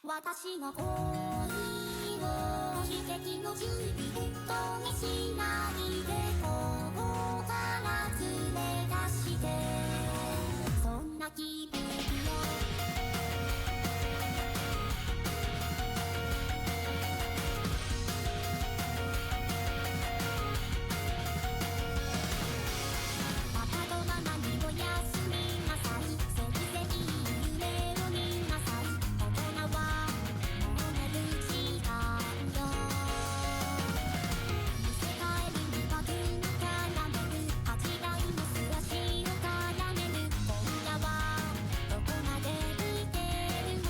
私の恋を奇跡の準備とにしないでここから連れ出してそんな気分よパパとママにおやすみなさいせきせき夢を見なさい大人はもう寝る時間よ見せかえるには軍からめる8台の素足を絡める今夜はどこまで見てるの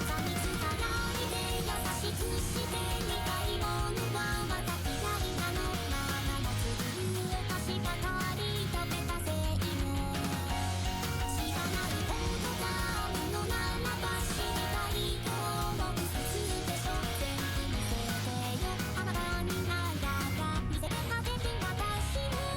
噛みつかないで優しくしてみたいものはまた嫌いなのママの作るお菓子ばかり食べたせいね知らないことがあるのならば知りたいと思う普通でしょ全部見せてよあなたにならば見せてあげる私を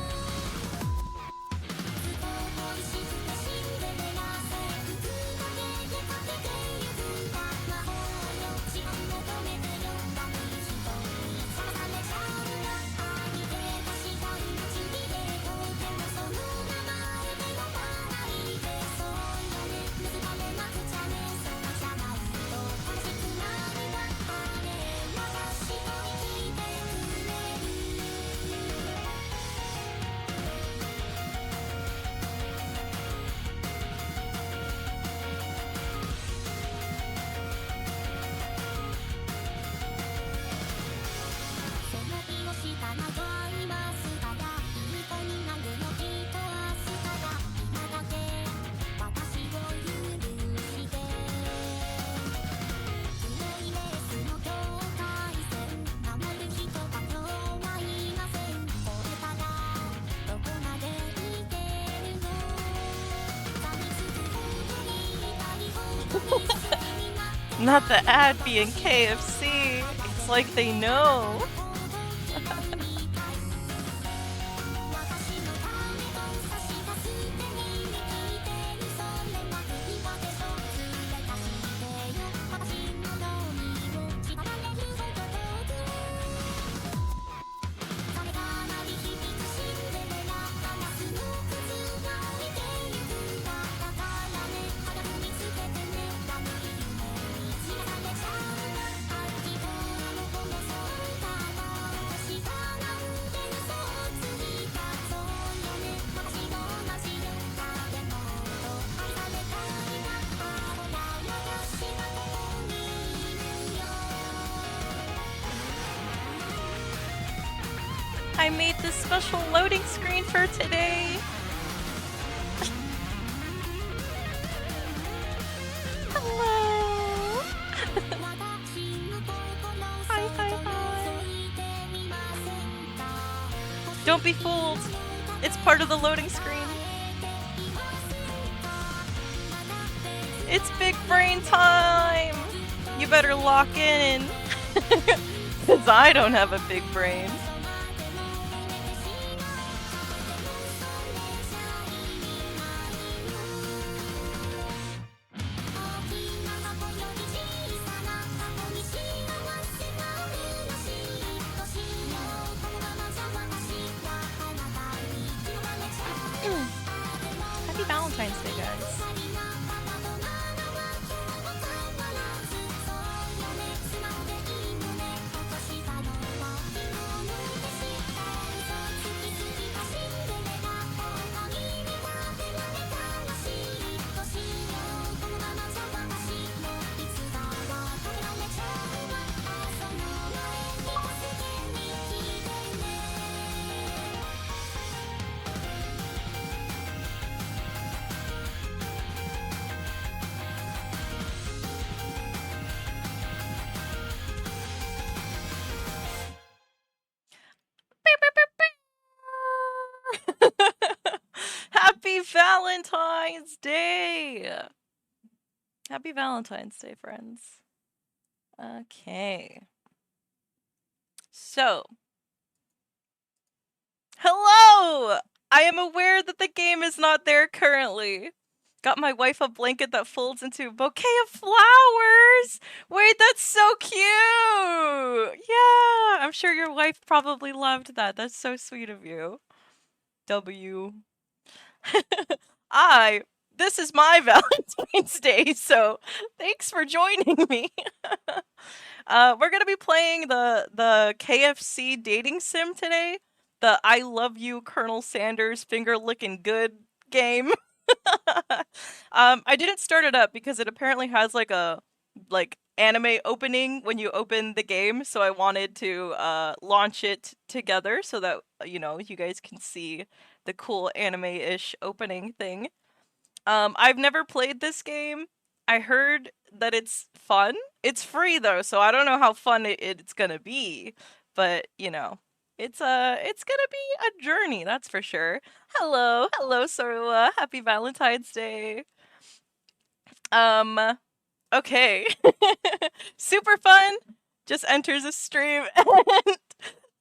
ずっと恋しくてシンデレラ制服だけでかけてゆくんだ魔法よ自分求めてよダメ人にさらされちゃうわ愛で出した命でとてもその名前で呼ばないでそうよね結ばれなくちゃねそうじゃないと悲しくなるわあれ私と生きてくれる背伸びをした長いマスからいい子になるよきっと明日から今だけ私を許して黒いレースの境界線守る人が今日はいませんこれからどこまで見てるの噛みつくほどに痛いほどに好きになって Not the ad being KFC. It's like they know. 'I made this special loading screen for today. Hello. Hi, hi, hi. Don't be fooled. It's part of the loading screen. It's big brain time. You better lock in. Because I don't have a big brain. Happy Valentine's Day, guys. Happy Valentine's Day! Happy Valentine's Day, friends. Okay. So. Hello! I am aware that the game is not there currently. Got my wife a blanket that folds into a bouquet of flowers! Wait, that's so cute! Yeah, I'm sure your wife probably loved that. That's so sweet of you. W. This is my Valentine's Day, so thanks for joining me. We're gonna be playing the KFC dating sim today. The I love you, Colonel Sanders finger licking good game. I didn't start it up because it apparently has like a anime opening when you open the game, so I wanted to launch it together so that you guys can see the cool anime-ish opening thing. I've never played this game. I heard that it's fun. It's free though, so I don't know how fun it's gonna be. But it's gonna be a journey, that's for sure. Hello, hello, Sorua. Happy Valentine's Day. Okay. Super fun. Just enters a stream and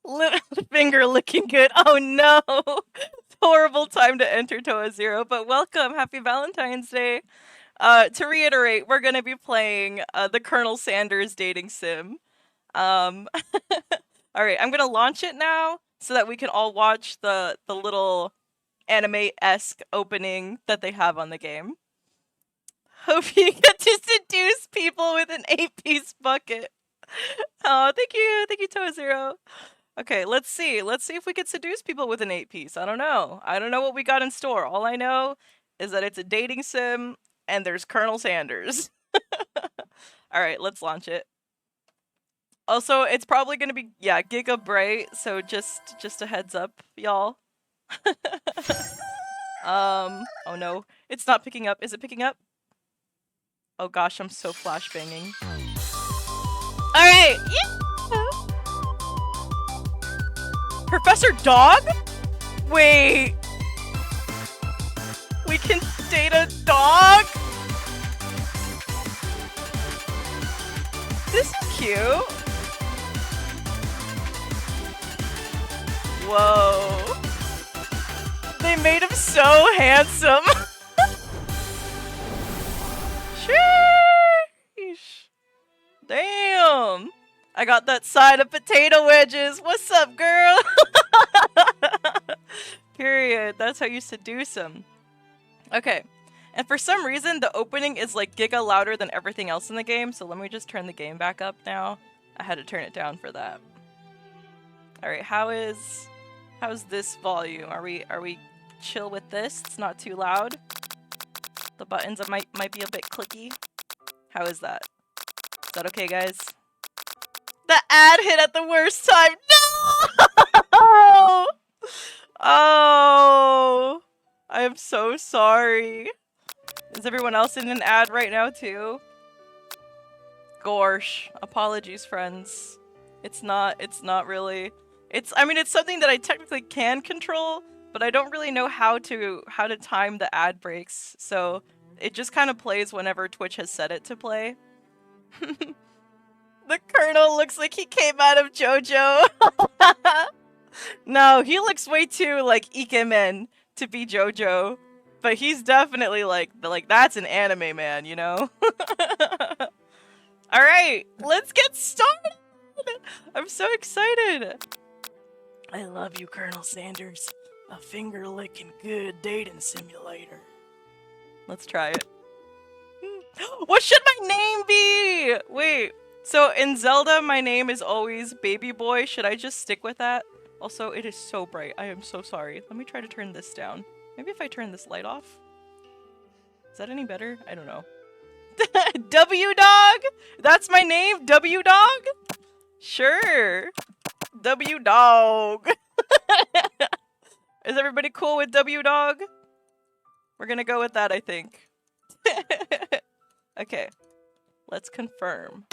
little finger looking good. Oh no. Horrible time to enter Toa Zero, but welcome. Happy Valentine's Day. To reiterate, we're gonna be playing the Colonel Sanders dating sim. Alright, I'm gonna launch it now so that we can all watch the little anime-esque opening that they have on the game. Hope you get to seduce people with an 8-piece bucket. Oh, thank you, Toa Zero. Okay, let's see. Let's see if we can seduce people with an 8-piece. I don't know. I don't know what we got in store. All I know is that it's a dating sim and there's Colonel Sanders. Alright, let's launch it. Also, it's probably gonna be, yeah, Giga Bright, so just a heads up, y'all. Oh no. It's not picking up. Is it picking up? Oh gosh, I'm so flashbanging. Alright! Yeah! Professor Dog? Wait. We can date a dog? This is cute. Whoa. They made him so handsome. Sheesh. Damn. I got that side of potato wedges. What's up, girl? Period. That's how you seduce him. Okay. And for some reason, the opening is like giga louder than everything else in the game, so let me just turn the game back up now. I had to turn it down for that. Alright, how's this volume? Are we chill with this? It's not too loud. The buttons might be a bit clicky. How is that? Is that okay, guys? The ad hit at the worst time. No! Oh, I am so sorry. Is everyone else in an ad right now too? Gorsh. Apologies, friends. It's not really. I mean, it's something that I technically can control, but I don't really know how to time the ad breaks. So it just kind of plays whenever Twitch has set it to play. The Colonel looks like he came out of JoJo. No, he looks way too like Ikemen to be JoJo, but he's definitely like that's an anime man, you know? All right, let's get started. I'm so excited. I love you, Colonel Sanders. A finger licking good dating simulator. Let's try it. What should my name be? Wait. So in Zelda, my name is always Baby Boy. Should I just stick with that? Also, it is so bright. I am so sorry. Let me try to turn this down. Maybe if I turn this light off? Is that any better? I don't know. W Dog? That's my name? W Dog? Sure. W Dog. Is everybody cool with W Dog? We're gonna go with that, I think. Okay. Let's confirm.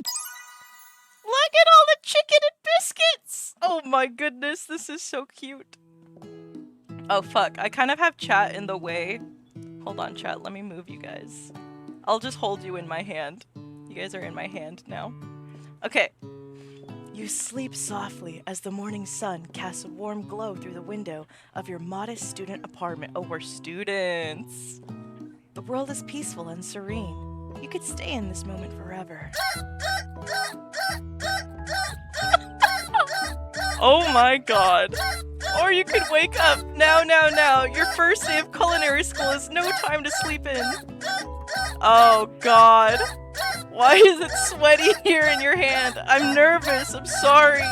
Look at all the chicken and biscuits! Oh my goodness, this is so cute. Oh fuck, I kind of have chat in the way. Hold on, chat, let me move you guys. I'll just hold you in my hand. You guys are in my hand now. Okay. You sleep softly as the morning sun casts a warm glow through the window of your modest student apartment. Oh, we're students. The world is peaceful and serene. You could stay in this moment forever. Oh my god. Or you could wake up now. Your first day of culinary school is no time to sleep in. Oh god. Why is it sweaty here in your hand? I'm nervous. I'm sorry.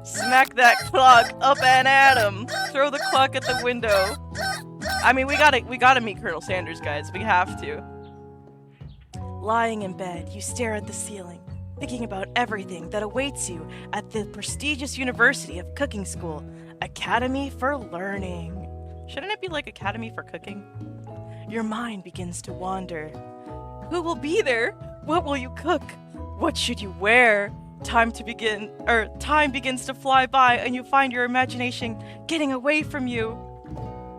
Smack that clock up and at him. Throw the clock at the window. I mean, we gotta meet Colonel Sanders, guys. We have to. Lying in bed, you stare at the ceiling, thinking about everything that awaits you at the prestigious University of Cooking School, Academy for Learning. Shouldn't it be like Academy for Cooking? Your mind begins to wander. Who will be there? What will you cook? What should you wear? Time begins to fly by and you find your imagination getting away from you.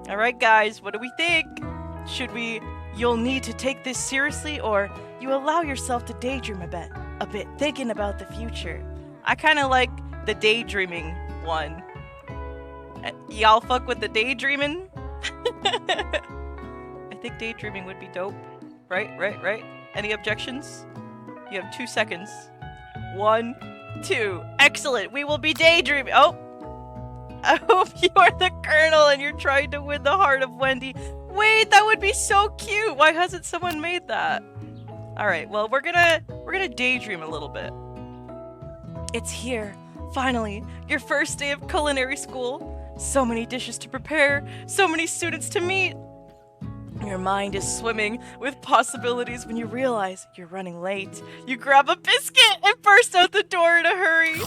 Alright guys, what do we think? You'll need to take this seriously, or you allow yourself to daydream a bit, thinking about the future. I kinda like the daydreaming one. Y'all fuck with the daydreaming? I think daydreaming would be dope. Right? Any objections? You have 2 seconds. 1, 2. Excellent! We will be daydreaming! Oh! I hope you are the Colonel and you're trying to win the heart of Wendy. Wait, that would be so cute! Why hasn't someone made that? Alright, well, we're gonna daydream a little bit. It's here. Finally, your first day of culinary school. So many dishes to prepare, so many students to meet. Your mind is swimming with possibilities when you realize you're running late. You grab a biscuit and burst out the door in a hurry.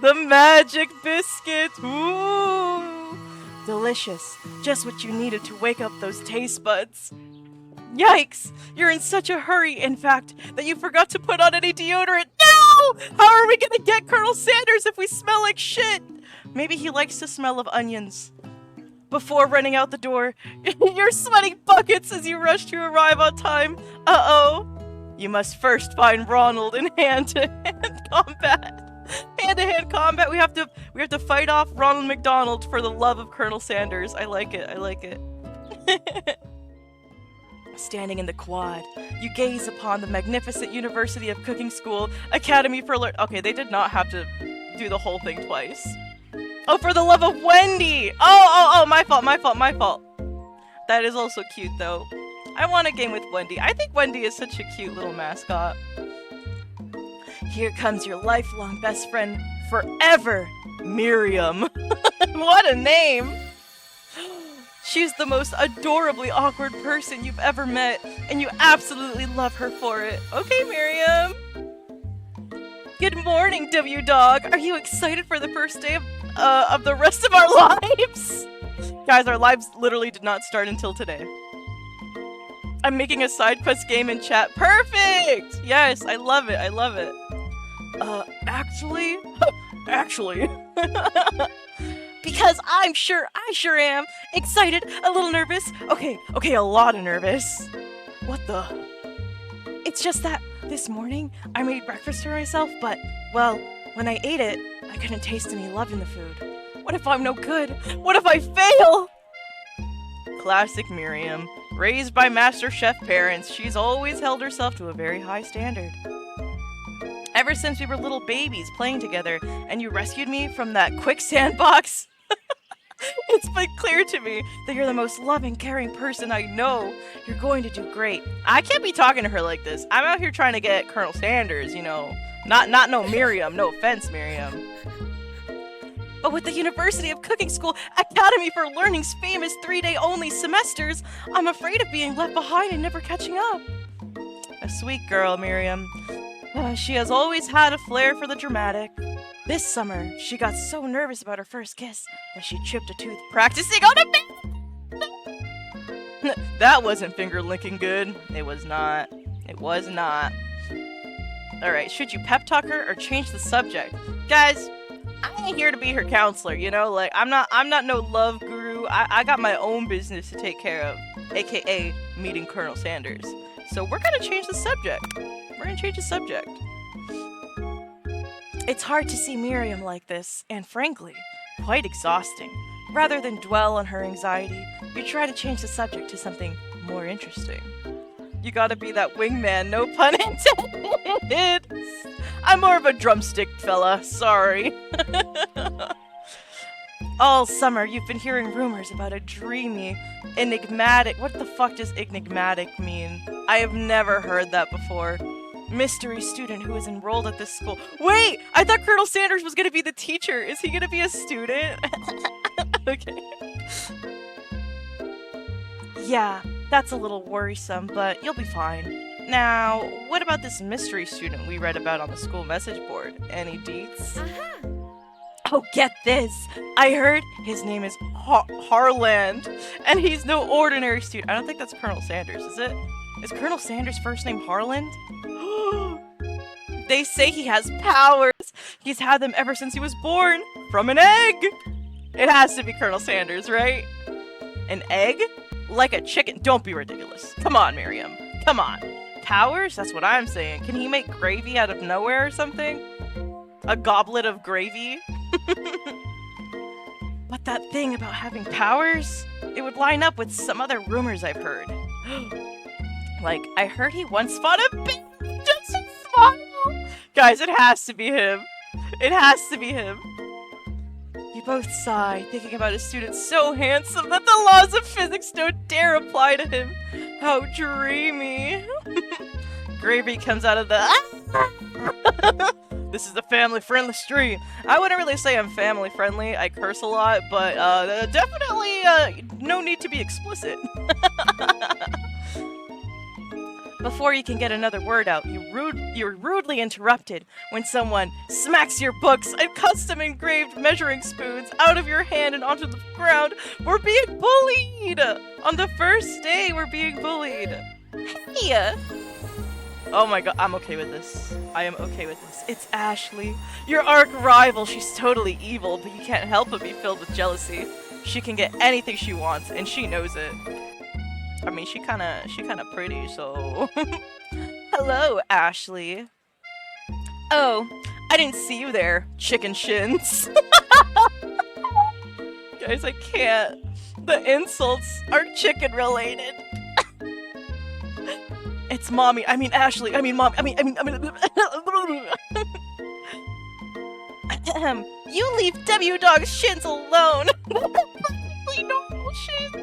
The magic biscuit! Ooh! Delicious. Just what you needed to wake up those taste buds. Yikes! You're in such a hurry, in fact, that you forgot to put on any deodorant. No! How are we gonna get Colonel Sanders if we smell like shit? Maybe he likes the smell of onions. Before running out the door, you're sweating buckets as you rush to arrive on time. Uh-oh. You must first find Ronald in hand-to-hand combat. Hand-to-hand combat. We have to fight off Ronald McDonald for the love of Colonel Sanders. I like it. Standing in the quad, you gaze upon the magnificent University of Cooking School, Academy for Okay, they did not have to do the whole thing twice. Oh, for the love of Wendy! Oh, my fault. That is also cute, though. I want a game with Wendy. I think Wendy is such a cute little mascot. Here comes your lifelong best friend forever, Miriam. What a name! She's the most adorably awkward person you've ever met, and you absolutely love her for it. Okay, Miriam. Good morning, W-Dog. Are you excited for the first day of the rest of our lives? Guys, our lives literally did not start until today. I'm making a side quest game in chat. Perfect! Yes, I love it. Actually? Because I sure am. Excited, a little nervous. Okay, a lot of nervous. What the? It's just that this morning I made breakfast for myself, but, well, when I ate it, I couldn't taste any love in the food. What if I'm no good? What if I fail? Classic Miriam. Raised by Master Chef parents, she's always held herself to a very high standard. Ever since we were little babies playing together and you rescued me from that quicksand box, it's been clear to me that you're the most loving, caring person I know. You're going to do great. I can't be talking to her like this. I'm out here trying to get Colonel Sanders, you know. Not no Miriam. No offense, Miriam. But with the University of Cooking School Academy for Learning's famous 3-day only semesters, I'm afraid of being left behind and never catching up. A sweet girl, Miriam. She has always had a flair for the dramatic. This summer, she got so nervous about her first kiss that she chipped a tooth practicing on a bed. That wasn't finger-licking good. It was not. Alright, should you pep talk her or change the subject? Guys, I ain't here to be her counselor, you know? Like, I'm not no love guru. I got my own business to take care of, aka meeting Colonel Sanders. So we're gonna change the subject. It's hard to see Miriam like this, and frankly, quite exhausting. Rather than dwell on her anxiety, you try to change the subject to something more interesting. You gotta be that wingman, no pun intended. I'm more of a drumstick fella, sorry. All summer, you've been hearing rumors about a dreamy, enigmatic— what the fuck does enigmatic mean? I have never heard that before. Mystery student who is enrolled at this school. Wait! I thought Colonel Sanders was gonna be the teacher. Is he gonna be a student? Okay. Yeah, that's a little worrisome, but you'll be fine. Now, what about this mystery student we read about on the school message board? Any deets? Oh, get this! I heard his name is Harland, and he's no ordinary student. I don't think that's Colonel Sanders, is it? Is Colonel Sanders' first name Harland? They say he has powers! He's had them ever since he was born! From an egg! It has to be Colonel Sanders, right? An egg? Like a chicken. Don't be ridiculous. Come on, Miriam. Come on. Powers? That's what I'm saying. Can he make gravy out of nowhere or something? A goblet of gravy? But that thing about having powers? It would line up with some other rumors I've heard. Like, I heard he once fought a bear just to smile. Guys, it has to be him. It has to be him. You both sigh, thinking about a student so handsome that the laws of physics don't dare apply to him. How dreamy. Gravy comes out of the— This is a family-friendly stream. I wouldn't really say I'm family-friendly. I curse a lot, but definitely no need to be explicit. Before you can get another word out, you're rudely interrupted when someone smacks your books and custom-engraved measuring spoons out of your hand and onto the ground. We're being bullied! On the first day, we're being bullied. Hey! Oh my god, I'm okay with this. I am okay with this. It's Ashley, your arch rival. She's totally evil, but you can't help but be filled with jealousy. She can get anything she wants, and she knows it. I mean, she kinda pretty, so... Hello, Ashley. Oh, I didn't see you there, chicken shins. Guys, I can't. The insults are chicken related. It's mommy, I mean Ashley, I mean mom, I mean you leave W Dog's shins alone. Perfectly normal shins.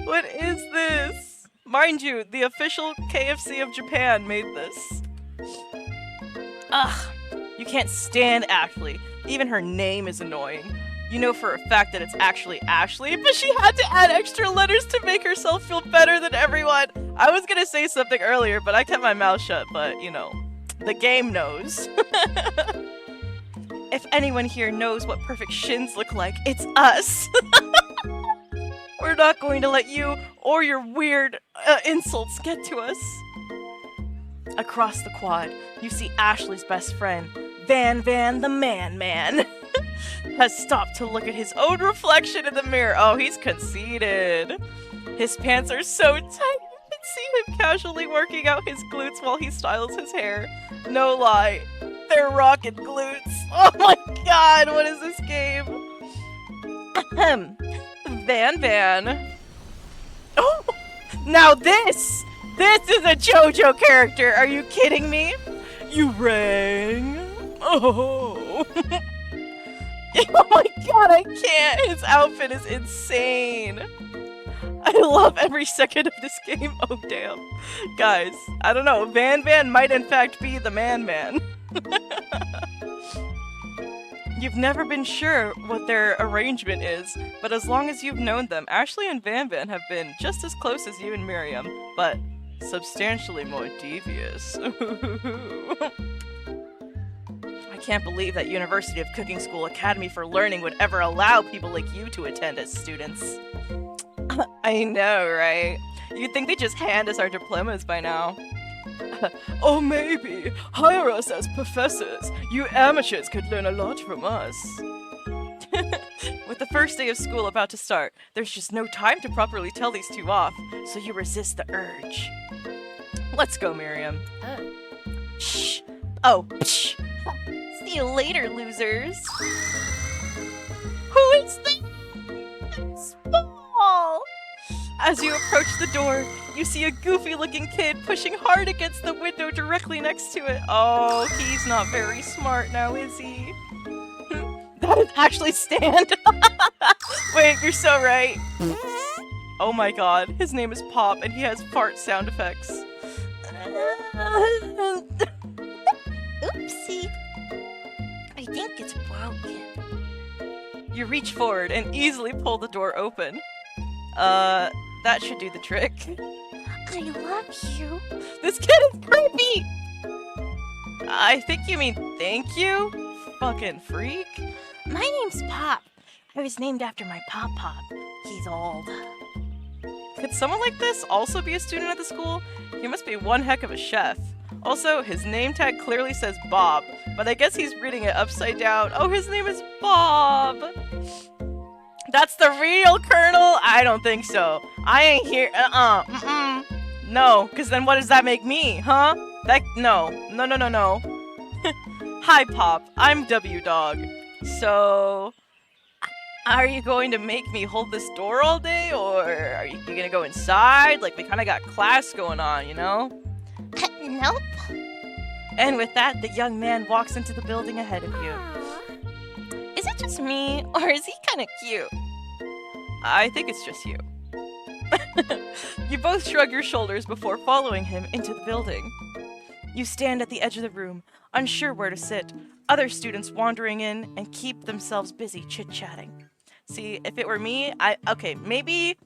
What is this? Mind you, the official KFC of Japan made this. Ugh, you can't stand Ashley. Even her name is annoying. You know for a fact that it's actually Ashley, but she had to add extra letters to make herself feel better than everyone. I was gonna say something earlier, but I kept my mouth shut, but you know, the game knows. If anyone here knows what perfect shins look like, it's us. We're not going to let you or your weird insults get to us. Across the quad, you see Ashley's best friend, Van the Man, has stopped to look at his own reflection in the mirror. Oh, he's conceited. His pants are so tight, you can see him casually working out his glutes while he styles his hair. No lie, they're rocket glutes. Oh my god, what is this game? Van. Oh, now this is a JoJo character. Are you kidding me? You rang. Oh. Oh my god, I can't. His outfit is insane. I love every second of this game. Oh damn. Guys, I don't know. Van might in fact be the man. You've never been sure what their arrangement is, but as long as you've known them, Ashley and Van have been just as close as you and Miriam, but substantially more devious. I can't believe that University of Cooking School Academy for Learning would ever allow people like you to attend as students. I know, right? You'd think they just hand us our diplomas by now. Oh, maybe. Hire us as professors. You amateurs could learn a lot from us. With the first day of school about to start, there's just no time to properly tell these two off, so you resist the urge. Let's go, Miriam. Shh. Oh, psh. See you later, losers. Who is this? Small. As you approach the door, you see a goofy-looking kid pushing hard against the window directly next to it. Oh, he's not very smart now, is he? That is actually stand. Wait, you're so right. Oh my god, his name is Pop, and he has fart sound effects. Oopsie. I think it's broken. You reach forward and easily pull the door open. That should do the trick. I love you. This kid is creepy! I think you mean thank you? Fucking freak. My name's Pop. I was named after my Pop. He's old. Could someone like this also be a student at the school? He must be one heck of a chef. Also, his name tag clearly says Bob, but I guess he's reading it upside down. Oh, his name is Bob! That's the real Colonel? I don't think so. I ain't here. No, because then what does that make me, huh? No. Hi, Pop. I'm W Dog. So, are you going to make me hold this door all day, or are you gonna go inside? Like, we kind of got class going on, you know? Nope. And with that, the young man walks into the building ahead of you. Is it just me, or is he kind of cute? I think it's just you. You both shrug your shoulders before following him into the building. You stand at the edge of the room, unsure where to sit, other students wandering in and keep themselves busy chit-chatting. See, if it were me, maybe...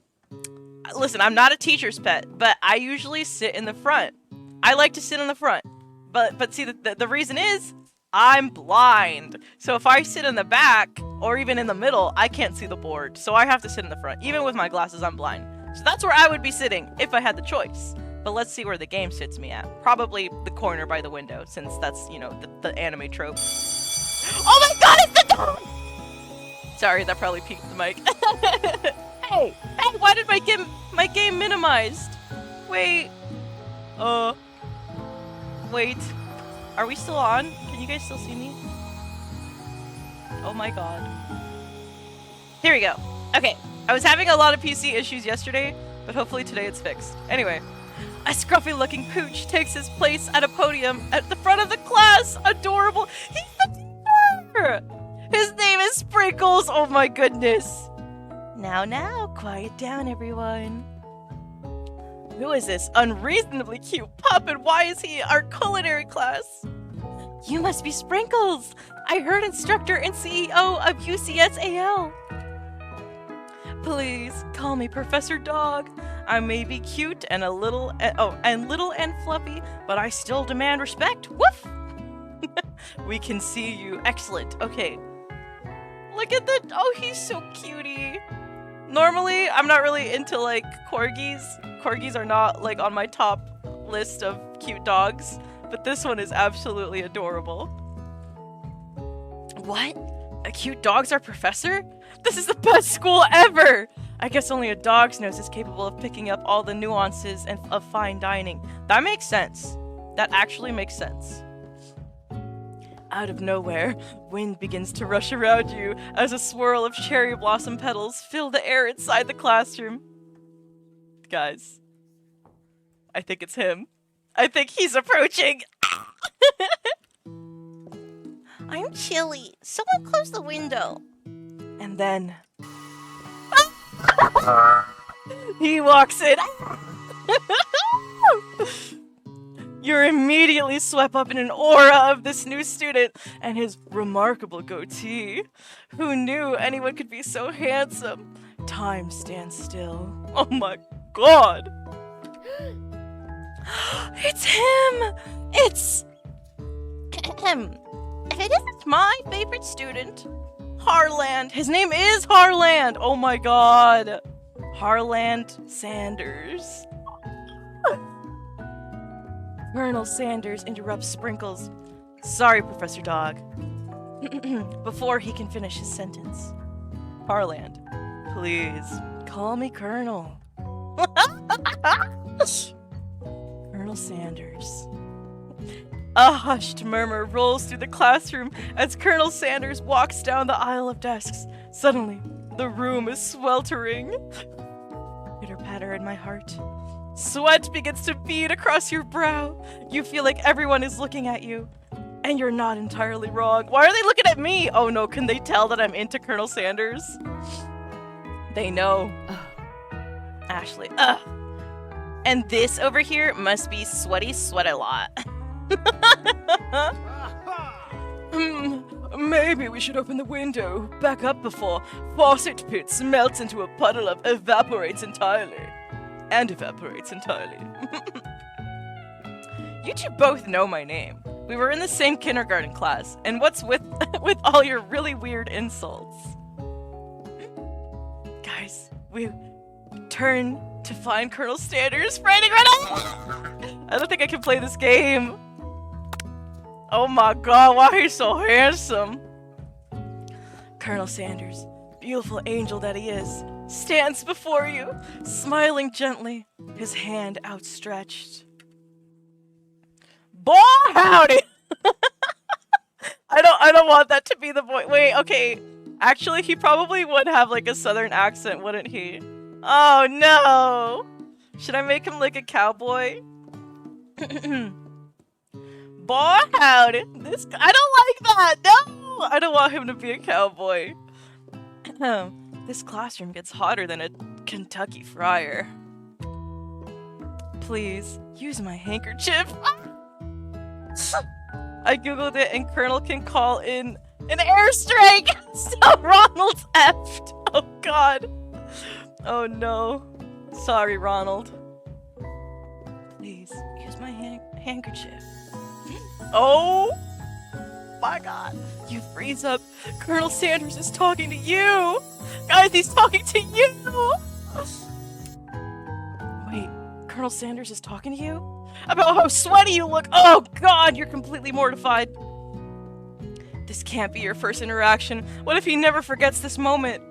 Listen, I'm not a teacher's pet, but I usually sit in the front. I like to sit in the front. But see, the reason is, I'm blind. So if I sit in the back, or even in the middle, I can't see the board. So I have to sit in the front. Even with my glasses, I'm blind. So that's where I would be sitting, if I had the choice. But let's see where the game sits me at. Probably the corner by the window, since that's, you know, the anime trope. Oh my god, it's the dog! Sorry, that probably peaked the mic. Hey, why did my game minimized? Wait. Wait. Are we still on? Can you guys still see me? Oh my god. Here we go. Okay, I was having a lot of PC issues yesterday, but hopefully today it's fixed. Anyway, a scruffy-looking pooch takes his place at a podium at the front of the class. Adorable. He's the teacher! His name is Sprinkles. Oh my goodness. Now, quiet down, everyone. Who is this unreasonably cute pup, and why is he our culinary class? You must be Sprinkles. I heard instructor and CEO of UCSAL. Please call me Professor Dog. I may be cute and little and fluffy, but I still demand respect. Woof! We can see you. Excellent. Okay. Look at the... Oh, he's so cutie. Normally, I'm not really into, like, corgis. Corgis are not, like, on my top list of cute dogs. But this one is absolutely adorable. What? A cute dog's our professor? This is the best school ever! I guess only a dog's nose is capable of picking up all the nuances of fine dining. That makes sense. That actually makes sense. Out of nowhere, wind begins to rush around you as a swirl of cherry blossom petals fill the air inside the classroom. Guys, I think it's him. I think he's approaching. I'm chilly. Someone close the window. And then... he walks in. You're immediately swept up in an aura of this new student and his remarkable goatee. Who knew anyone could be so handsome? Time stands still. Oh my god. It's him! It's... It isn't my favorite student. Harland. His name is Harland. Oh my god. Harland Sanders. Colonel Sanders interrupts Sprinkles. Sorry, Professor Dog. Before he can finish his sentence. Harland, please, call me Colonel. Colonel Sanders. A hushed murmur rolls through the classroom as Colonel Sanders walks down the aisle of desks. Suddenly, the room is sweltering. Pitter-patter in my heart. Sweat begins to bead across your brow. You feel like everyone is looking at you. And you're not entirely wrong. Why are they looking at me? Oh no, can they tell that I'm into Colonel Sanders? They know. Ashley. And this over here must be Sweaty Sweat-a-Lot. Maybe we should open the window back up before faucet pits melts into a puddle of evaporates entirely. And evaporates entirely. You two both know my name. We were in the same kindergarten class, and what's with all your really weird insults? Guys, we turn to find Colonel Sanders fighting right now. I don't think I can play this game. Oh my god, why he's so handsome? Colonel Sanders, beautiful angel that he is, stands before you, smiling gently, his hand outstretched. Boy, howdy! I don't want that to be the boy. Wait, okay. Actually, he probably would have like a southern accent, wouldn't he? Oh no! Should I make him like a cowboy? Boy, howdy! I don't like that. No, I don't want him to be a cowboy. This classroom gets hotter than a Kentucky fryer. Please use my handkerchief. I googled it and Colonel can call in an airstrike! So Ronald's effed! Oh god. Oh no. Sorry, Ronald. Please, use my handkerchief. Oh my god. You freeze up. Colonel Sanders is talking to you! Guys, he's talking to you! Wait, Colonel Sanders is talking to you? About how sweaty you look. Oh god, you're completely mortified. This can't be your first interaction. What if he never forgets this moment?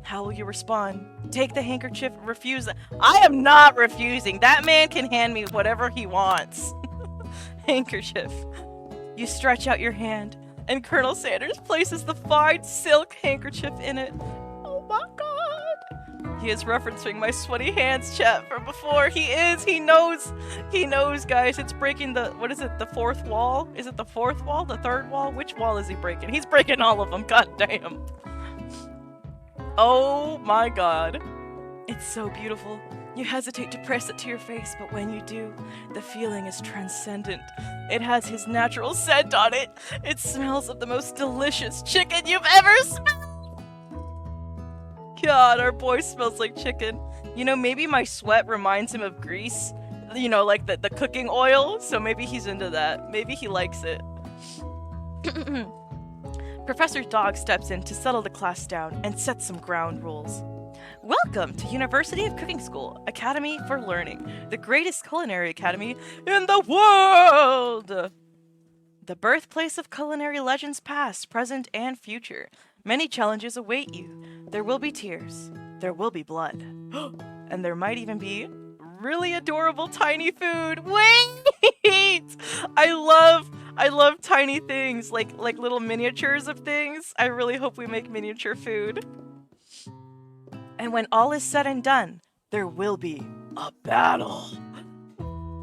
How will you respond? Take the handkerchief, refuse it. I am not refusing. That man can hand me whatever he wants. Handkerchief. You stretch out your hand, and Colonel Sanders places the fine silk handkerchief in it. Oh my god. He is referencing my sweaty hands chat from before. He knows, guys. It's breaking the, what is it, the fourth wall? Is it the fourth wall? The third wall? Which wall is he breaking? He's breaking all of them, god damn. Oh my god. It's so beautiful. You hesitate to press it to your face, but when you do, the feeling is transcendent. It has his natural scent on it. It smells of the most delicious chicken you've ever smelled. God, our boy smells like chicken. You know, maybe my sweat reminds him of grease. You know, like the cooking oil. So maybe he's into that. Maybe he likes it. Professor Dog steps in to settle the class down and set some ground rules. Welcome to University of Cooking School, Academy for Learning, the greatest culinary academy in the world! The birthplace of culinary legends past, present, and future. Many challenges await you. There will be tears. There will be blood. And there might even be really adorable tiny food. Wait! I love tiny things, like little miniatures of things. I really hope we make miniature food. And when all is said and done, there will be a battle.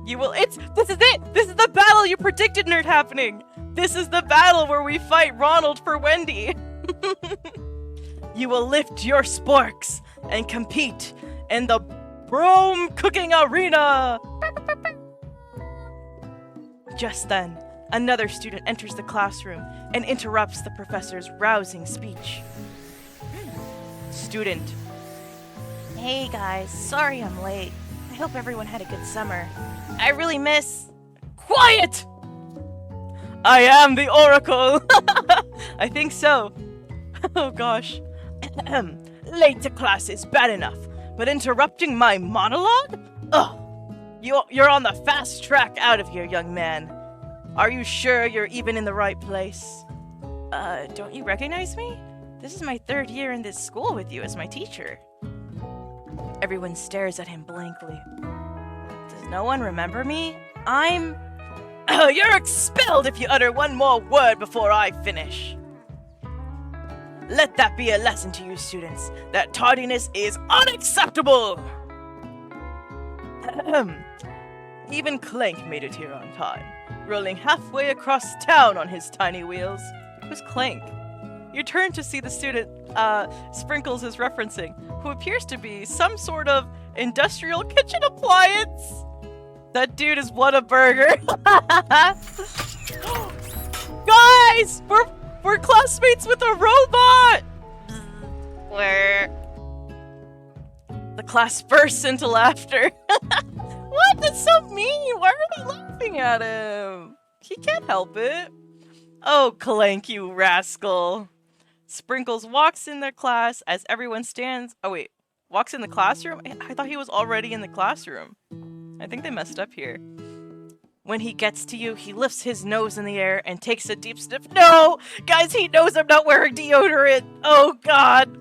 This is it! This is the battle you predicted, Nerd Happening! This is the battle where we fight Ronald for Wendy! You will lift your sporks and compete in the Brome Cooking Arena! Just then, another student enters the classroom and interrupts the professor's rousing speech. Student. Hey guys, sorry I'm late. I hope everyone had a good summer. I really miss... Quiet! I am the Oracle! I think so. Oh gosh. Late to class is bad enough, but interrupting my monologue? Ugh. You're on the fast track out of here, young man. Are you sure you're even in the right place? Don't you recognize me? This is my third year in this school with you as my teacher. Everyone stares at him blankly. Does no one remember me? I'm You're expelled if you utter one more word before I finish. Let that be a lesson to you students, that tardiness is unacceptable! Even Clank made it here on time, rolling halfway across town on his tiny wheels. Who's Clank? You turn to see the student Sprinkles is referencing, who appears to be some sort of industrial kitchen appliance. That dude is Whataburger. Guys, we're classmates with a robot. Where? The class bursts into laughter. What? That's so mean. Why are they laughing at him? He can't help it. Oh, Clank, you rascal. Sprinkles walks in their class as everyone stands. Oh, wait. Walks in the classroom? I thought he was already in the classroom. I think they messed up here. When he gets to you, he lifts his nose in the air and takes a deep sniff. No! Guys, he knows I'm not wearing deodorant. Oh, God.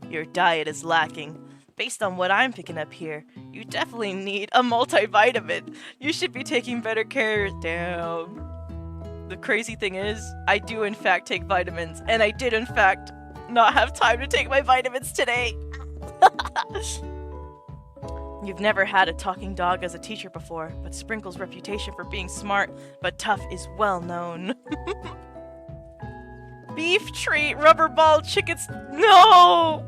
Your diet is lacking. Based on what I'm picking up here, you definitely need a multivitamin. You should be taking better care. Damn. The crazy thing is, I do in fact take vitamins, and I did in fact not have time to take my vitamins today. You've never had a talking dog as a teacher before, but Sprinkle's reputation for being smart but tough is well known. Beef treat, rubber ball, chickens. No!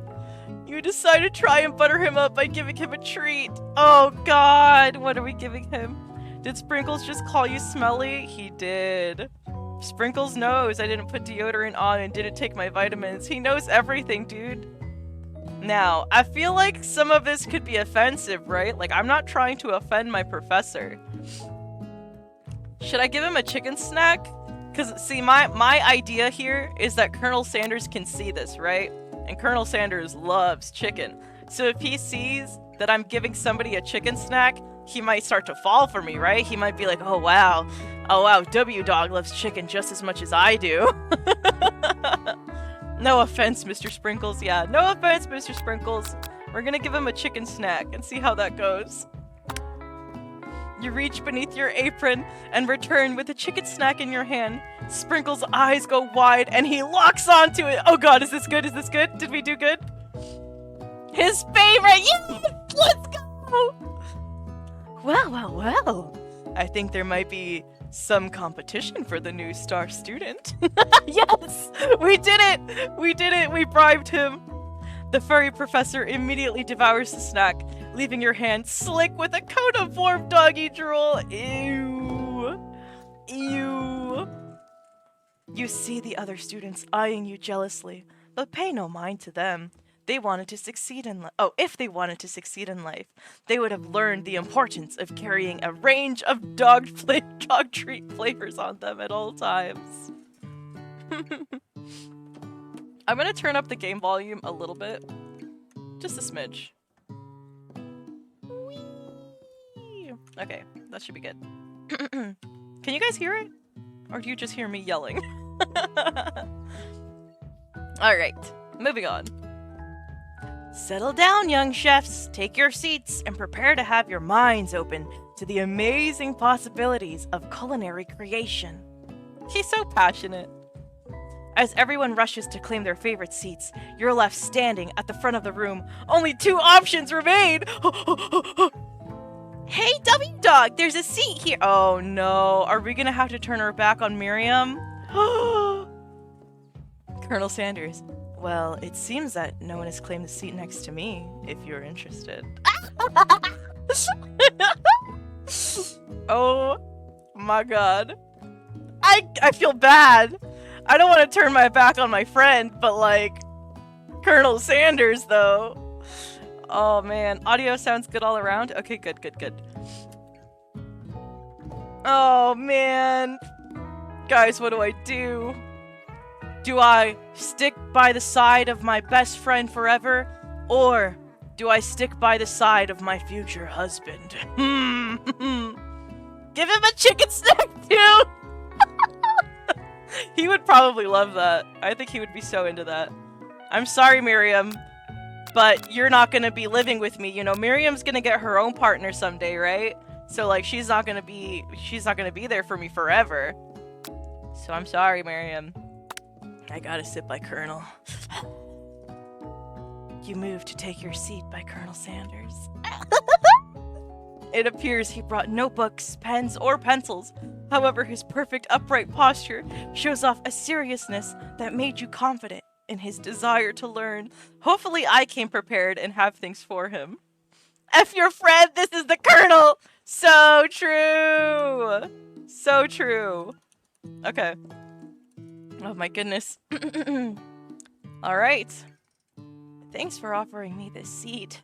You decide to try and butter him up by giving him a treat. Oh God, what are we giving him? Did Sprinkles just call you smelly? He did. Sprinkles knows I didn't put deodorant on and didn't take my vitamins. He knows everything, dude. Now, I feel like some of this could be offensive, right? Like, I'm not trying to offend my professor. Should I give him a chicken snack? Because, see, my idea here is that Colonel Sanders can see this, right? And Colonel Sanders loves chicken. So if he sees that I'm giving somebody a chicken snack, he might start to fall for me, right? He might be like, oh wow, W-Dog loves chicken just as much as I do. No offense, Mr. Sprinkles. Yeah, no offense, Mr. Sprinkles. We're gonna give him a chicken snack and see how that goes. You reach beneath your apron and return with a chicken snack in your hand. Sprinkles' eyes go wide and he locks onto it. Oh God, is this good? Is this good? Did we do good? His favorite! Yes! Let's go! Well. I think there might be some competition for the new star student. Yes! We did it! We did it! We bribed him! The furry professor immediately devours the snack, leaving your hand slick with a coat of warm doggy drool. Ew. Ew. You see the other students eyeing you jealously, but pay no mind to them. They wanted to succeed in if they wanted to succeed in life, they would have learned the importance of carrying a range of dog treat flavors on them at all times. I'm gonna turn up the game volume a little bit. Just a smidge. Whee! Okay, that should be good. Can you guys hear it? Or do you just hear me yelling? Alright, moving on. Settle down, young chefs. Take your seats and prepare to have your minds open to the amazing possibilities of culinary creation. He's so passionate. As everyone rushes to claim their favorite seats, you're left standing at the front of the room. Only 2 options remain! Hey, W-Dog, there's a seat here! Oh no, are we gonna have to turn our back on Miriam? Colonel Sanders. Well, it seems that no one has claimed the seat next to me, if you're interested. Oh my God. I feel bad. I don't want to turn my back on my friend, but like, Colonel Sanders though. Oh man, audio sounds good all around? Okay, good. Oh man. Guys, what do I do? Do I stick by the side of my best friend forever? Or do I stick by the side of my future husband? Give him a chicken snack too! He would probably love that. I think he would be so into that. I'm sorry, Miriam, but you're not gonna be living with me. You know, Miriam's gonna get her own partner someday, right? So like she's not gonna be there for me forever. So I'm sorry, Miriam. I gotta sit by Colonel. You move to take your seat by Colonel Sanders. It appears he brought notebooks, pens, or pencils. However, his perfect upright posture shows off a seriousness that made you confident in his desire to learn. Hopefully I came prepared and have things for him. F your friend, this is the Colonel! So true! So true. Okay. Oh my goodness. Alright. Thanks for offering me this seat.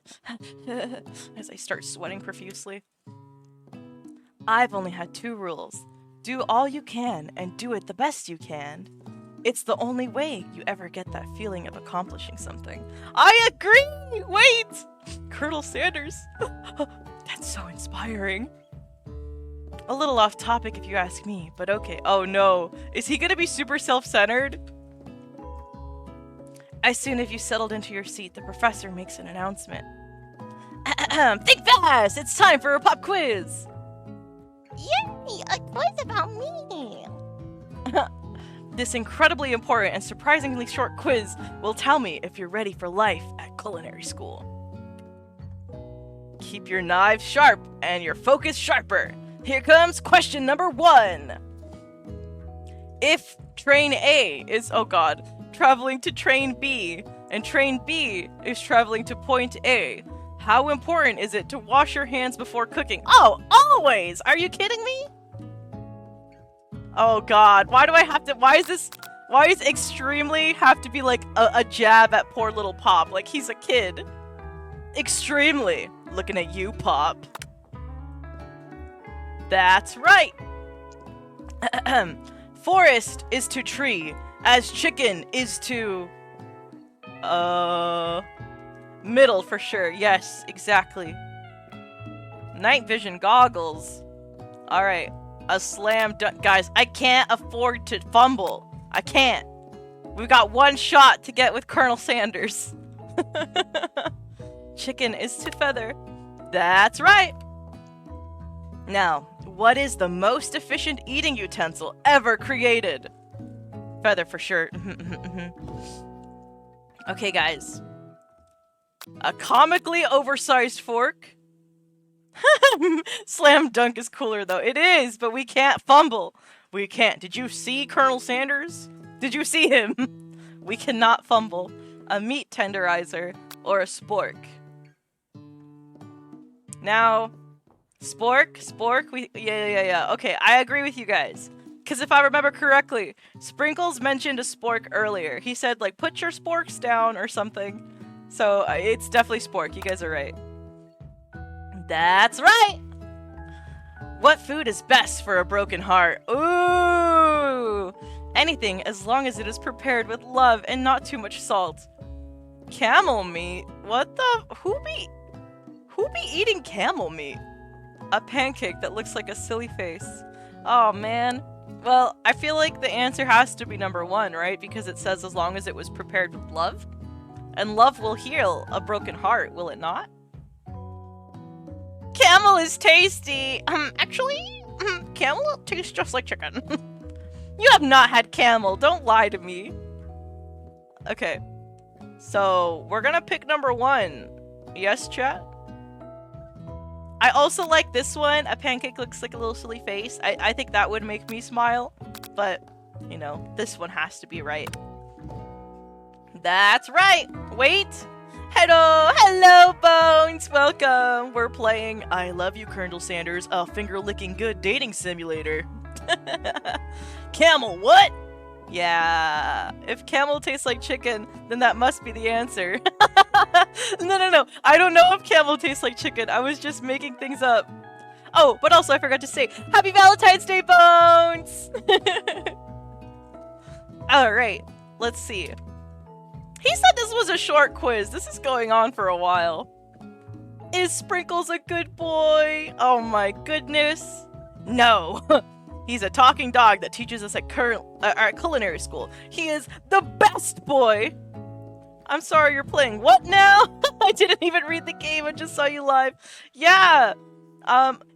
As I start sweating profusely. I've only had 2 rules. Do all you can and do it the best you can. It's the only way you ever get that feeling of accomplishing something. I agree! Wait! Colonel Sanders. That's so inspiring. A little off topic if you ask me, but okay. Oh no. Is he gonna be super self-centered? As soon as you settled into your seat, the professor makes an announcement. Think fast! It's time for a pop quiz! Yay! A quiz about me! This incredibly important and surprisingly short quiz will tell me if you're ready for life at culinary school. Keep your knives sharp and your focus sharper. Here comes question number 1. If train A is, oh god, traveling to train B, and train B is traveling to point A, how important is it to wash your hands before cooking? Oh, always! Are you kidding me? Oh god, why does extremely have to be like a jab at poor little Pop? Like he's a kid. Extremely. Looking at you, Pop. That's right. Forest is to tree, as chicken is to... middle for sure. Yes, exactly. Night vision goggles. Alright. A slam dunk. Guys, I can't afford to fumble. I can't. We've got 1 shot to get with Colonel Sanders. Chicken is to feather. That's right. Now, what is the most efficient eating utensil ever created? Feather for sure. Okay, guys. A comically oversized fork. Slam dunk is cooler though. It is, but we can't fumble. We can't. Did you see Colonel Sanders? Did you see him? We cannot fumble. A meat tenderizer or a spork. Now, spork, yeah. Okay, I agree with you guys. Because if I remember correctly, Sprinkles mentioned a spork earlier. He said, like, put your sporks down or something. So, it's definitely spork. You guys are right. That's right! What food is best for a broken heart? Ooh! Anything, as long as it is prepared with love and not too much salt. Camel meat? What the? Who be eating camel meat? A pancake that looks like a silly face. Oh, man. Well, I feel like the answer has to be number 1, right? Because it says as long as it was prepared with love. And love will heal a broken heart, will it not? Camel is tasty! Actually, camel tastes just like chicken. You have not had camel, don't lie to me. Okay. So, we're gonna pick number 1. Yes, chat? I also like this one. A pancake looks like a little silly face. I think that would make me smile. But, you know, this one has to be right. That's right! Wait! Hello, Bones! Welcome! We're playing I Love You, Colonel Sanders, a finger-licking good dating simulator. Camel, what? Yeah, if camel tastes like chicken, then that must be the answer. No. I don't know if camel tastes like chicken. I was just making things up. Oh, but also I forgot to say, Happy Valentine's Day, Bones! Alright, let's see. He said this was a short quiz. This is going on for a while. Is Sprinkles a good boy? Oh my goodness. No. He's a talking dog that teaches us at culinary school. He is the best boy. I'm sorry, you're playing what now? I didn't even read the game. I just saw you live. Yeah.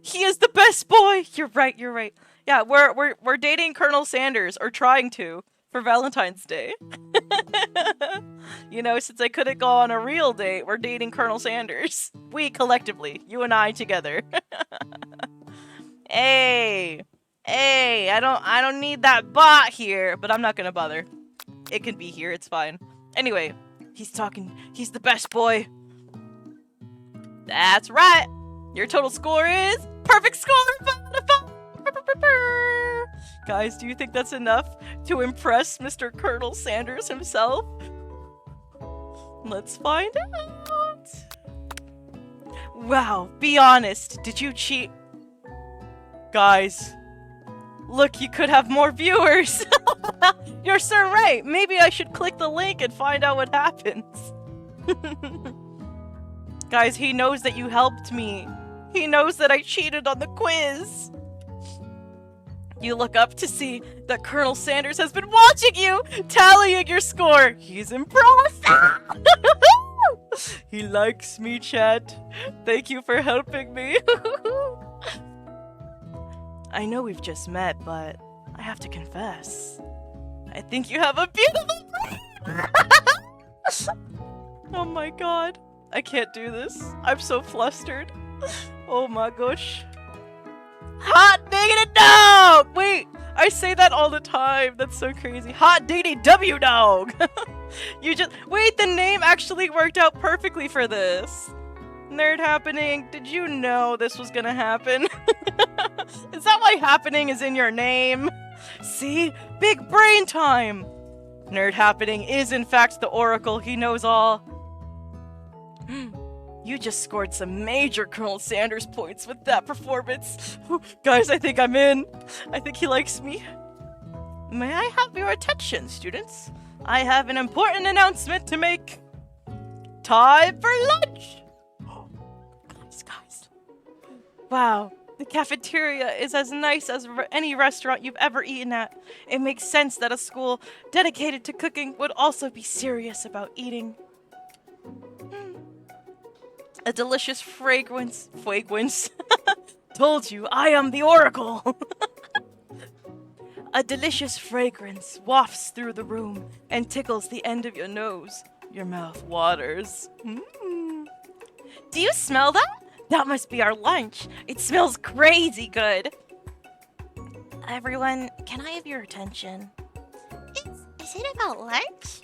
He is the best boy. You're right. You're right. Yeah, we're dating Colonel Sanders, or trying to, for Valentine's Day. You know, since I couldn't go on a real date, we're dating Colonel Sanders. We collectively, you and I together. Hey, hey, I don't need that bot here, but I'm not gonna bother. It can be here. It's fine. Anyway, he's talking. He's the best boy. That's right. Your total score is perfect score. Guys, do you think that's enough to impress Mr. Colonel Sanders himself? Let's find out. Wow, be honest. Did you cheat? Guys, look, you could have more viewers. You're so right. Maybe I should click the link and find out what happens. Guys, he knows that you helped me. He knows that I cheated on the quiz. You look up to see that Colonel Sanders has been watching you, tallying your score. He's impressed. He likes me, chat. Thank you for helping me. I know we've just met, but I have to confess. I think you have a beautiful brain. Oh my god. I can't do this. I'm so flustered. Oh my gosh. Hot diggity dog! Wait, I say that all the time. That's so crazy. Hot diggity W dog! You just- wait, the name actually worked out perfectly for this. Nerd happening. Did you know this was gonna happen? Is that why happening is in your name? See? Big brain time! Nerd happening is in fact the Oracle. He knows all. You just scored some major Colonel Sanders points with that performance. Guys, I think I'm in. I think he likes me. May I have your attention, students? I have an important announcement to make. Time for lunch! Guys. Wow, the cafeteria is as nice as any restaurant you've ever eaten at. It makes sense that a school dedicated to cooking would also be serious about eating. A delicious fragrance. Told you, I am the Oracle. A delicious fragrance wafts through the room and tickles the end of your nose. Your mouth waters. Do you smell that? That must be our lunch. It smells crazy good. Everyone, can I have your attention? Is it about lunch?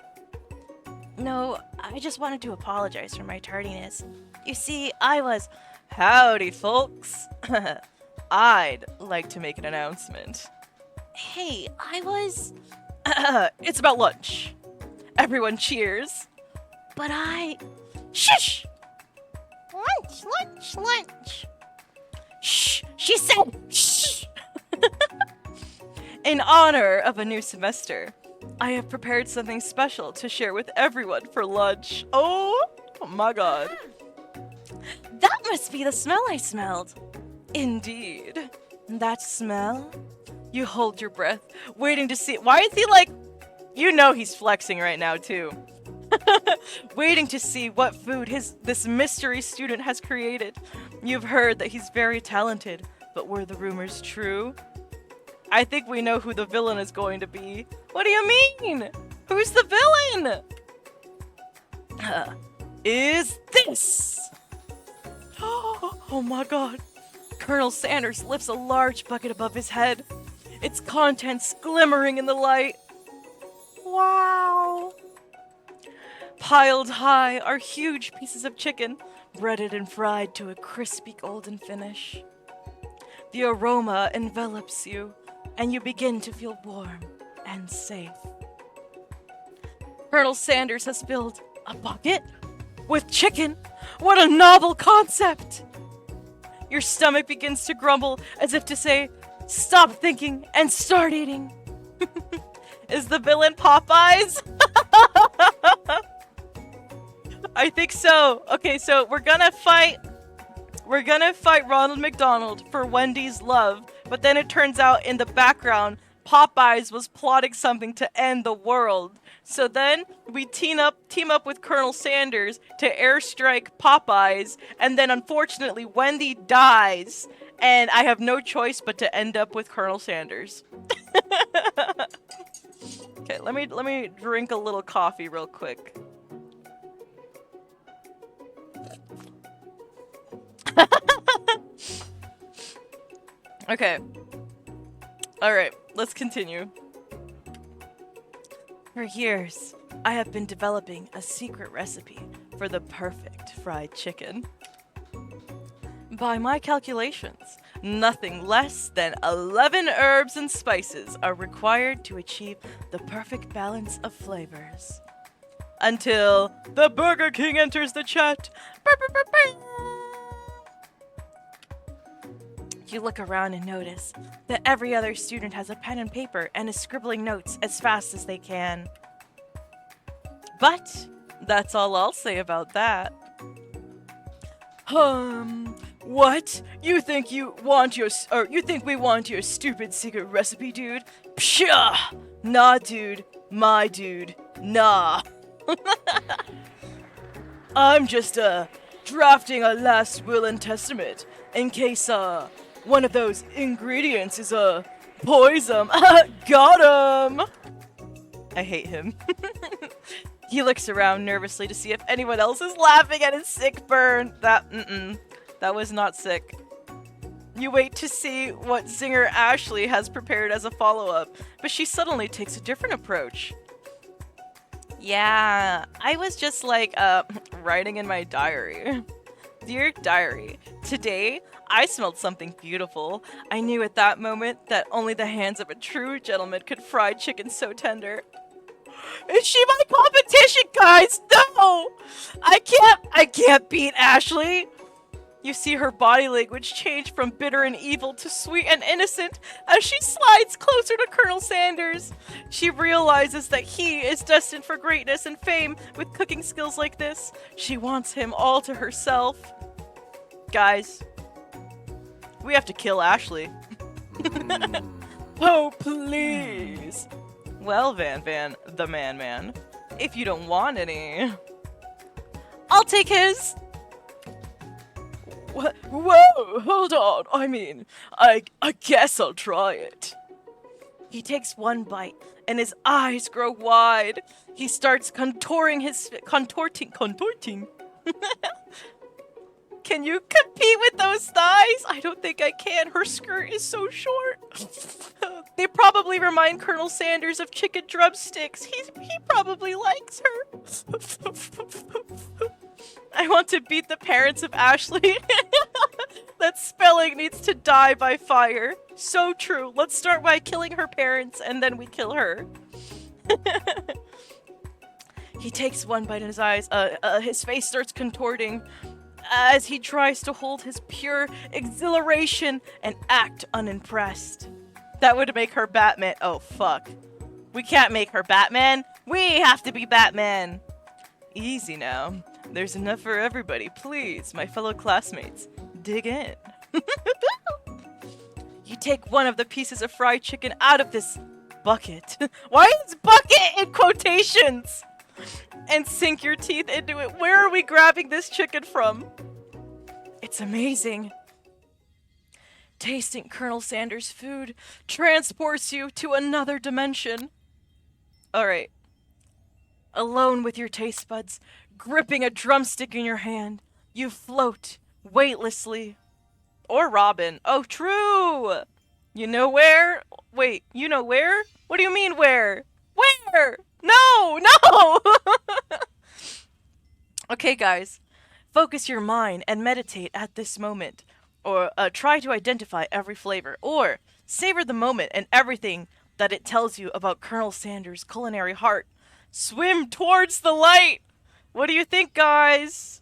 No, I just wanted to apologize for my tardiness. You see, Howdy, folks. I'd like to make an announcement. Hey, It's about lunch. Everyone cheers. But Shush! Lunch. Shh! She said shh! In honor of a new semester, I have prepared something special to share with everyone for lunch. Oh my god. That must be the smell I smelled. Indeed. That smell? You hold your breath, waiting to see- Why is he like- You know he's flexing right now, too. Waiting to see what food this mystery student has created. You've heard that he's very talented, but were the rumors true? I think we know who the villain is going to be. What do you mean? Who's the villain? Is this? Oh my god. Colonel Sanders lifts a large bucket above his head, its contents glimmering in the light. Wow. Piled high are huge pieces of chicken, breaded and fried to a crispy golden finish. The aroma envelops you, and you begin to feel warm and safe. Colonel Sanders has filled a bucket with chicken. What a novel concept! Your stomach begins to grumble as if to say, stop thinking and start eating. Is the villain Popeyes? I think so. Okay, so we're gonna fight Ronald McDonald for Wendy's love, but then it turns out in the background Popeyes was plotting something to end the world. So then we team up with Colonel Sanders to airstrike Popeyes, and then unfortunately Wendy dies, and I have no choice but to end up with Colonel Sanders. Okay, let me drink a little coffee real quick. Okay. Alright, let's continue. For years, I have been developing a secret recipe for the perfect fried chicken. By my calculations, nothing less than 11 herbs and spices are required to achieve the perfect balance of flavors. Until the Burger King enters the chat. You look around and notice that every other student has a pen and paper and is scribbling notes as fast as they can. But that's all I'll say about that. What? You think we want your stupid secret recipe, dude? Pshaw! Nah, dude. My dude. Nah. I'm just, drafting a last will and testament in case, one of those ingredients is a poison. Got him! I hate him. He looks around nervously to see if anyone else is laughing at his sick burn. That was not sick. You wait to see what Zinger Ashley has prepared as a follow-up, but she suddenly takes a different approach. Yeah, I was just like, writing in my diary. Dear diary, today I smelled something beautiful. I knew at that moment that only the hands of a true gentleman could fry chicken so tender. Is she my competition, guys? No! I can't beat Ashley. You see her body language change from bitter and evil to sweet and innocent as she slides closer to Colonel Sanders. She realizes that he is destined for greatness and fame with cooking skills like this. She wants him all to herself. Guys, we have to kill Ashley. Oh, please. Well, Van, the man, if you don't want any, I'll take his. Whoa, hold on. I mean, I guess I'll try it. He takes one bite, and his eyes grow wide. He starts contorting. Can you compete with those thighs? I don't think I can. Her skirt is so short. They probably remind Colonel Sanders of chicken drumsticks. He probably likes her. I want to beat the parents of Ashley. That spelling needs to die by fire. So true. Let's start by killing her parents and then we kill her. He takes one bite in his eyes. His face starts contorting as he tries to hold his pure exhilaration and act unimpressed. That would make her Batman. Oh, fuck. We can't make her Batman. We have to be Batman. Easy now. There's enough for everybody. Please, my fellow classmates, dig in. You take one of the pieces of fried chicken out of this bucket. Why is bucket in quotations? And sink your teeth into it. Where are we grabbing this chicken from? It's amazing. Tasting Colonel Sanders' food transports you to another dimension. Alright. Alone with your taste buds, gripping a drumstick in your hand, you float weightlessly. Or Robin. Oh, true! You know where? Wait, you know where? What do you mean where? Where? No! Okay, guys. Focus your mind and meditate at this moment. Or try to identify every flavor. Or savor the moment and everything that it tells you about Colonel Sanders' culinary heart. Swim towards the light! What do you think, guys?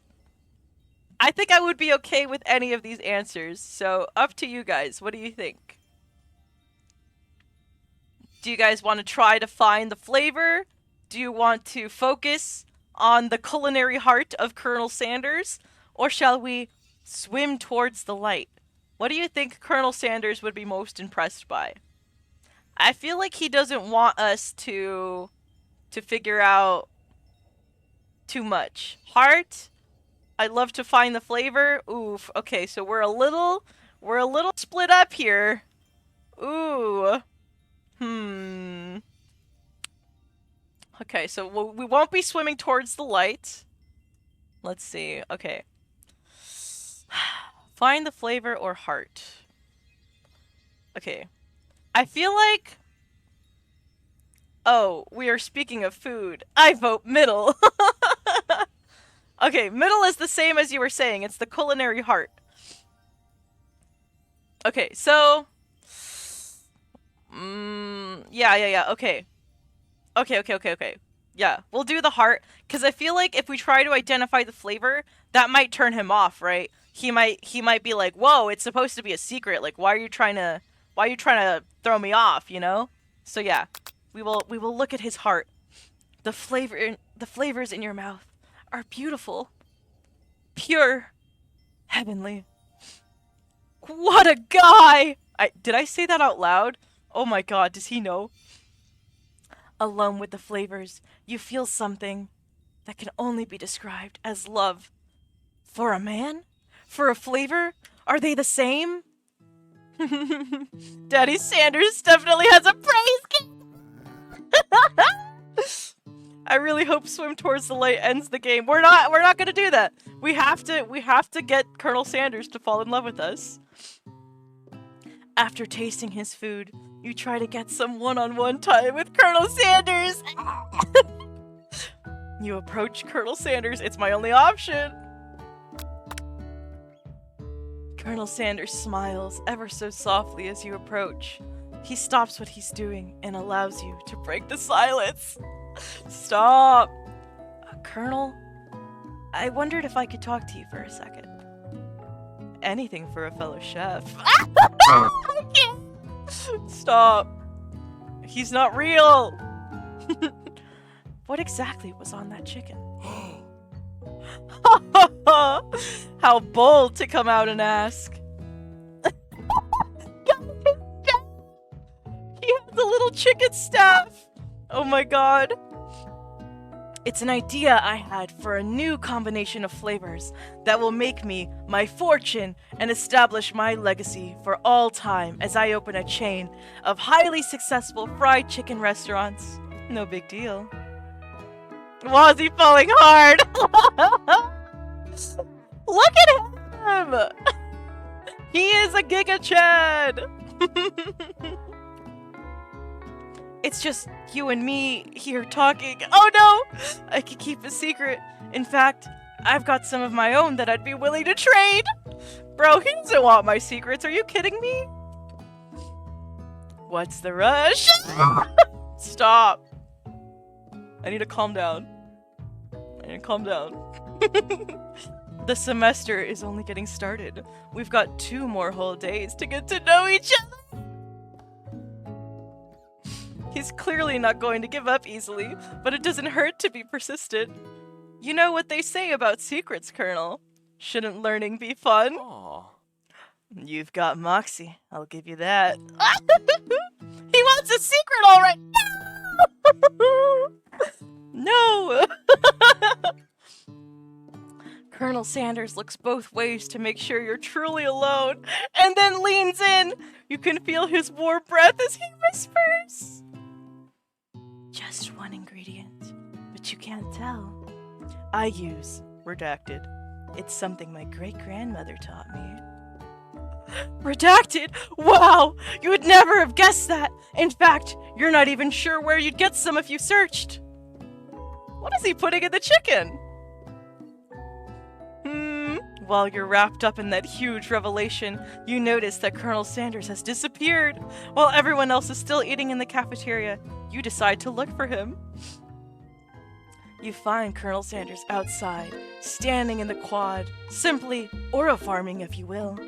I think I would be okay with any of these answers. So, up to you guys. What do you think? Do you guys want to try to find the flavor? Do you want to focus on the culinary heart of Colonel Sanders? Or shall we swim towards the light? What do you think Colonel Sanders would be most impressed by? I feel like he doesn't want us to figure out too much. Heart. I'd love to find the flavor. Oof. Okay, so we're a little split up here. Ooh. Hmm. Okay, so we won't be swimming towards the light. Let's see. Okay. Find the flavor or heart. Okay. I feel like... Oh, we are speaking of food. I vote middle. Okay, middle is the same as you were saying. It's the culinary heart. Okay, so... yeah, okay. Okay. Yeah, we'll do the heart, because I feel like if we try to identify the flavor, that might turn him off, right? He might be like, whoa, it's supposed to be a secret. Like, why are you trying to throw me off, you know? So yeah, we will look at his heart. The flavors in your mouth are beautiful, pure, heavenly. What a guy! Did I say that out loud? Oh my god, does he know? Alone with the flavors, you feel something that can only be described as love. For a man? For a flavor? Are they the same? Daddy Sanders definitely has a praise game! I really hope Swim Towards the Light ends the game. We're not gonna do that. We have to get Colonel Sanders to fall in love with us. After tasting his food, you try to get some one-on-one time with Colonel Sanders. You approach Colonel Sanders. It's my only option. Colonel Sanders smiles ever so softly as you approach. He stops what he's doing and allows you to break the silence. Stop. Colonel, I wondered if I could talk to you for a second. Anything for a fellow chef. I can't. Stop. He's not real. What exactly was on that chicken? How bold to come out and ask. He has the little chicken staff. Oh my god. It's an idea I had for a new combination of flavors that will make me my fortune and establish my legacy for all time as I open a chain of highly successful fried chicken restaurants. No big deal. Why is he falling hard? Look at him! He is a Giga Chad! It's just you and me here talking. Oh no! I could keep a secret. In fact, I've got some of my own that I'd be willing to trade. Bro, he doesn't want my secrets. Are you kidding me? What's the rush? Stop. I need to calm down. The semester is only getting started. We've got 2 more whole days to get to know each other. He's clearly not going to give up easily, but it doesn't hurt to be persistent. You know what they say about secrets, Colonel. Shouldn't learning be fun? Aww. You've got moxie, I'll give you that. He wants a secret already! No! Colonel Sanders looks both ways to make sure you're truly alone, and then leans in. You can feel his warm breath as he whispers. Just one ingredient, but you can't tell. I use redacted. It's something my great-grandmother taught me. Redacted? Wow! You would never have guessed that! In fact, you're not even sure where you'd get some if you searched. What is he putting in the chicken? While you're wrapped up in that huge revelation, you notice that Colonel Sanders has disappeared. While everyone else is still eating in the cafeteria, you decide to look for him. You find Colonel Sanders outside, standing in the quad, simply orofarming if you will.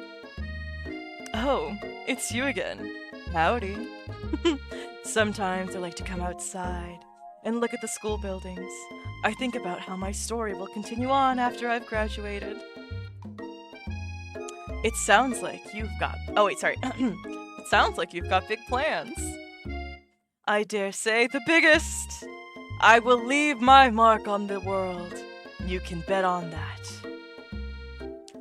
Oh, it's you again. Howdy. Sometimes I like to come outside and look at the school buildings. I think about how my story will continue on after I've graduated. It sounds like you've got... Oh, wait, sorry. It sounds like you've got big plans. I dare say the biggest. I will leave my mark on the world. You can bet on that.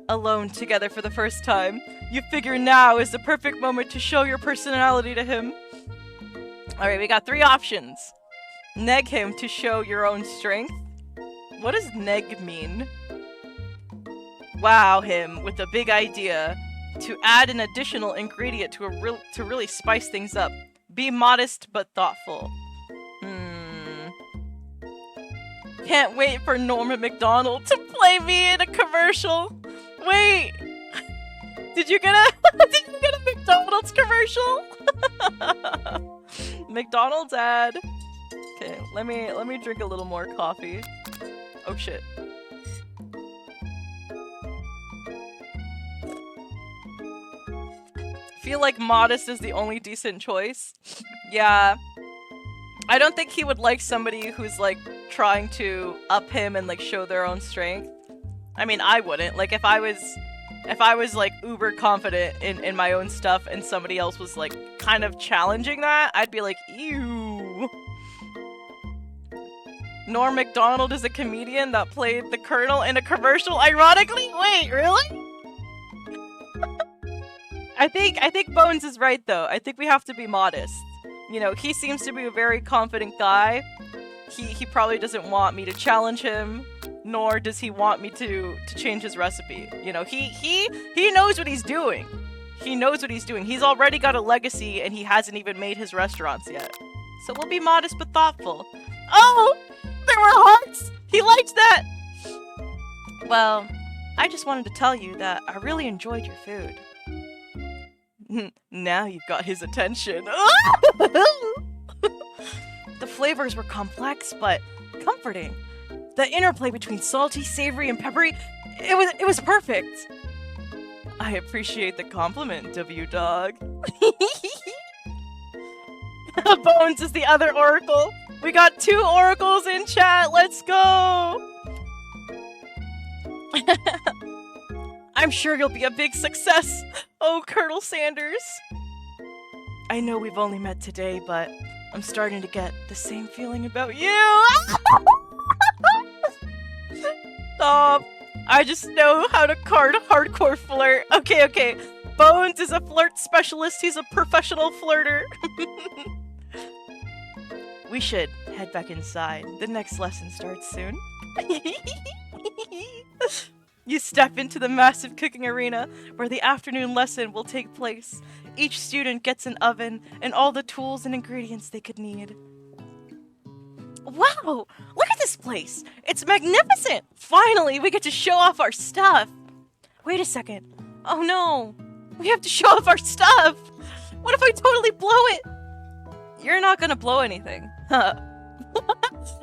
Alone together for the first time, you figure now is the perfect moment to show your personality to him. Alright, we got 3 options. Neg him to show your own strength. What does neg mean? Wow him with a big idea. To add an additional ingredient to really spice things up. Be modest but thoughtful. Can't wait for Norman McDonald to play me in a commercial. Wait, did you get a McDonald's commercial? McDonald's ad. Okay, let me drink a little more coffee. Oh shit. Feel like modest is the only decent choice. Yeah. I don't think he would like somebody who's like trying to up him and like show their own strength. I mean, I wouldn't. Like if I was like uber confident in my own stuff and somebody else was like kind of challenging that, I'd be like, ew. Norm Macdonald is a comedian that played the Colonel in a commercial, ironically? Wait, really? I think Bones is right though. I think we have to be modest. You know, he seems to be a very confident guy. He probably doesn't want me to challenge him, nor does he want me to change his recipe. You know, he knows what he's doing. He knows what he's doing. He's already got a legacy and he hasn't even made his restaurants yet. So we'll be modest but thoughtful. Oh! There were hearts! He liked that! Well, I just wanted to tell you that I really enjoyed your food. Now you've got his attention. The flavors were complex, but comforting. The interplay between salty, savory, and peppery, it was perfect. I appreciate the compliment, W-Dog. Bones is the other oracle. We got 2 oracles in chat. Let's go. I'm sure you'll be a big success. Oh, Colonel Sanders. I know we've only met today, but I'm starting to get the same feeling about you. Stop. I just know how to hardcore flirt. Okay. Bones is a flirt specialist. He's a professional flirter. We should head back inside. The next lesson starts soon. You step into the massive cooking arena where the afternoon lesson will take place. Each student gets an oven and all the tools and ingredients they could need. Wow! Look at this place! It's magnificent! Finally, we get to show off our stuff! Wait a second. Oh no! We have to show off our stuff! What if I totally blow it? You're not gonna blow anything.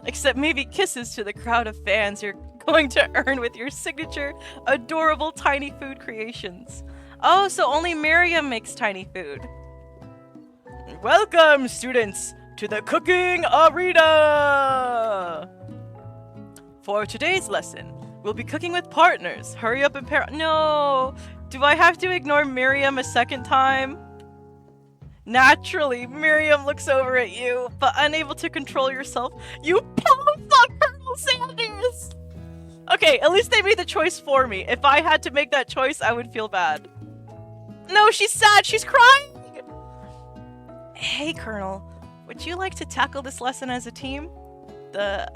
Except maybe kisses to the crowd of fans you're going to earn with your signature, adorable tiny food creations. Oh, so only Miriam makes tiny food. Welcome, students, to the cooking arena! For today's lesson, we'll be cooking with partners. Hurry up and pair— No! Do I have to ignore Miriam a second time? Naturally, Miriam looks over at you, but unable to control yourself, you fuck Colonel Sanders! Okay, at least they made the choice for me. If I had to make that choice, I would feel bad. No, she's sad. She's crying. Hey, Colonel. Would you like to tackle this lesson as a team? A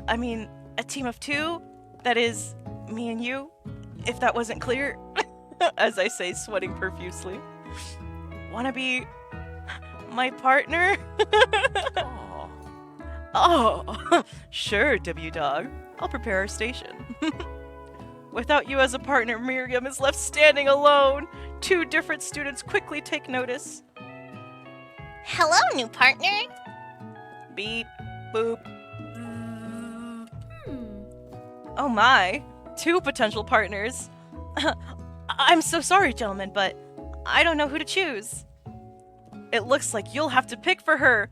team of 2? That is, me and you, if that wasn't clear. As I say, sweating profusely. Wanna be my partner? Oh, sure, W-Dog. I'll prepare our station. Without you as a partner, Miriam is left standing alone. 2 different students quickly take notice. Hello, new partner. Beep, boop. Oh my, 2 potential partners. I'm so sorry, gentlemen, but I don't know who to choose. It looks like you'll have to pick for her.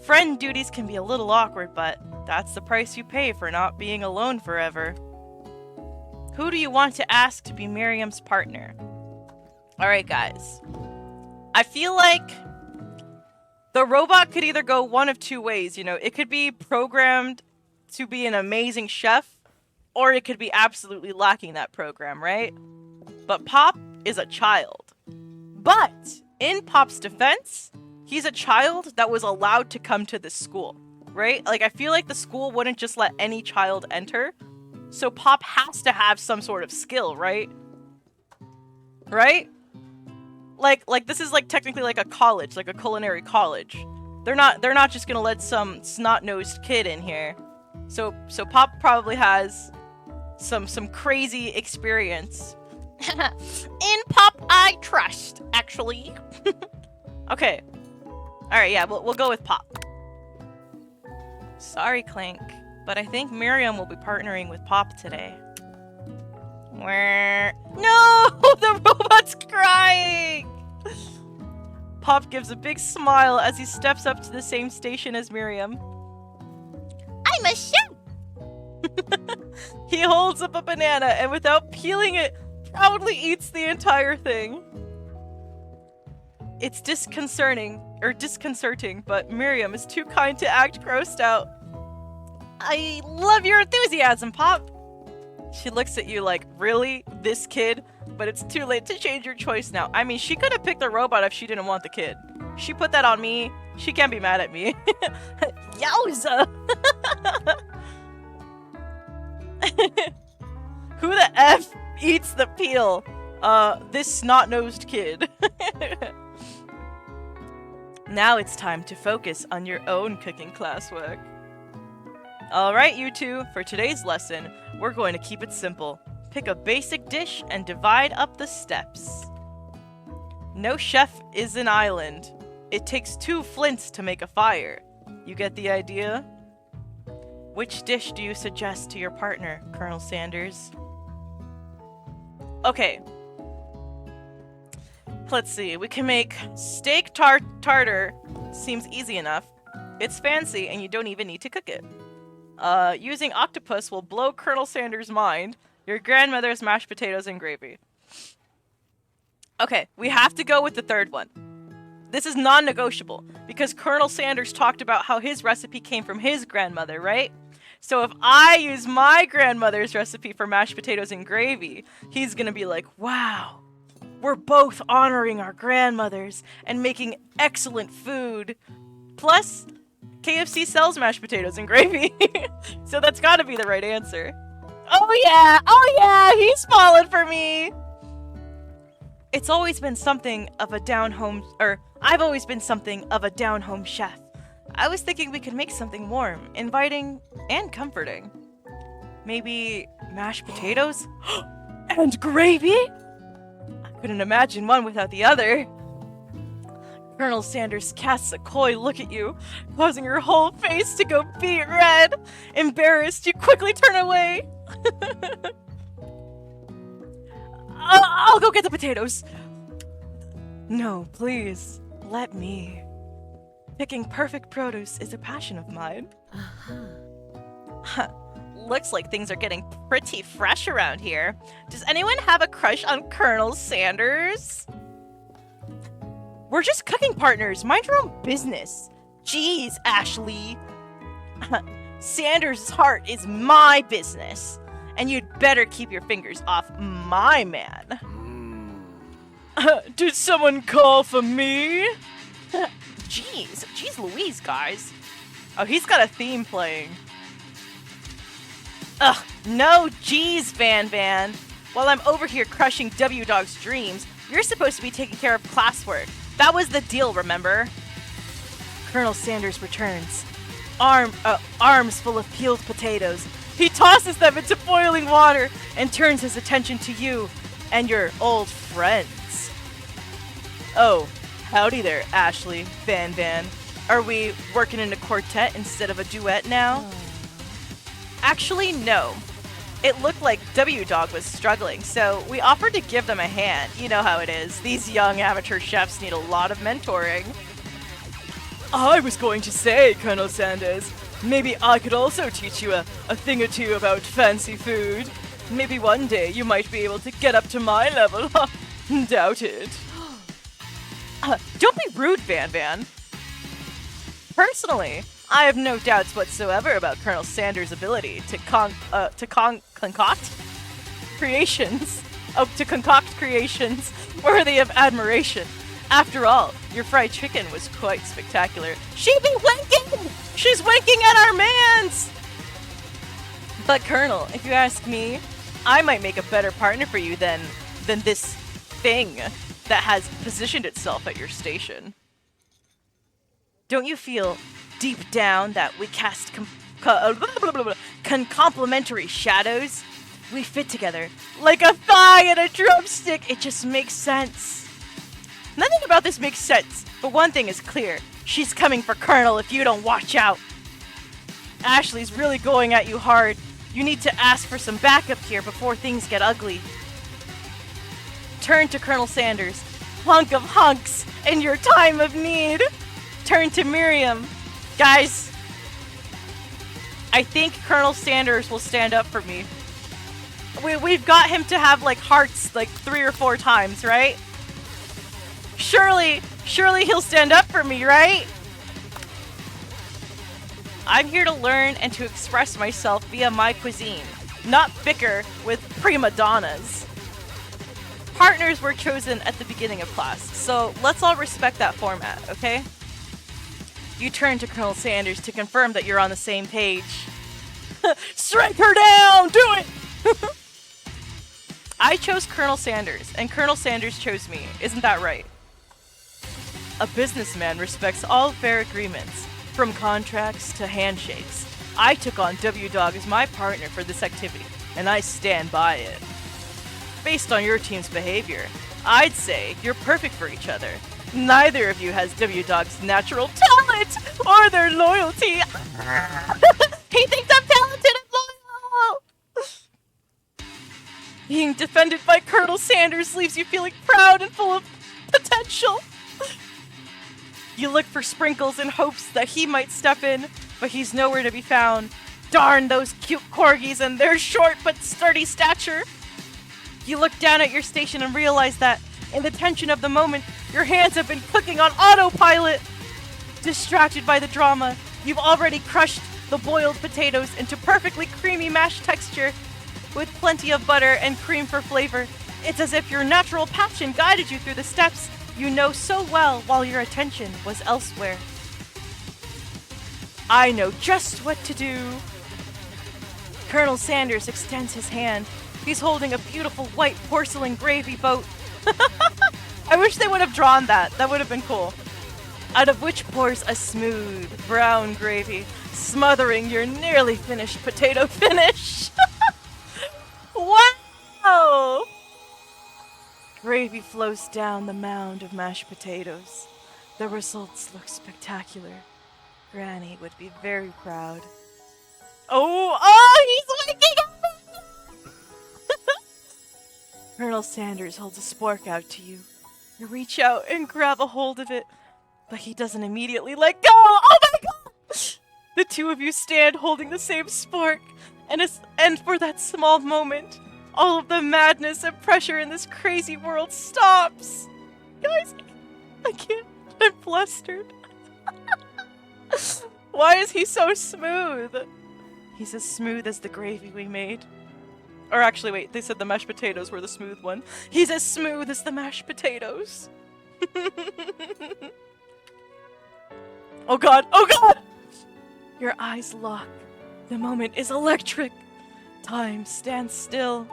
Friend duties can be a little awkward, but that's the price you pay for not being alone forever. Who do you want to ask to be Miriam's partner? Alright, guys. I feel like The robot could either go one of two ways, you know. It could be programmed to be an amazing chef, or it could be absolutely lacking that program, right? But Pop is a child. But in Pop's defense, he's a child that was allowed to come to this school, right? Like, I feel like the school wouldn't just let any child enter. So Pop has to have some sort of skill, right? Right? Like this is like technically like a college, like a culinary college. They're not just gonna let some snot-nosed kid in here. So Pop probably has some crazy experience. In Pop I trust, actually. Okay. Alright, yeah, we'll go with Pop. Sorry, Clink, but I think Miriam will be partnering with Pop today. No! The robot's crying! Pop gives a big smile as he steps up to the same station as Miriam. I'm a chef! He holds up a banana and without peeling it, proudly eats the entire thing. It's disconcerting, but Miriam is too kind to act grossed out. I love your enthusiasm, Pop! She looks at you like, really? This kid? But it's too late to change your choice now. I mean, she could have picked the robot if she didn't want the kid. She put that on me. She can't be mad at me. Yowza! Who the F eats the peel? This snot-nosed kid. Now it's time to focus on your own cooking classwork. Alright, you two, for today's lesson, we're going to keep it simple. Pick a basic dish and divide up the steps. No chef is an island. It takes 2 flints to make a fire. You get the idea? Which dish do you suggest to your partner, Colonel Sanders? Okay. Let's see, we can make steak tartar. Seems easy enough. It's fancy and you don't even need to cook it. Using octopus will blow Colonel Sanders' mind. Your grandmother's mashed potatoes and gravy. Okay, we have to go with the third one. This is non-negotiable, because Colonel Sanders talked about how his recipe came from his grandmother, right? So if I use my grandmother's recipe for mashed potatoes and gravy, he's gonna be like, wow, we're both honoring our grandmothers and making excellent food. Plus, KFC sells mashed potatoes and gravy, so that's gotta be the right answer. Oh yeah, he's falling for me! I've always been something of a down-home chef. I was thinking we could make something warm, inviting, and comforting. Maybe mashed potatoes? And gravy? I couldn't imagine one without the other. Colonel Sanders casts a coy look at you, causing your whole face to go beet red. Embarrassed, you quickly turn away. I'll go get the potatoes. No, please, let me. Picking perfect produce is a passion of mine. Looks like things are getting pretty fresh around here. Does anyone have a crush on Colonel Sanders? We're just cooking partners. Mind your own business. Jeez, Ashley. Sanders' heart is my business. And you'd better keep your fingers off my man. Did someone call for me? Jeez Louise, guys. Oh, he's got a theme playing. Ugh, no geez, Van. While I'm over here crushing W-Dog's dreams, you're supposed to be taking care of classwork. That was the deal, remember? Colonel Sanders returns. Arms full of peeled potatoes. He tosses them into boiling water and turns his attention to you and your old friends. Oh, howdy there, Ashley, Van. Are we working in a quartet instead of a duet now? Actually, no. It looked like W-Dog was struggling, so we offered to give them a hand. You know how it is. These young amateur chefs need a lot of mentoring. I was going to say, Colonel Sanders, maybe I could also teach you a thing or two about fancy food. Maybe one day you might be able to get up to my level. Doubt it. Don't be rude, Van. Personally, I have no doubts whatsoever about Colonel Sanders' ability to concoct creations worthy of admiration. After all, your fried chicken was quite spectacular. She be winking! She's winking at our mans! But Colonel, if you ask me, I might make a better partner for you than this thing that has positioned itself at your station. Don't you feel deep down that we cast complementary shadows? We fit together like a thigh and a drumstick. It just makes sense. Nothing about this makes sense, but one thing is clear. She's coming for Colonel if you don't watch out. Ashley's really going at you hard. You need to ask for some backup here before things get ugly. Turn to Colonel Sanders, hunk of hunks, in your time of need. Turn to Miriam. Guys, I think Colonel Sanders will stand up for me. We've got him to have like hearts like 3 or 4 times, right? Surely he'll stand up for me, right? I'm here to learn and to express myself via my cuisine, not bicker with prima donnas. Partners were chosen at the beginning of class, so let's all respect that format, okay? You turn to Colonel Sanders to confirm that you're on the same page. Strike her down! Do it! I chose Colonel Sanders, and Colonel Sanders chose me. Isn't that right? A businessman respects all fair agreements, from contracts to handshakes. I took on W-Dog as my partner for this activity, and I stand by it. Based on your team's behavior, I'd say you're perfect for each other. Neither of you has W-Dog's natural talent or their loyalty. He thinks I'm talented and loyal! Being defended by Colonel Sanders leaves you feeling proud and full of potential. You look for Sprinkles in hopes that he might step in, but he's nowhere to be found. Darn those cute corgis and their short but sturdy stature. You look down at your station and realize that, in the tension of the moment, your hands have been cooking on autopilot. Distracted by the drama, you've already crushed the boiled potatoes into perfectly creamy mashed texture with plenty of butter and cream for flavor. It's as if your natural passion guided you through the steps you know so well while your attention was elsewhere. I know just what to do. Colonel Sanders extends his hand. He's holding a beautiful white porcelain gravy boat. I wish they would have drawn that. That would have been cool. Out of which pours a smooth brown gravy, smothering your nearly finished potato finish. Wow! Gravy flows down the mound of mashed potatoes. The results look spectacular. Granny would be very proud. Oh, he's waking up! Colonel Sanders holds a spork out to you. You reach out and grab a hold of it, but he doesn't immediately let go. Oh my god! The two of you stand holding the same spork, and for that small moment, all of the madness and pressure in this crazy world stops. Guys, I can't. I'm flustered. Why is he so smooth? He's as smooth as the gravy we made. Or actually, wait, they said the mashed potatoes were the smooth one. He's as smooth as the mashed potatoes. Oh god! Oh god! Your eyes lock. The moment is electric. Time stands still.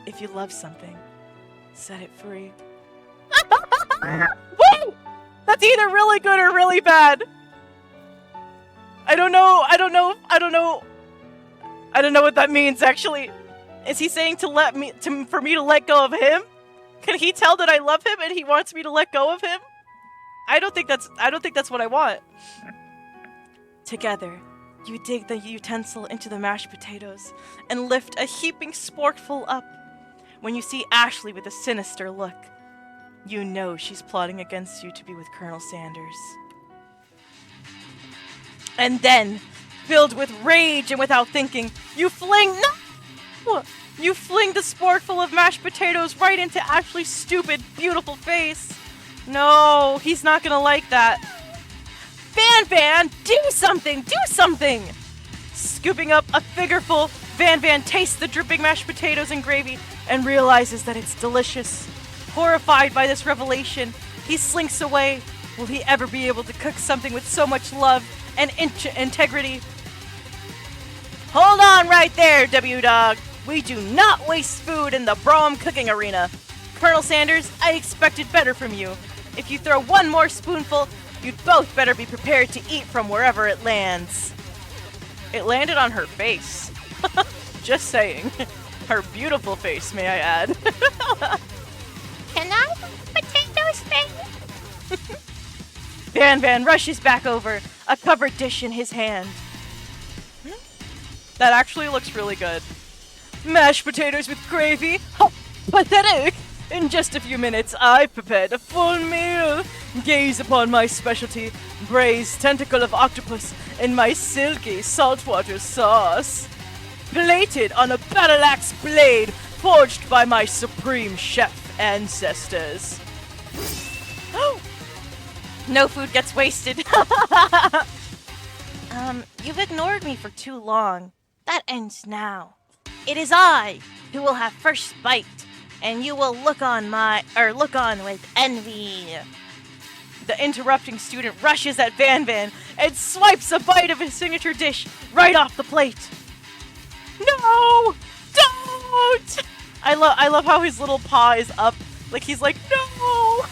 If you love something, set it free. Woo! That's either really good or really bad. I don't know what that means, actually. Is he saying for me to let go of him? Can he tell that I love him and he wants me to let go of him? I don't think that's what I want. Together, you dig the utensil into the mashed potatoes and lift a heaping sporkful up. When you see Ashley with a sinister look, you know she's plotting against you to be with Colonel Sanders. And then, filled with rage and without thinking, you fling the sporkful of mashed potatoes right into Ashley's stupid, beautiful face. No, he's not gonna like that. Van Van, do something! Do something! Scooping up a figureful, Van Van tastes the dripping mashed potatoes and gravy and realizes that it's delicious. Horrified by this revelation, he slinks away. Will he ever be able to cook something with so much love and integrity? Hold on right there, W-Dog. We do not waste food in the Brom cooking arena. Colonel Sanders, I expected better from you. If you throw one more spoonful, you'd both better be prepared to eat from wherever it lands. It landed on her face. Just saying. Her beautiful face, may I add. Can I have potatoes, baby? Van Van rushes back over, a covered dish in his hand. That actually looks really good. Mashed potatoes with gravy? How pathetic! In just a few minutes, I've prepared a full meal. Gaze upon my specialty, braised tentacle of octopus in my silky saltwater sauce. Plated on a battle-axe blade forged by my supreme chef ancestors. No food gets wasted. You've ignored me for too long. That ends now. It is I who will have first bite, and you will look on with envy. The interrupting student rushes at Van Van and swipes a bite of his signature dish right off the plate. No! Don't! I love how his little paw is up, like he's like, no!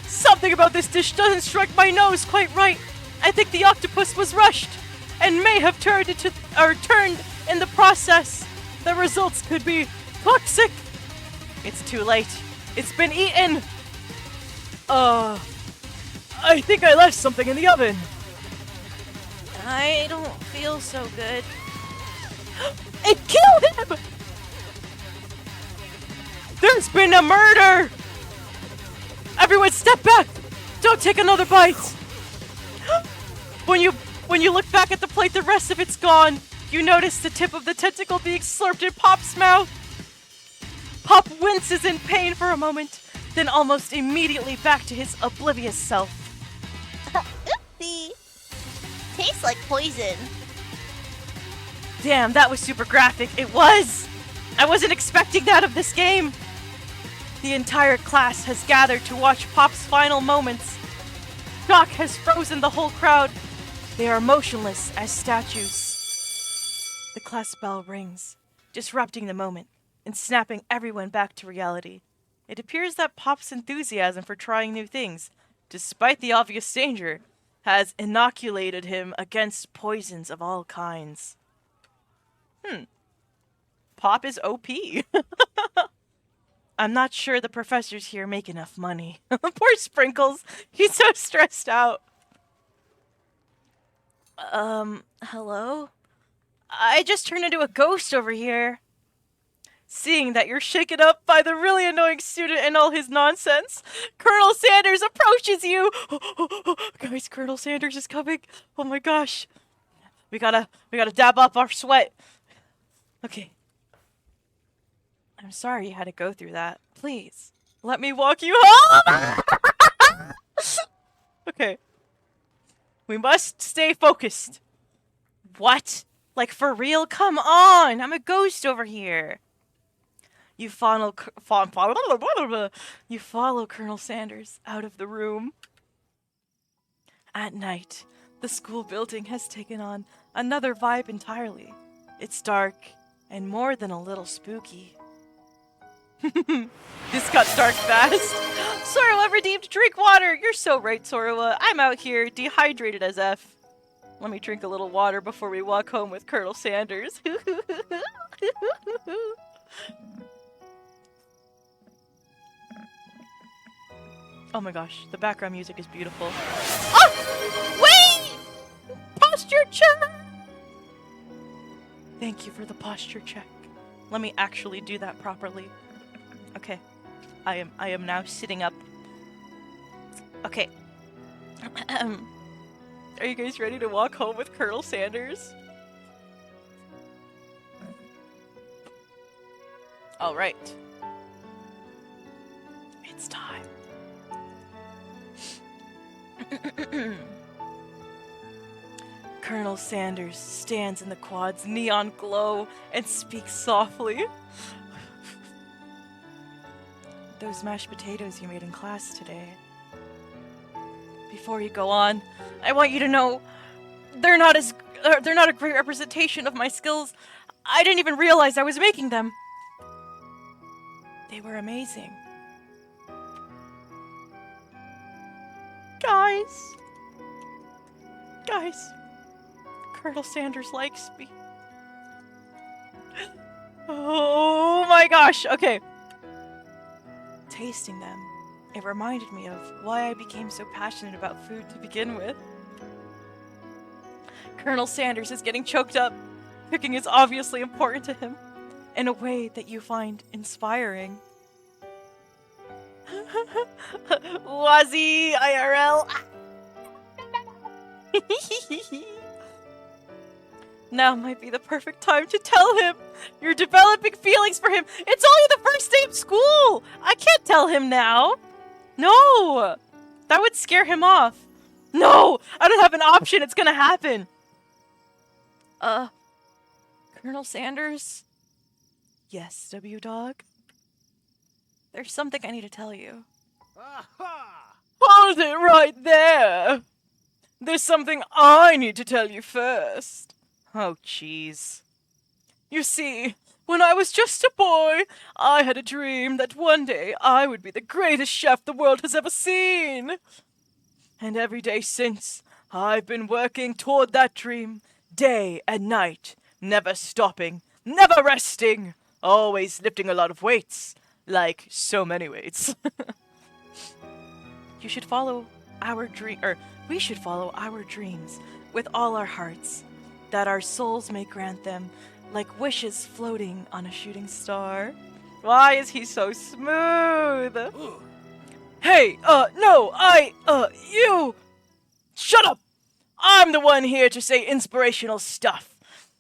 Something about this dish doesn't strike my nose quite right. I think the octopus was rushed and may have turned in the process. The results could be toxic. It's too late. It's been eaten. I think I left something in the oven. I don't feel so good. It killed him! There's been a murder! Everyone step back! Don't take another bite! When you look back at the plate, the rest of it's gone. You notice the tip of the tentacle being slurped in Pop's mouth. Pop winces in pain for a moment, then almost immediately back to his oblivious self. Oopsie. Tastes like poison. Damn, that was super graphic. It was! I wasn't expecting that of this game. The entire class has gathered to watch Pop's final moments. Shock has frozen the whole crowd. They are motionless as statues. The class bell rings, disrupting the moment and snapping everyone back to reality. It appears that Pop's enthusiasm for trying new things, despite the obvious danger, has inoculated him against poisons of all kinds. Pop is OP. I'm not sure the professors here make enough money. Poor Sprinkles. He's so stressed out. Hello? I just turned into a ghost over here. Seeing that you're shaken up by the really annoying student and all his nonsense, Colonel Sanders approaches you. Guys, Colonel Sanders is coming. Oh my gosh. We gotta dab up our sweat. Okay. I'm sorry you had to go through that. Please, let me walk you home! Okay. We must stay focused. What? Like, for real? Come on! I'm a ghost over here. You follow Colonel Sanders out of the room. At night, the school building has taken on another vibe entirely. It's dark and more than a little spooky. This got dark fast. Sorua redeemed drink water. You're so right, Sorua. I'm out here dehydrated as F. Let me drink a little water before we walk home with Colonel Sanders. Oh my gosh, the background music is beautiful. Oh! Wait! Posture check! Thank you for the posture check. Let me actually do that properly. Okay. I am now sitting up. Okay. Are you guys ready to walk home with Colonel Sanders? All right. It's time. Colonel Sanders stands in the quad's neon glow and speaks softly. Those mashed potatoes you made in class today. Before you go on, I want you to know they're not a great representation of my skills. I didn't even realize I was making them. They were amazing. Guys, Colonel Sanders likes me. Oh my gosh, okay. Tasting them, it reminded me of why I became so passionate about food to begin with. Colonel Sanders is getting choked up. Cooking is obviously important to him, in a way that you find inspiring. Wazzy IRL. Now might be the perfect time to tell him. You're developing feelings for him. It's only the first day of school. I can't tell him now. No, that would scare him off. No, I don't have an option. It's gonna happen. Colonel Sanders? Yes, W-Dog? There's something I need to tell you. Hold it right there! There's something I need to tell you first. Oh, jeez. You see, when I was just a boy, I had a dream that one day I would be the greatest chef the world has ever seen. And every day since, I've been working toward that dream, day and night, never stopping, never resting, always lifting a lot of weights, like so many weights. You should follow our we should follow our dreams with all our hearts, that our souls may grant them, like wishes floating on a shooting star. Why is he so smooth? Hey, no, you! Shut up! I'm the one here to say inspirational stuff.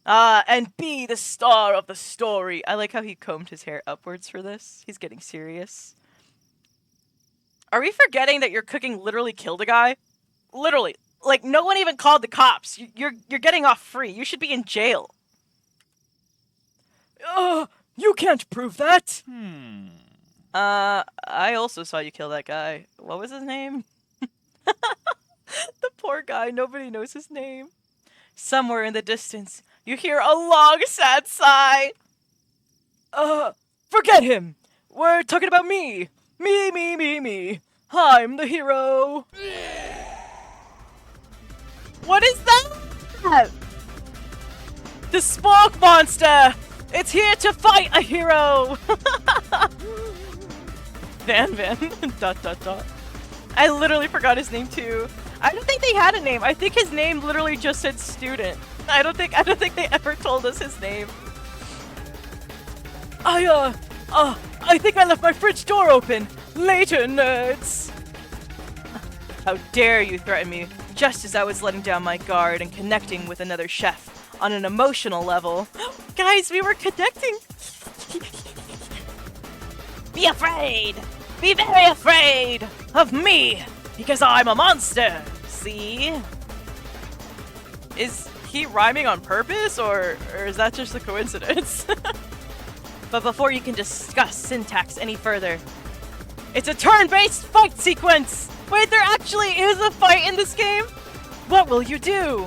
And be the star of the story. I like how he combed his hair upwards for this. He's getting serious. Are we forgetting that your cooking literally killed a guy? Literally. Like, no one even called the cops. You're getting off free. You should be in jail. You can't prove that. I also saw you kill that guy. What was his name? The poor guy. Nobody knows his name. Somewhere in the distance, you hear a long, sad sigh. Forget him. We're talking about me. Me. I'm the hero. What is that? The smoke monster. It's here to fight a hero. Van. ... I literally forgot his name too. I don't think they had a name. I think his name literally just said student. I don't think they ever told us his name. I think I left my fridge door open. Later, nerds. How dare you threaten me just as I was letting down my guard and connecting with another chef on an emotional level. Guys, we were connecting. Be afraid. Be very afraid of me because I'm a monster. See? Is he rhyming on purpose or is that just a coincidence? But before you can discuss syntax any further, it's a turn-based fight sequence! Wait, there actually is a fight in this game? What will you do?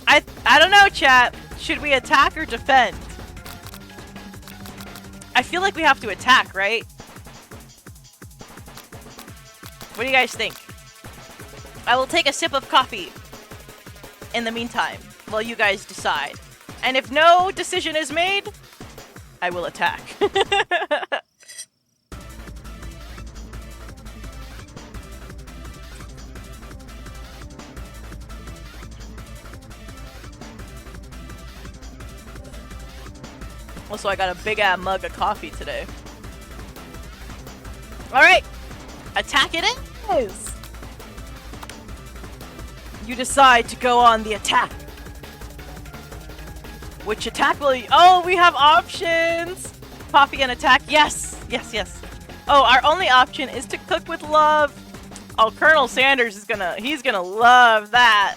I don't know, chat. Should we attack or defend? I feel like we have to attack, right? What do you guys think? I will take a sip of coffee in the meantime while you guys decide. And if no decision is made, I will attack. Also, I got a big-ass mug of coffee today. Alright! Attack it is! You decide to go on the attack. Which attack will you... Oh, we have options! Coffee and attack. Yes! Yes. Oh, our only option is to cook with love. Oh, Colonel Sanders is he's gonna love that.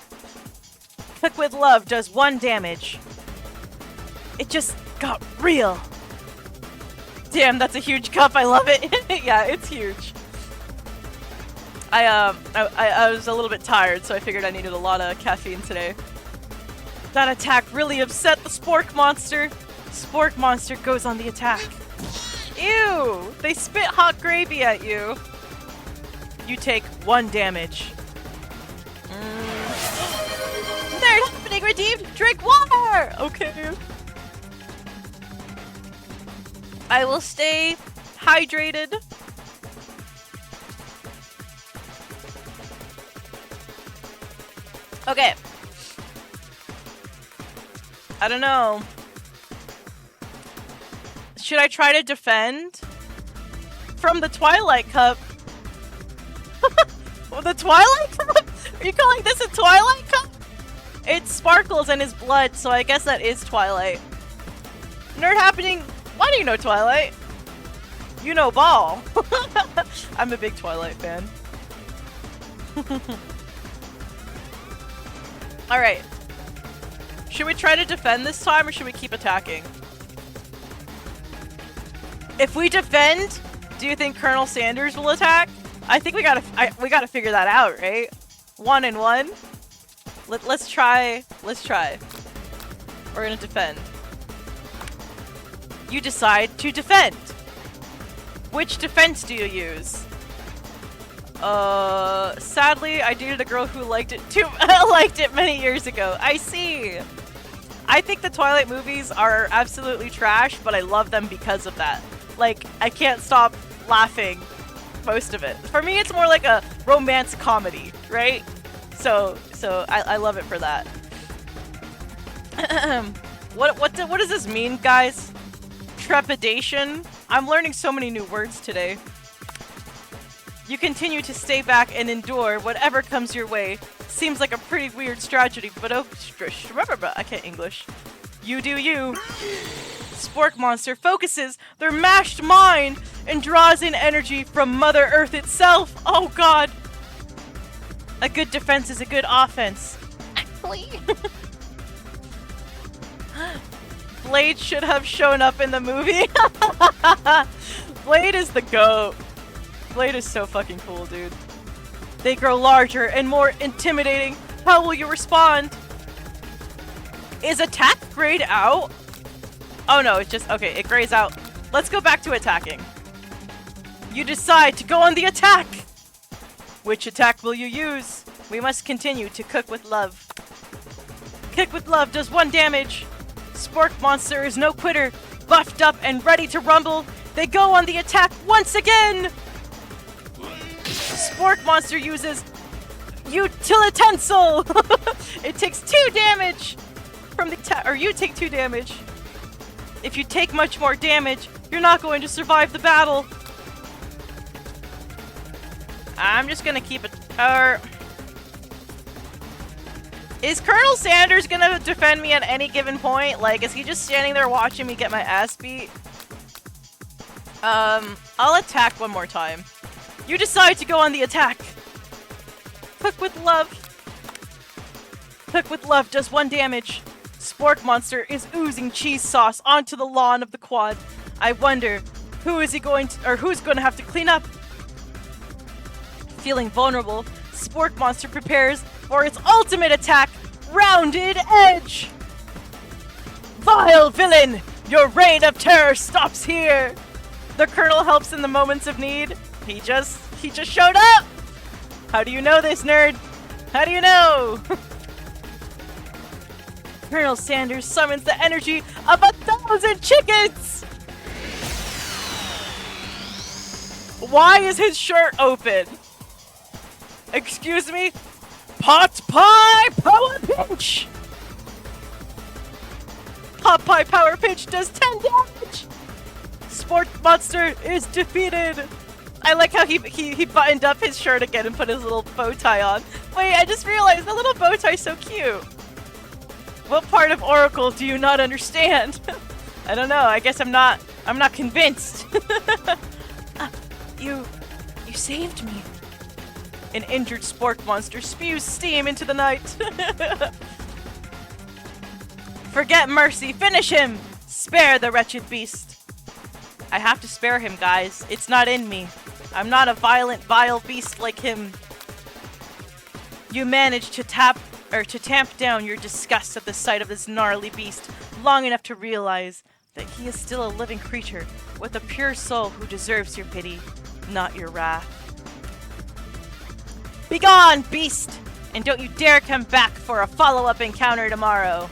Cook with love does 1 damage. It just got real. Damn, that's a huge cup. I love it. Yeah, it's huge. I was a little bit tired, so I figured I needed a lot of caffeine today. That attack really upset the Spork monster. Spork monster goes on the attack. Ew! They spit hot gravy at you. You take 1 damage. They're happening, redeemed! Drink water! Okay. I will stay hydrated. Okay. I don't know. Should I try to defend? From the Twilight Cup? The Twilight Cup? Are you calling this a Twilight Cup? It sparkles in his blood, so I guess that is Twilight. Nerd happening. Why do you know Twilight? You know Ball. I'm a big Twilight fan. Alright. Should we try to defend this time, or should we keep attacking? If we defend, do you think Colonel Sanders will attack? I think we gotta figure that out, right? 1 and 1. Let's try. Let's try. We're gonna defend. You decide to defend. Which defense do you use? Sadly, I dated a girl who liked it too. Liked it many years ago. I see. I think the Twilight movies are absolutely trash, but I love them because of that. Like, I can't stop laughing most of it. For me, it's more like a romance comedy, right? So I love it for that. What does this mean, guys? Trepidation? I'm learning so many new words today. You continue to stay back and endure whatever comes your way. Seems like a pretty weird strategy, but I can't English. You do you. Spork monster focuses their mashed mind and draws in energy from Mother Earth itself. Oh god. A good defense is a good offense. Actually. Blade should have shown up in the movie. Blade is the GOAT. Blade is so fucking cool, dude. They grow larger and more intimidating. How will you respond? Is attack grayed out? Oh no, it's just, okay, it grays out. Let's go back to attacking. You decide to go on the attack! Which attack will you use? We must continue to cook with love. Kick with love does 1 damage. Spork monster is no quitter. Buffed up and ready to rumble. They go on the attack once again! Spork monster uses utilitensile! It takes 2 damage from the attack, or you take 2 damage. If you take much more damage, you're not going to survive the battle. I'm just gonna keep it. Is Colonel Sanders gonna defend me at any given point? Like, is he just standing there watching me get my ass beat? I'll attack 1 more time. You decide to go on the attack. Cook with love. Cook with love does 1 damage. Spork monster is oozing cheese sauce onto the lawn of the quad. I wonder, who's going to have to clean up? Feeling vulnerable, Spork monster prepares for its ultimate attack, Rounded Edge! Vile villain! Your reign of terror stops here! The Colonel helps in the moments of need. He just showed up! How do you know this, nerd? How do you know? Colonel Sanders summons the energy of 1,000 chickens! Why is his shirt open? Excuse me? Pot Pie Power Pinch! Pot Pie Power Pinch does 10 damage! Sport Monster is defeated! I like how he buttoned up his shirt again and put his little bow tie on. Wait, I just realized the little bow tie's so cute! What part of Oracle do you not understand? I don't know, I guess I'm not convinced. You saved me. An injured spork monster spews steam into the night. Forget mercy, finish him! Spare the wretched beast. I have to spare him, guys. It's not in me. I'm not a violent, vile beast like him. You managed to tamp down your disgust at the sight of this gnarly beast long enough to realize that he is still a living creature with a pure soul who deserves your pity, not your wrath. Begone, beast! And don't you dare come back for a follow-up encounter tomorrow.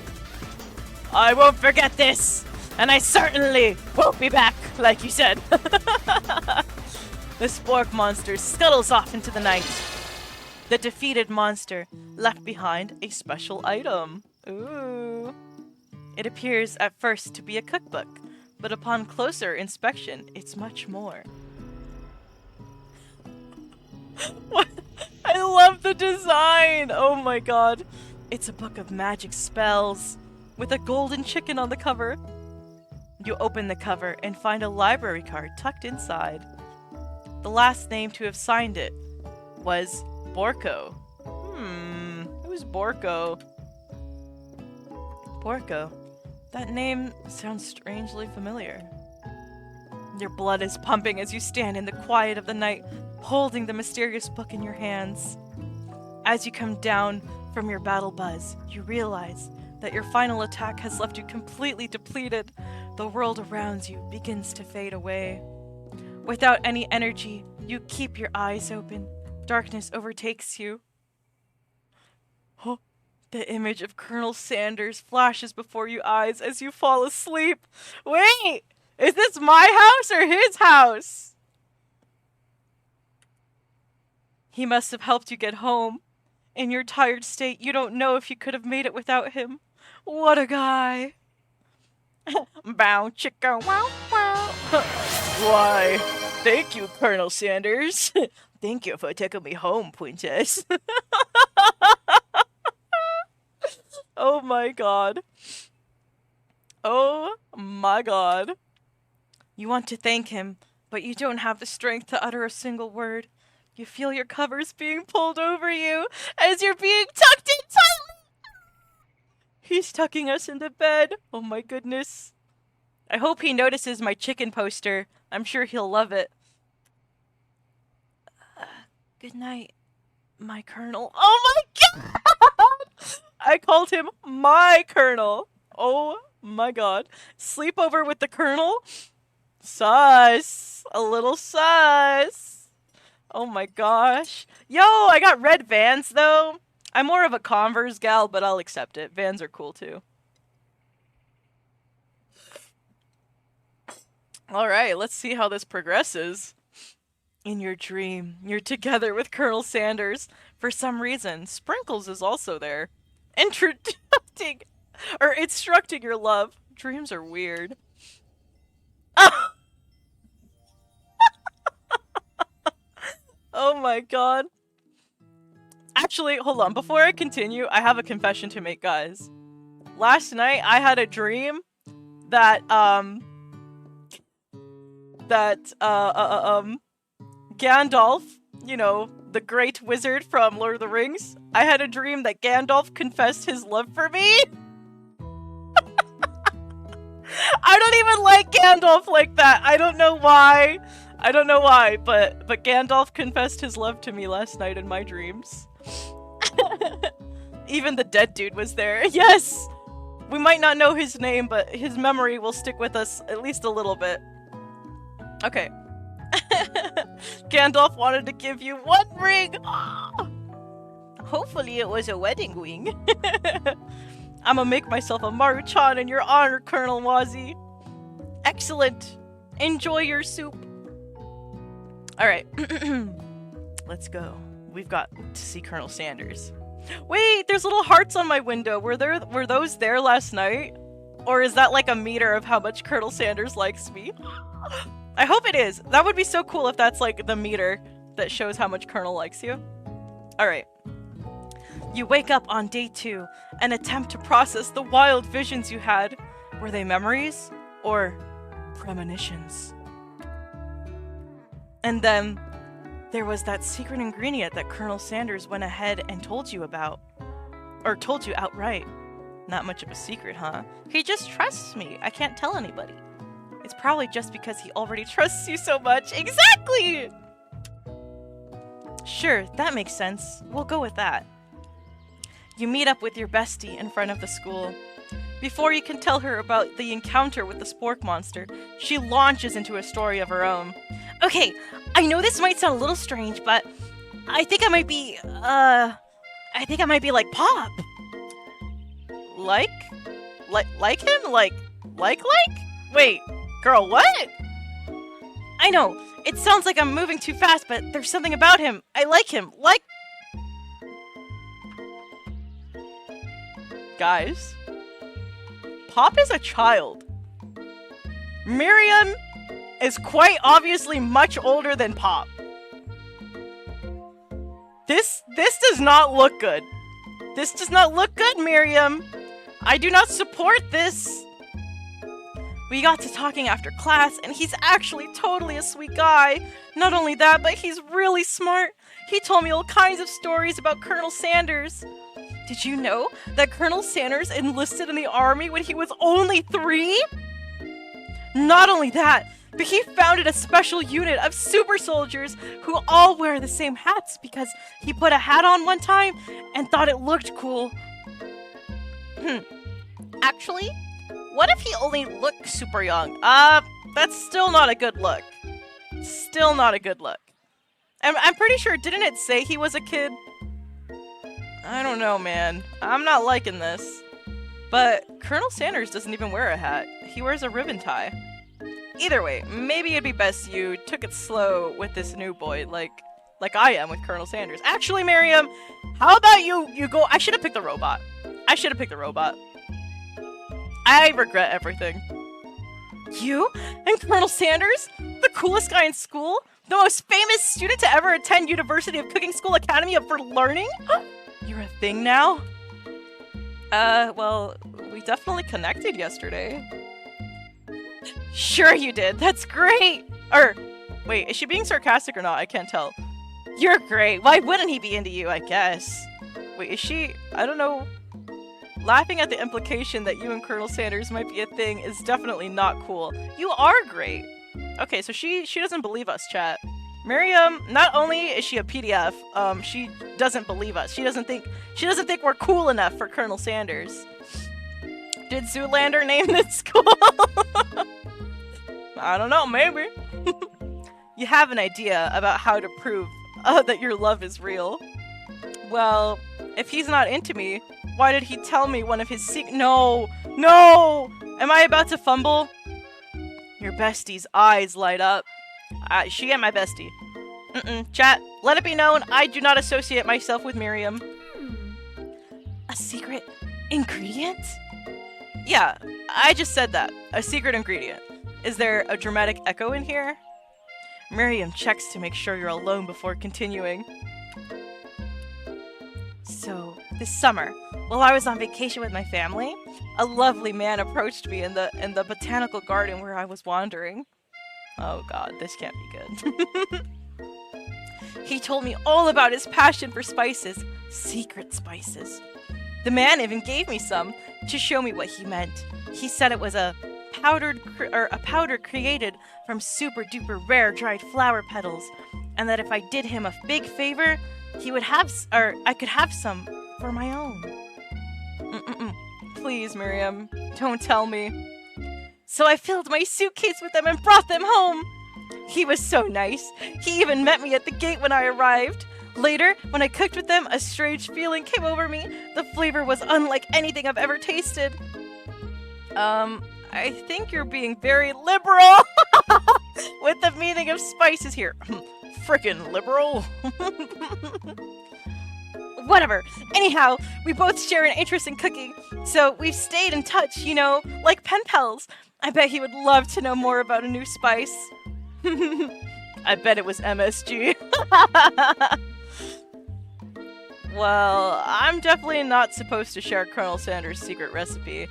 I won't forget this, and I certainly won't be back, like you said. The spork monster scuttles off into the night. The defeated monster left behind a special item. Ooh. It appears at first to be a cookbook, but upon closer inspection, it's much more. What? I love the design! Oh my god. It's a book of magic spells with a golden chicken on the cover. You open the cover and find a library card tucked inside. The last name to have signed it was Borko. Who's Borko? Borko. That name sounds strangely familiar. Your blood is pumping as you stand in the quiet of the night, holding the mysterious book in your hands. As you come down from your battle buzz, you realize that your final attack has left you completely depleted. The world around you begins to fade away. Without any energy, you keep your eyes open. Darkness overtakes you. Oh, the image of Colonel Sanders flashes before your eyes as you fall asleep. Wait! Is this my house or his house? He must have helped you get home. In your tired state, you don't know if you could have made it without him. What a guy! Bow chicka wow wow. Why, thank you, Colonel Sanders. Thank you for taking me home, Princess. Oh my god. Oh my god. You want to thank him, but you don't have the strength to utter a single word. You feel your covers being pulled over you as you're being tucked in tightly. He's tucking us into bed. Oh my goodness. I hope he notices my chicken poster. I'm sure he'll love it. Good night, my colonel. Oh my god! I called him my colonel. Oh my god. Sleepover with the colonel? Sus. A little sus. Oh my gosh. Yo, I got red Vans though. I'm more of a Converse gal, but I'll accept it. Vans are cool too. Alright, let's see how this progresses. In your dream, you're together with Colonel Sanders. For some reason, Sprinkles is also there. Instructing your love. Dreams are weird. Oh! Oh my god. Actually, hold on. Before I continue, I have a confession to make, guys. Last night, I had a dream that, Gandalf, you know, the great wizard from Lord of the Rings, I had a dream that Gandalf confessed his love for me. I don't even like Gandalf like that. I don't know why. But Gandalf confessed his love to me last night in my dreams. Even the dead dude was there. Yes! We might not know his name, but his memory will stick with us at least a little bit. Okay. Gandalf wanted to give you one ring! Hopefully it was a wedding ring. I'ma make myself a Maruchan in your honor, Colonel Wazzy. Excellent. Enjoy your soup. Alright. Let's go. We've got to see Colonel Sanders. Wait, there's little hearts on my window. Were those there last night? Or is that like a meter of how much Colonel Sanders likes me? I hope it is. That would be so cool if that's like the meter that shows how much Colonel likes you. Alright. You wake up on day 2 and attempt to process the wild visions you had. Were they memories or premonitions? And then there was that secret ingredient that Colonel Sanders went ahead and told you about. Or told you outright. Not much of a secret, huh? He just trusts me. I can't tell anybody. It's probably just because he already trusts you so much. Exactly! Sure, that makes sense. We'll go with that. You meet up with your bestie in front of the school. Before you can tell her about the encounter with the spork monster, she launches into a story of her own. Okay, I know this might sound a little strange, but I think I might be like Pop. Like him? Like? Wait, girl, what? I know, it sounds like I'm moving too fast, but there's something about him. I like him. Guys, Pop is a child. Miriam is quite obviously much older than Pop. This does not look good. This does not look good, Miriam. I do not support this. We got to talking after class, and he's actually totally a sweet guy. Not only that, but he's really smart. He told me all kinds of stories about Colonel Sanders. Did you know that Colonel Sanders enlisted in the army when he was only 3? Not only that, but he founded a special unit of super soldiers who all wear the same hats because he put a hat on one time and thought it looked cool. Actually, what if he only looked super young? That's still not a good look. Still not a good look. I'm pretty sure, didn't it say he was a kid? I don't know, man. I'm not liking this. But Colonel Sanders doesn't even wear a hat. He wears a ribbon tie. Either way, maybe it'd be best you took it slow with this new boy, like I am with Colonel Sanders. Actually, Miriam, how about you go... I should have picked the robot. I regret everything. You and Colonel Sanders? The coolest guy in school? The most famous student to ever attend University of Cooking School Academy for Learning? You're a thing now? Well, we definitely connected yesterday. Sure you did. That's great. Or, wait, is she being sarcastic or not? I can't tell. You're great. Why wouldn't he be into you, I guess? Wait, is she... I don't know. Laughing at the implication that you and Colonel Sanders might be a thing is definitely not cool. You are great. Okay, so she doesn't believe us, chat. Miriam, not only is she a PDF, she doesn't believe us. She doesn't think we're cool enough for Colonel Sanders. Did Zoolander name this school? I don't know, maybe. You have an idea about how to prove that your love is real. Well, if he's not into me, why did he tell me one of his No! Am I about to fumble? Your bestie's eyes light up. She ain't my bestie. Chat, let it be known, I do not associate myself with Miriam. A secret ingredient? Yeah, I just said that. A secret ingredient. Is there a dramatic echo in here? Miriam checks to make sure you're alone before continuing. So, this summer, while I was on vacation with my family, a lovely man approached me in the botanical garden where I was wandering. Oh god, this can't be good. He told me all about his passion for spices, secret spices. The man even gave me some to show me what he meant. He said it was a powder created from super duper rare dried flower petals, and that if I did him a big favor, he would have, I could have some for my own. Please, Miriam, don't tell me. So I filled my suitcase with them and brought them home. He was so nice. He even met me at the gate when I arrived. Later, when I cooked with them, a strange feeling came over me. The flavor was unlike anything I've ever tasted. I think you're being very liberal with the meaning of spices here. Frickin' liberal. Whatever. Anyhow, we both share an interest in cooking, so we've stayed in touch, you know, like pen pals. I bet he would love to know more about a new spice. I bet it was MSG. Well, I'm definitely not supposed to share Colonel Sanders' secret recipe.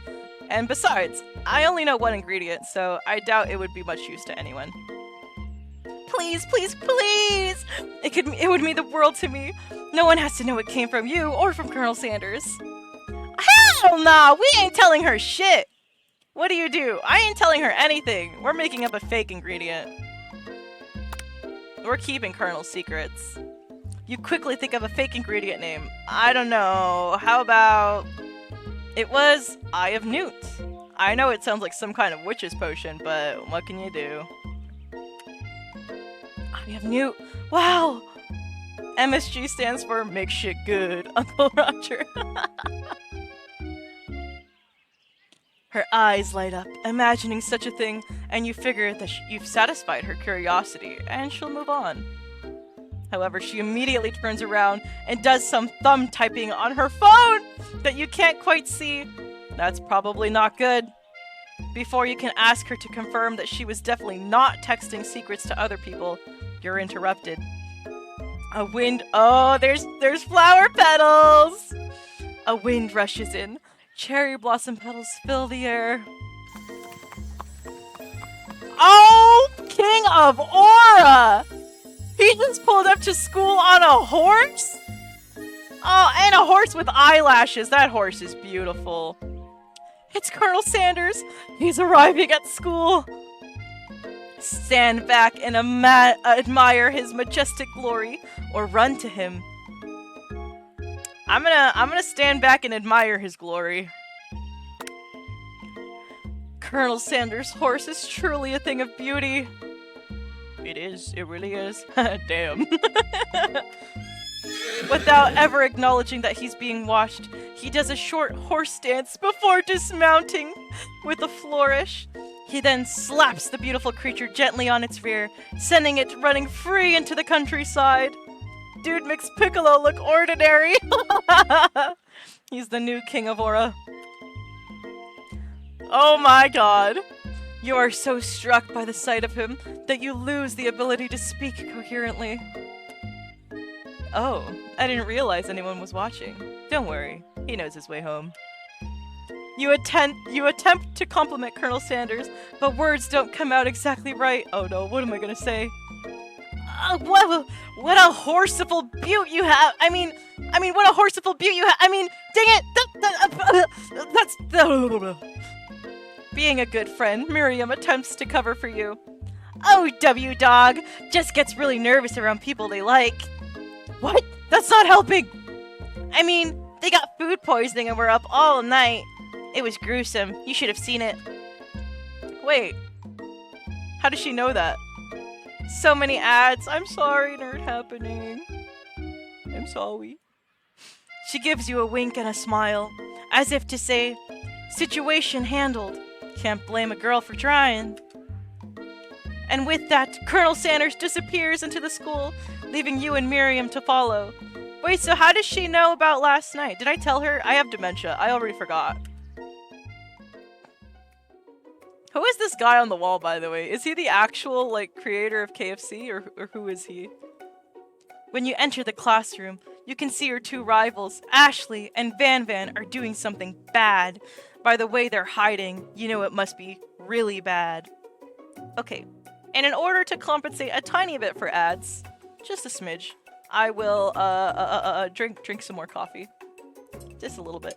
And besides, I only know one ingredient, so I doubt it would be much use to anyone. Please, please, please! It would mean the world to me. No one has to know it came from you or from Colonel Sanders. Hell nah! We ain't telling her shit! What do? I ain't telling her anything. We're making up a fake ingredient. We're keeping Colonel's secrets. You quickly think of a fake ingredient name. I don't know. How about... It was Eye of Newt. I know it sounds like some kind of witch's potion, but what can you do? Eye of Newt. Wow! MSG stands for Make Shit Good, Uncle Roger. Her eyes light up, imagining such a thing, and you figure that you've satisfied her curiosity, and she'll move on. However, she immediately turns around and does some thumb typing on her phone that you can't quite see. That's probably not good. Before you can ask her to confirm that she was definitely not texting secrets to other people, you're interrupted. A wind... Oh, there's flower petals! A wind rushes in. Cherry blossom petals fill the air. Oh, King of Aura! He just pulled up to school on a horse? Oh, and a horse with eyelashes. That horse is beautiful. It's Colonel Sanders. He's arriving at school. Stand back and admire his majestic glory, or run to him. I'm gonna stand back and admire his glory. Colonel Sanders' horse is truly a thing of beauty. It is. It really is. Damn. Without ever acknowledging that he's being watched, he does a short horse dance before dismounting with a flourish. He then slaps the beautiful creature gently on its rear, sending it running free into the countryside. Dude makes Piccolo look ordinary. He's the new King of Aura. Oh my god. You are so struck by the sight of him that you lose the ability to speak coherently. Oh, I didn't realize anyone was watching. Don't worry, he knows his way home. You attempt to compliment Colonel Sanders, but words don't come out exactly right. Oh no, what am I gonna say? What a horseful beaut you have! I mean, what a horseful beaut you have! I mean, dang it! That's... Being a good friend, Miriam attempts to cover for you. Oh, W-Dog just gets really nervous around people they like. What? That's not helping! I mean, they got food poisoning and were up all night. It was gruesome. You should have seen it. Wait. How does she know that? So many ads. I'm sorry, nerd happening. I'm sorry. She gives you a wink and a smile, as if to say, situation handled. Can't blame a girl for trying. And with that, Colonel Sanders disappears into the school, leaving you and Miriam to follow. Wait, so how does she know about last night? Did I tell her? I have dementia. I already forgot. Who is this guy on the wall, by the way? Is he the actual, like, creator of KFC, or who is he? When you enter the classroom, you can see your two rivals, Ashley and Van Van, are doing something bad. By the way they're hiding, you know it must be really bad. Okay, and in order to compensate a tiny bit for ads, just a smidge, I will, drink some more coffee. Just a little bit.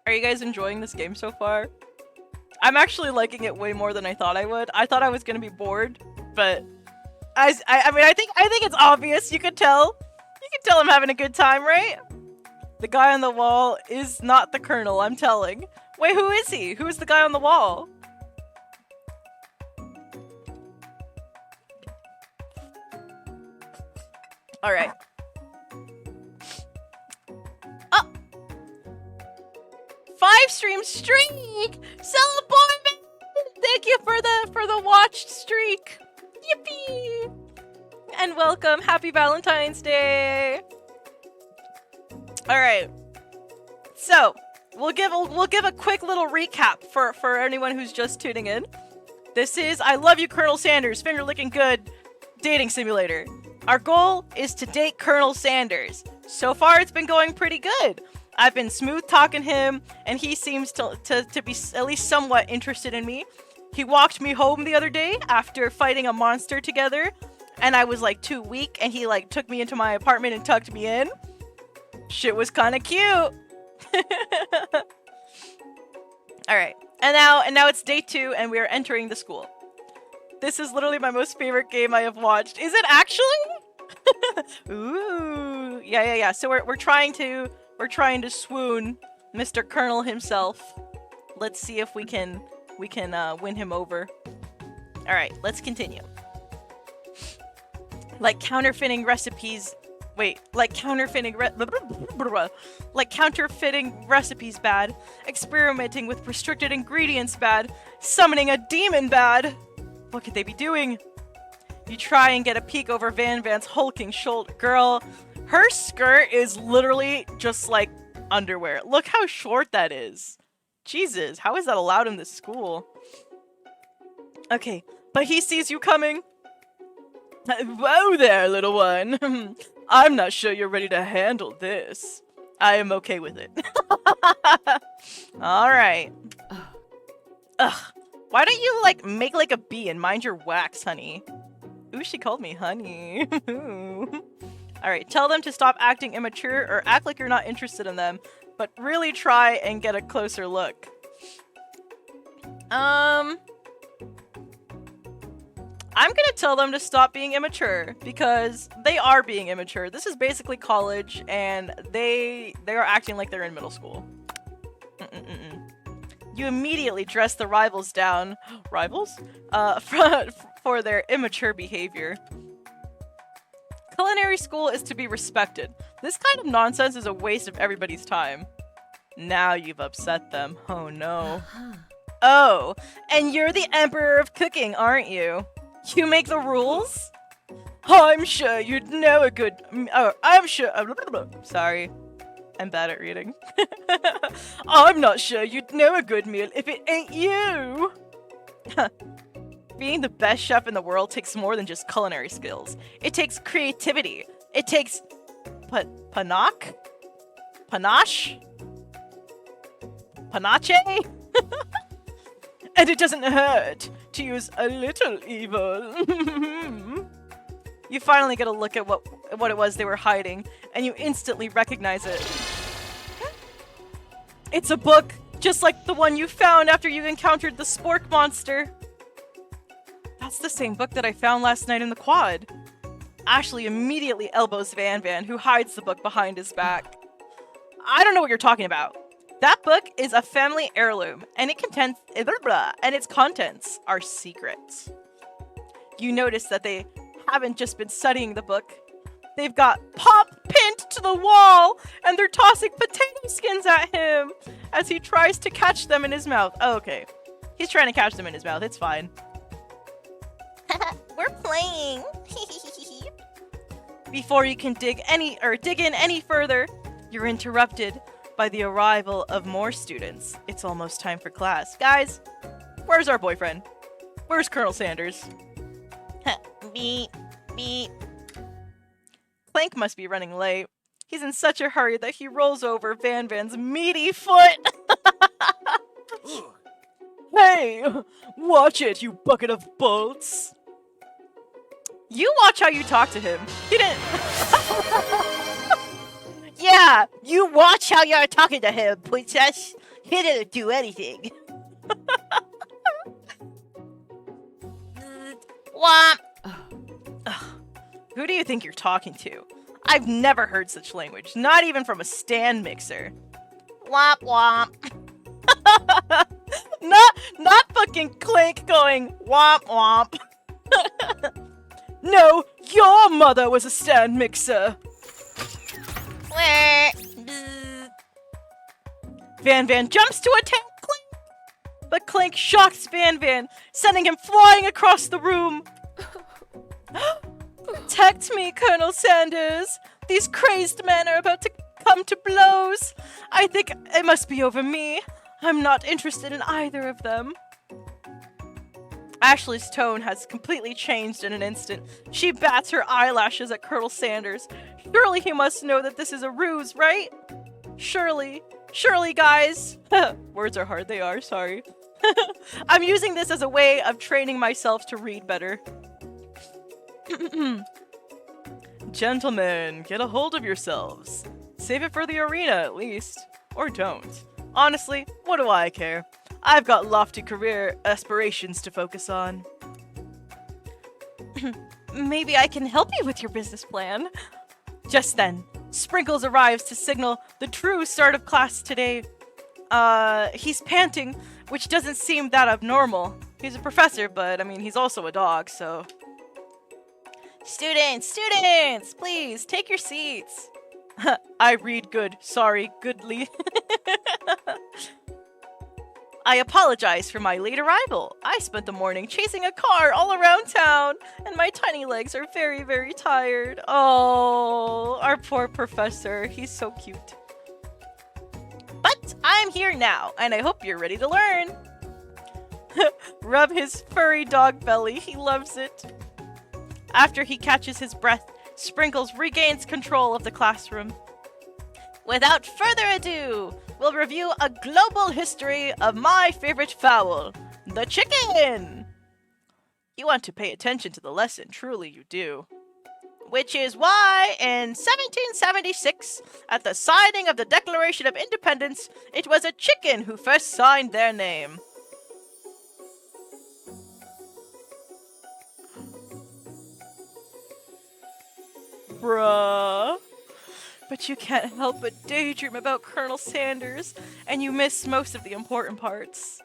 Are you guys enjoying this game so far? I'm actually liking it way more than I thought I would. I thought I was gonna be bored, but I mean, I think it's obvious. You could tell. You can tell I'm having a good time, right? The guy on the wall is not the Colonel, I'm telling. Wait, who is he? Who is the guy on the wall? Alright. Oh! 5-stream streak! Celebrate! Thank you for the watched streak! Yippee! And welcome! Happy Valentine's Day! Alright. So, we'll give a quick little recap for anyone who's just tuning in. This is I Love You, Colonel Sanders, Finger Licking Good dating simulator. Our goal is to date Colonel Sanders. So far, it's been going pretty good. I've been smooth talking him, and he seems to be at least somewhat interested in me. He walked me home the other day after fighting a monster together, and I was like too weak, and he like took me into my apartment and tucked me in. Shit was kind of cute. All right, and now it's day 2, and we are entering the school. This is literally my most favorite game I have watched. Is it actually? Ooh, yeah. So we're trying to swoon Mr. Colonel himself. Let's see if we can win him over. All right, let's continue. Like counterfeiting recipes. Wait, like counterfeiting recipes bad. Experimenting with restricted ingredients bad. Summoning a demon bad. What could they be doing? You try and get a peek over Van's hulking shoulder. Girl, her skirt is literally just like underwear. Look how short that is. Jesus, how is that allowed in this school? Okay, but he sees you coming. Whoa there, little one. I'm not sure you're ready to handle this. I am okay with it. Alright. Ugh. Why don't you, like, make like a bee and mind your wax, honey? Ooh, she called me honey. Alright, tell them to stop acting immature or act like you're not interested in them, but really try and get a closer look. I'm gonna tell them to stop being immature, because they are being immature. This is basically college, and they are acting like they're in middle school. You immediately dress the rivals down. Rivals? For their immature behavior. Culinary school is to be respected. This kind of nonsense is a waste of everybody's time. Now you've upset them. Oh no. Oh, and you're the emperor of cooking, aren't you? You make the rules? I'm sure you'd know a good... I'm sure... Sorry. I'm bad at reading. I'm not sure you'd know a good meal if it ain't you! Being the best chef in the world takes more than just culinary skills. It takes creativity. It takes... Panache? Panache? Panache? And it doesn't hurt to use a little evil. You finally get a look at what it was they were hiding, and you instantly recognize it. It's a book, just like the one you found after you encountered the spork monster. That's the same book that I found last night in the quad. Ashley immediately elbows Van, who hides the book behind his back. I don't know what you're talking about. That book is a family heirloom, and its contents are secrets. You notice that they haven't just been studying the book. They've got Pop pinned to the wall, and they're tossing potato skins at him as he tries to catch them in his mouth. Oh, okay. He's trying to catch them in his mouth. It's fine. We're playing. Before you can dig in any further, you're interrupted by the arrival of more students. It's almost time for class. Guys, where's our boyfriend? Where's Colonel Sanders? Beep. Clank must be running late. He's in such a hurry that he rolls over Van's meaty foot. Hey, watch it, you bucket of bolts. You watch how you talk to him. He didn't... Yeah, you watch how you're talking to him, princess. He didn't do anything. Womp. Who do you think you're talking to? I've never heard such language, not even from a stand mixer. Womp womp. Not fucking Clank going womp womp. No, your mother was a stand mixer. Van jumps to attack Clank, but Clank shocks Van, sending him flying across the room. Protect me, Colonel Sanders. These crazed men are about to come to blows. I think it must be over me. I'm not interested in either of them. Ashley's tone has completely changed in an instant. She bats her eyelashes at Colonel Sanders. Surely he must know that this is a ruse, right? Surely, guys. Words are hard, they are, sorry. I'm using this as a way of training myself to read better. Gentlemen, get a hold of yourselves. Save it for the arena, at least. Or don't. Honestly, what do I care? I've got lofty career aspirations to focus on. Maybe I can help you with your business plan. Just then, Sprinkles arrives to signal the true start of class today. He's panting, which doesn't seem that abnormal. He's a professor, but I mean, he's also a dog, so... Students, please, take your seats. I read good, sorry, goodly. I apologize for my late arrival. I spent the morning chasing a car all around town, and my tiny legs are very, very tired. Oh, our poor professor. He's so cute. But I'm here now, and I hope you're ready to learn. Rub his furry dog belly. He loves it. After he catches his breath, Sprinkles regains control of the classroom. Without further ado, we'll review a global history of my favorite fowl, the chicken! You want to pay attention to the lesson, truly you do. Which is why, in 1776, at the signing of the Declaration of Independence, it was a chicken who first signed their name. Bruh. But you can't help but daydream about Colonel Sanders, and you miss most of the important parts.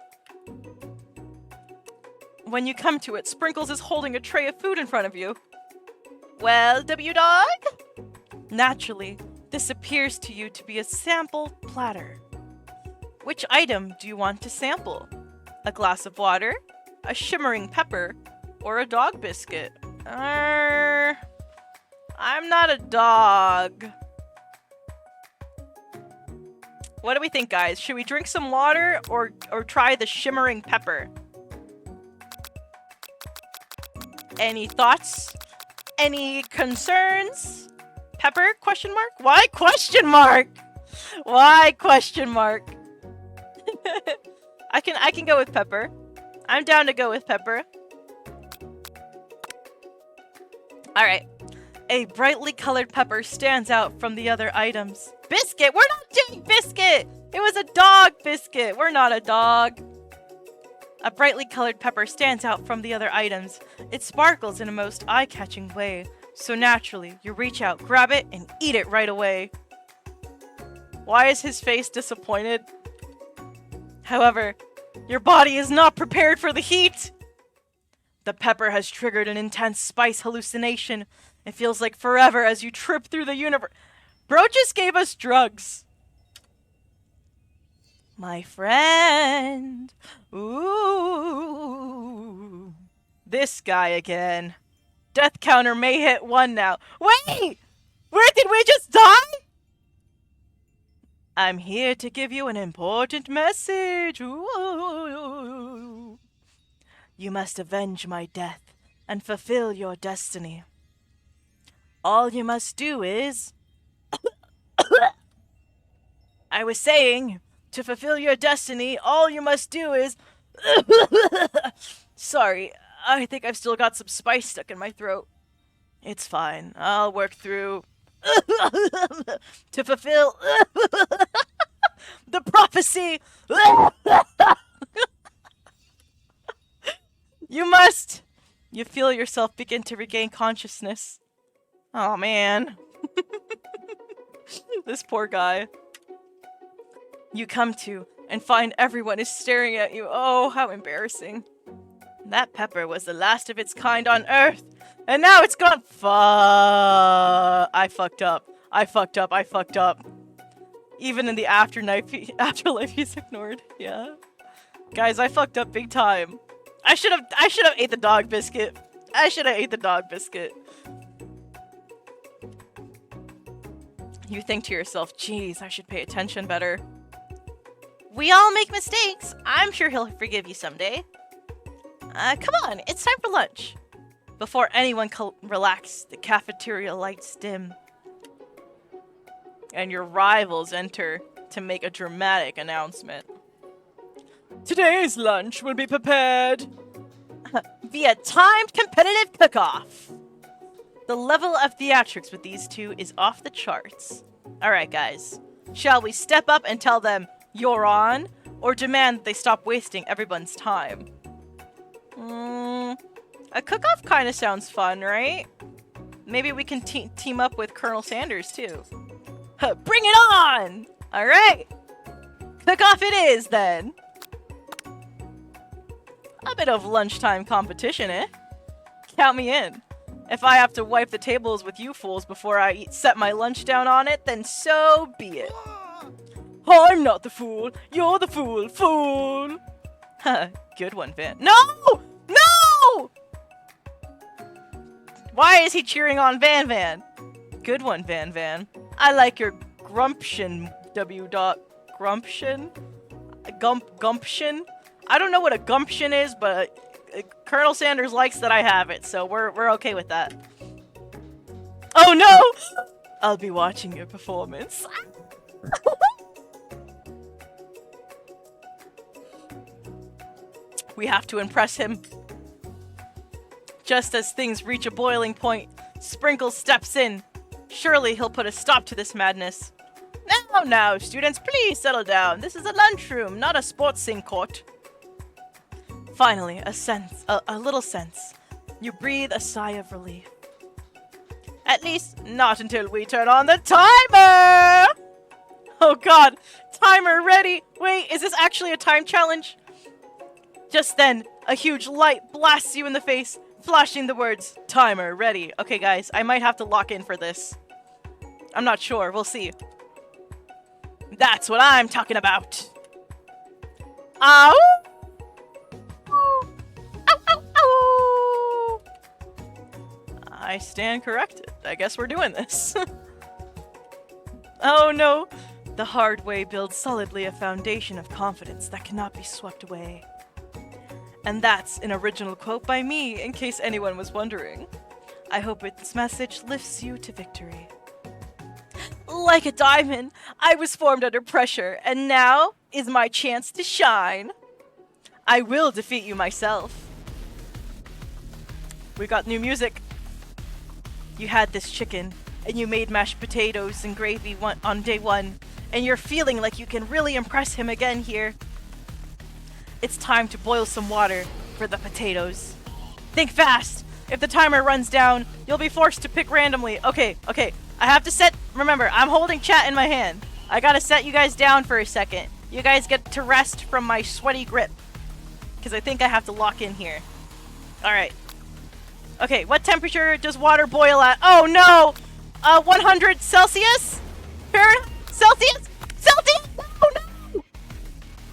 When you come to it, Sprinkles is holding a tray of food in front of you. Well, W-Dog? Naturally, this appears to you to be a sample platter. Which item do you want to sample? A glass of water, a shimmering pepper, or a dog biscuit? I'm not a dog. What do we think, guys? Should we drink some water or try the shimmering pepper? Any thoughts? Any concerns? Pepper? Question mark? Why question mark? Why question mark? I can go with pepper. I'm down to go with pepper. Alright. A brightly colored pepper stands out from the other items. Biscuit! We're not doing biscuit! It was a dog biscuit! We're not a dog! A brightly colored pepper stands out from the other items. It sparkles in a most eye-catching way. So naturally, you reach out, grab it, and eat it right away. Why is his face disappointed? However, your body is not prepared for the heat! The pepper has triggered an intense spice hallucination. It feels like forever as you trip through the universe. Bro just gave us drugs. My friend. Ooh. This guy again. Death counter may hit 1 now. Wait! Where did we just die? I'm here to give you an important message. Ooh. You must avenge my death and fulfill your destiny. All you must do is... I was saying, to fulfill your destiny, all you must do is... Sorry, I think I've still got some spice stuck in my throat. It's fine, I'll work through... to fulfill... the prophecy! You must! You feel yourself begin to regain consciousness. Oh man. This poor guy. You come to and find everyone is staring at you. Oh, how embarrassing. That pepper was the last of its kind on Earth, and now it's gone. I fucked up. I fucked up. I fucked up. Even in the afterlife, he's ignored. Yeah. Guys, I fucked up big time. I should have ate the dog biscuit. I should have ate the dog biscuit. You think to yourself, geez, I should pay attention better. We all make mistakes. I'm sure he'll forgive you someday. Come on, it's time for lunch. Before anyone can relax, the cafeteria lights dim. and your rivals enter to make a dramatic announcement. Today's lunch will be prepared via timed competitive cook-off. The level of theatrics with these two is off the charts. Alright guys, shall we step up and tell them you're on, or demand that they stop wasting everyone's time? A cook-off kind of sounds fun, right? Maybe we can team up with Colonel Sanders too. Bring it on! Alright! Cook-off it is then! A bit of lunchtime competition, eh? Count me in. If I have to wipe the tables with you fools before I set my lunch down on it, then so be it. I'm not the fool. You're the fool. Fool! Good one, Van. No! No! Why is he cheering on Van Van? Good one, Van Van. I like your grumption, Grumption? Gumption? I don't know what a gumption is, but Colonel Sanders likes that I have it, so we're okay with that. Oh no! I'll be watching your performance. We have to impress him. Just as things reach a boiling point, Sprinkles steps in. Surely he'll put a stop to this madness. Now, students, please settle down. This is a lunchroom, not a sportsing court. Finally, a little sense. You breathe a sigh of relief. At least, not until we turn on the timer! Oh god, timer ready! Wait, is this actually a time challenge? Just then, a huge light blasts you in the face, flashing the words, timer ready. Okay guys, I might have to lock in for this. I'm not sure, we'll see. That's what I'm talking about! Ow! Ow, ow, ow! I stand corrected. I guess we're doing this. Oh no! The hard way builds solidly a foundation of confidence that cannot be swept away. And that's an original quote by me, in case anyone was wondering. I hope its message lifts you to victory. Like a diamond, I was formed under pressure, and now is my chance to shine. I will defeat you myself. We got new music. You had this chicken, and you made mashed potatoes and gravy on day one, and you're feeling like you can really impress him again here. It's time to boil some water for the potatoes. Think fast! If the timer runs down, you'll be forced to pick randomly. Okay. I have to set... Remember, I'm holding chat in my hand. I gotta set you guys down for a second. You guys get to rest from my sweaty grip. Because I think I have to lock in here. Alright. Okay, what temperature does water boil at? Oh no! 100 Celsius? Fahrenheit? Celsius? Celsius? Oh no!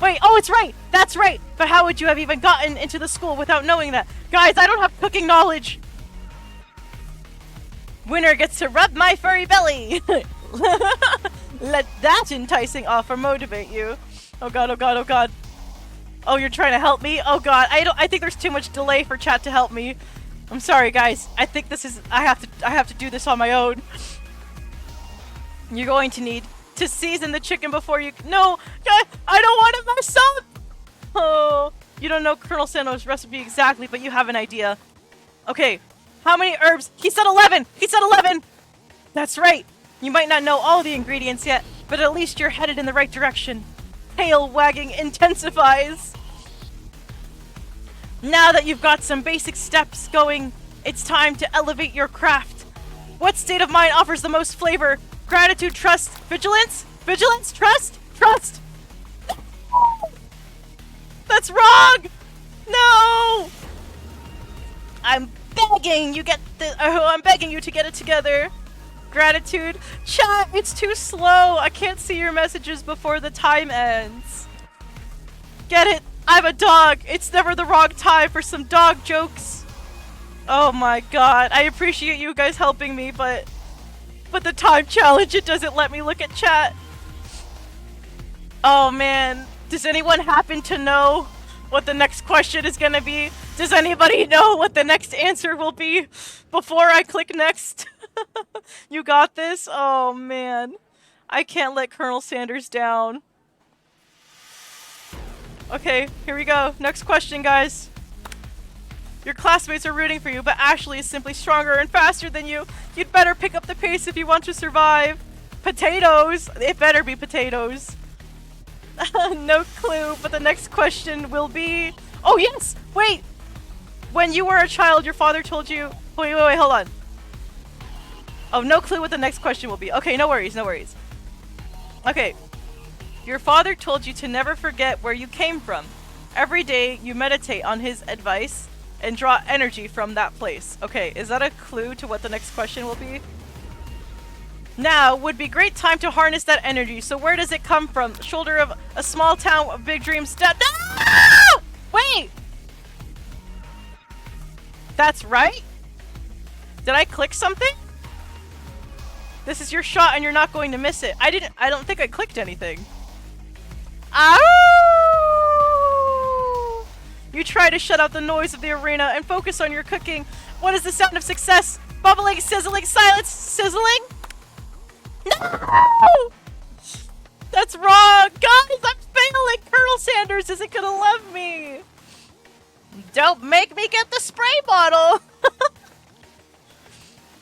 Wait, oh, it's right! That's right! But how would you have even gotten into the school without knowing that? Guys, I don't have cooking knowledge! Winner gets to rub my furry belly! Let that enticing offer motivate you. Oh god, oh god, oh god. Oh, you're trying to help me? Oh god, I think there's too much delay for chat to help me. I'm sorry, guys. I think this is... I have to do this on my own. You're going to need to season the chicken before you... No! I don't want to mess up! Oh, you don't know Colonel Sando's recipe exactly, but you have an idea. Okay, how many herbs? He said 11! He said 11! That's right. You might not know all the ingredients yet, but at least you're headed in the right direction. Tail wagging intensifies. Now that you've got some basic steps going, it's time to elevate your craft. What state of mind offers the most flavor? Gratitude, trust, vigilance? Vigilance, trust, trust. That's wrong! No! I'm begging you I'm begging you to get it together. Gratitude. Chat, it's too slow. I can't see your messages before the time ends. Get it? I'm a dog. It's never the wrong time for some dog jokes. Oh my god. I appreciate you guys helping me, but the time challenge, it doesn't let me look at chat. Oh man. Does anyone happen to know what the next question is gonna be? Does anybody know what the next answer will be before I click next? You got this? Oh man. I can't let Colonel Sanders down. Okay, here we go. Next question, guys. Your classmates are rooting for you, but Ashley is simply stronger and faster than you. You'd better pick up the pace if you want to survive. Potatoes! It better be potatoes. No clue, but the next question will be... Oh, yes! Wait! When you were a child, your father told you... Wait, hold on. Oh, no clue what the next question will be. Okay, no worries, no worries. Okay. Your father told you to never forget where you came from. Every day, you meditate on his advice and draw energy from that place. Okay, is that a clue to what the next question will be? Now would be great time to harness that energy. So where does it come from? Shoulder of a small town of big dreams. No! Wait! That's right? Did I click something? This is your shot and you're not going to miss it. I don't think I clicked anything. Ow! You try to shut out the noise of the arena and focus on your cooking. What is the sound of success? Bubbling, sizzling, silence, sizzling? No! That's wrong! Guys, I'm failing! Colonel Sanders isn't gonna love me! Don't make me get the spray bottle!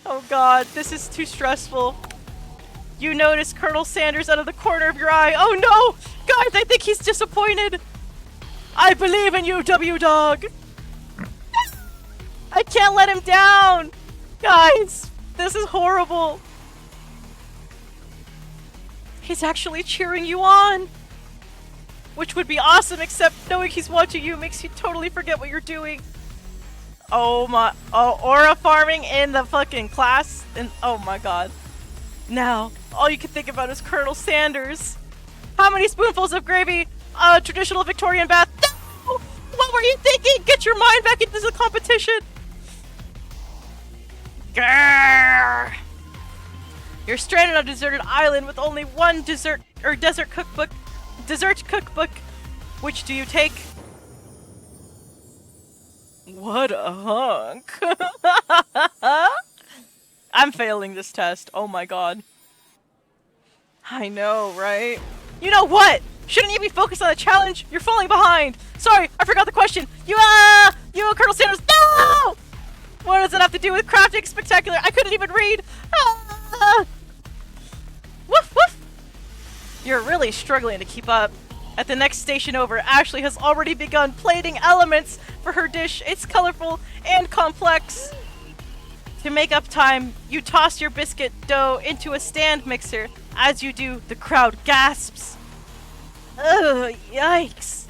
Oh god, this is too stressful. You notice Colonel Sanders out of the corner of your eye. Oh no! Guys, I think he's disappointed! I believe in you, W-Dog! I can't let him down! Guys, this is horrible. He's actually cheering you on! Which would be awesome, except knowing he's watching you makes you totally forget what you're doing. Oh my... Oh, aura farming in the fucking class? And oh my god. Now, all you can think about is Colonel Sanders. How many spoonfuls of gravy? Traditional Victorian bath? No! What were you thinking? Get your mind back into the competition! Grrr! You're stranded on a deserted island with only one desert cookbook. Which do you take? What a hunk. I'm failing this test. Oh my god. I know, right? You know what? Shouldn't you be focused on the challenge? You're falling behind. Sorry, I forgot the question. You Colonel Sanders. No! What does it have to do with crafting spectacular? I couldn't even read. Woof woof. You're really struggling to keep up. At the next station over, Ashley has already begun plating elements for her dish. It's colorful and complex. To make up time, you toss your biscuit dough into a stand mixer. As you do, the crowd gasps. Ugh, yikes.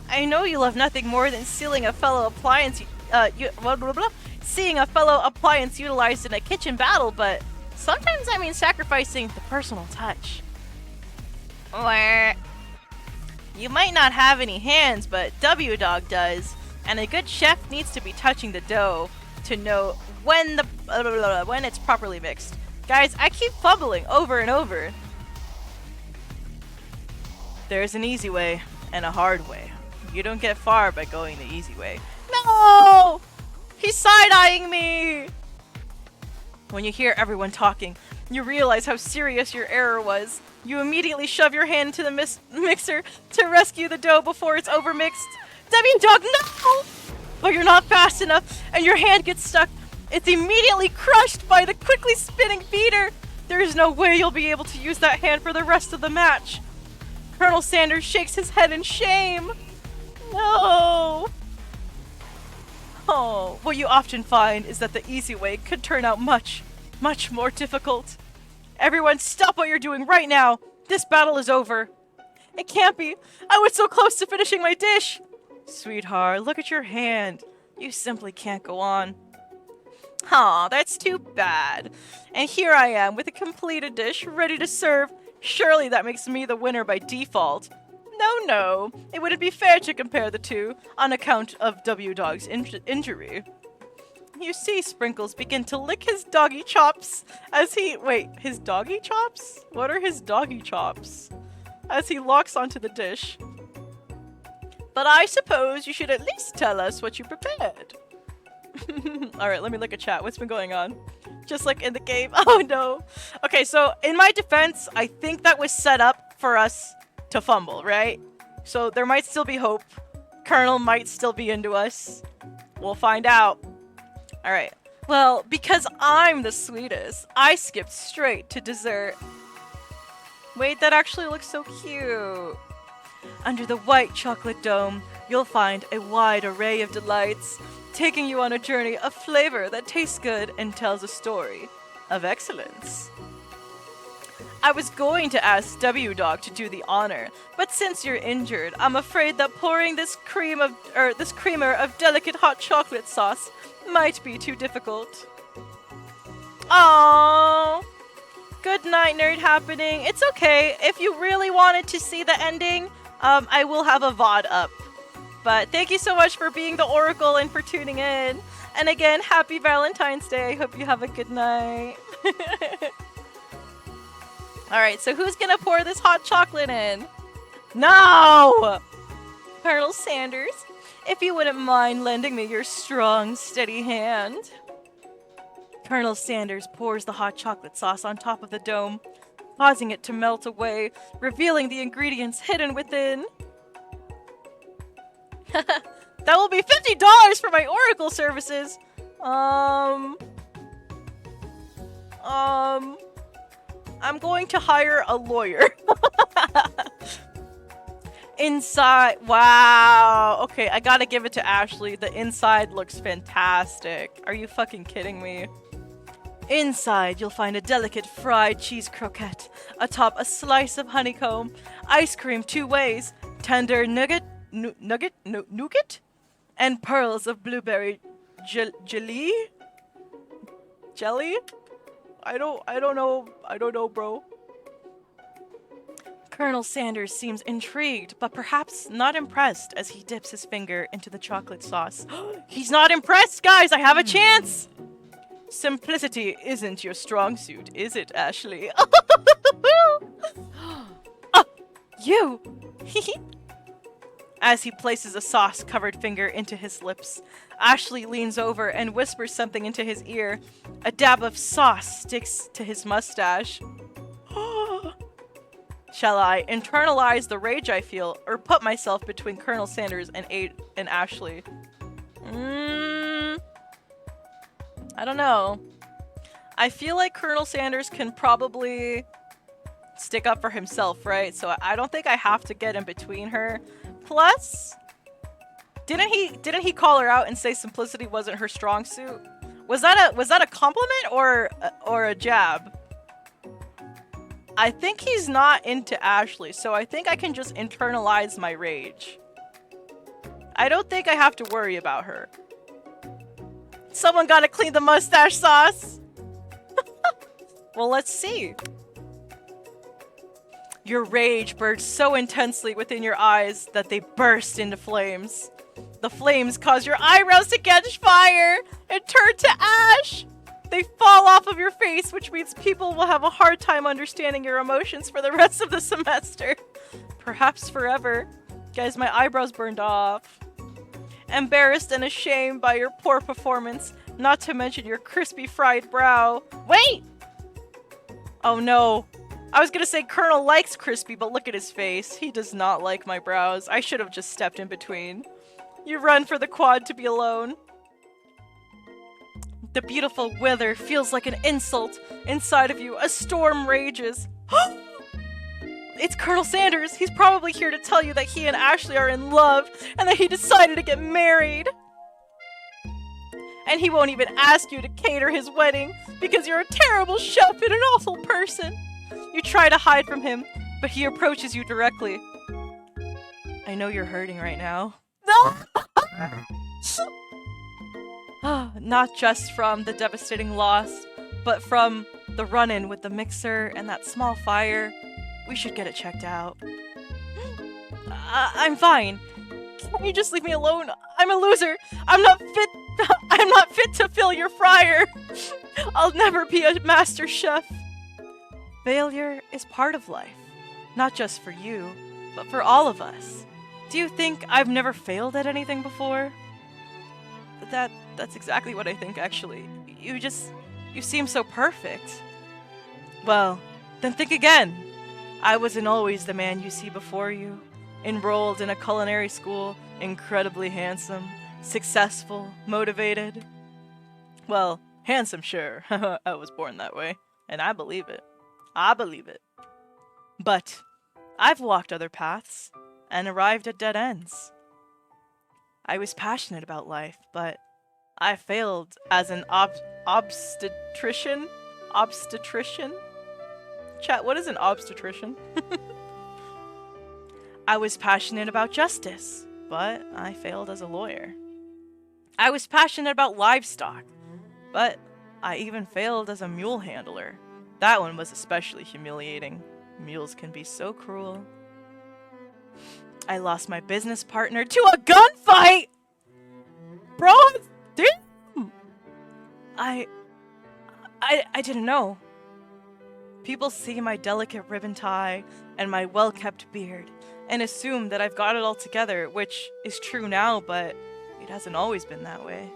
I know you love nothing more than seeing a fellow appliance utilized in a kitchen battle, but sometimes I mean sacrificing the personal touch. You might not have any hands, but W-Dog does, and a good chef needs to be touching the dough to know when it's properly mixed. Guys, I keep fumbling over and over. There's an easy way and a hard way. You don't get far by going the easy way. No! He's side-eyeing me! When you hear everyone talking, you realize how serious your error was. You immediately shove your hand into the mixer to rescue the dough before it's overmixed. W-Dog, no! But you're not fast enough, and your hand gets stuck. It's immediately crushed by the quickly spinning beater. There is no way you'll be able to use that hand for the rest of the match. Colonel Sanders shakes his head in shame. No! Oh, what you often find is that the easy way could turn out much, much more difficult. Everyone, stop what you're doing right now! This battle is over. It can't be! I was so close to finishing my dish! Sweetheart, look at your hand. You simply can't go on. Aw, that's too bad. And here I am with a completed dish ready to serve. Surely that makes me the winner by default. No, it wouldn't be fair to compare the two on account of W-Dog's injury. You see Sprinkles begin to lick his doggy chops as he- wait, his doggy chops? What are his doggy chops? As he locks onto the dish. But I suppose you should at least tell us what you prepared. Alright, let me look at chat. What's been going on? just like in the game. Oh no. Okay, so in my defense, I think that was set up for us to fumble, right? So there might still be hope. Colonel might still be into us. We'll find out. Alright. Well, because I'm the sweetest, I skipped straight to dessert. Wait, that actually looks so cute. Under the white chocolate dome, you'll find a wide array of delights, taking you on a journey of flavor that tastes good and tells a story of excellence. I was going to ask W-Dog to do the honor, but since you're injured, I'm afraid that pouring this creamer of delicate hot chocolate sauce might be too difficult. Aww. Good night, nerd happening. It's okay. If you really wanted to see the ending, I will have a VOD up. But thank you so much for being the Oracle and for tuning in. And again, happy Valentine's Day. I hope you have a good night. Alright, so who's gonna pour this hot chocolate in? No! Colonel Sanders, if you wouldn't mind lending me your strong, steady hand. Colonel Sanders pours the hot chocolate sauce on top of the dome, causing it to melt away, revealing the ingredients hidden within. That will be $50 for my Oracle services. I'm going to hire a lawyer. Inside, wow. Okay, I gotta give it to Ashley. The inside looks fantastic. Are you fucking kidding me? Inside, you'll find a delicate fried cheese croquette, atop a slice of honeycomb, ice cream 2 ways, tender nougat, and pearls of blueberry jelly? Jelly? I don't know, bro. Colonel Sanders seems intrigued, but perhaps not impressed as he dips his finger into the chocolate sauce. He's not impressed, guys! I have a chance! Simplicity isn't your strong suit, is it, Ashley? Oh, you! As he places a sauce-covered finger into his lips, Ashley leans over and whispers something into his ear. A dab of sauce sticks to his mustache. Shall I internalize the rage I feel, or put myself between Colonel Sanders and Ashley? I don't know. I feel like Colonel Sanders can probably stick up for himself, right? So I don't think I have to get in between her. Plus, didn't he call her out and say simplicity wasn't her strong suit? Was that a compliment or a jab? I think he's not into Ashley, so I think I can just internalize my rage. I don't think I have to worry about her. Someone gotta clean the mustache sauce! Well, let's see. Your rage burns so intensely within your eyes that they burst into flames. The flames cause your eyebrows to catch fire and turn to ash! They fall off of your face, which means people will have a hard time understanding your emotions for the rest of the semester. Perhaps forever. Guys, my eyebrows burned off. Embarrassed and ashamed by your poor performance, not to mention your crispy fried brow. Wait! Oh no. I was gonna say Colonel likes crispy, but look at his face. He does not like my brows. I should have just stepped in between. You run for the quad to be alone. The beautiful weather feels like an insult. Inside of you, a storm rages. It's Colonel Sanders. He's probably here to tell you that he and Ashley are in love and that he decided to get married. And he won't even ask you to cater his wedding because you're a terrible chef and an awful person. You try to hide from him, but he approaches you directly. I know you're hurting right now. Not just from the devastating loss, but from the run-in with the mixer and that small fire. We should get it checked out. I'm fine. Can you just leave me alone? I'm a loser. I'm not fit to fill your fryer. I'll never be a master chef. Failure is part of life, not just for you, but for all of us. Do you think I've never failed at anything before? That's exactly what I think, actually. You just You seem so perfect. Well, then think again. I wasn't always the man you see before you. Enrolled in a culinary school, incredibly handsome, successful, motivated. Well, handsome, sure. I was born that way, and I believe it. I believe it. But I've walked other paths and arrived at dead ends. I was passionate about life, but I failed as an obstetrician. Obstetrician? Chat, what is an obstetrician? I was passionate about justice, but I failed as a lawyer. I was passionate about livestock, but I even failed as a mule handler. That one was especially humiliating. Mules can be so cruel. I lost my business partner to a gunfight! Bro, damn! I didn't know. People see my delicate ribbon tie and my well-kept beard and assume that I've got it all together, which is true now, but it hasn't always been that way.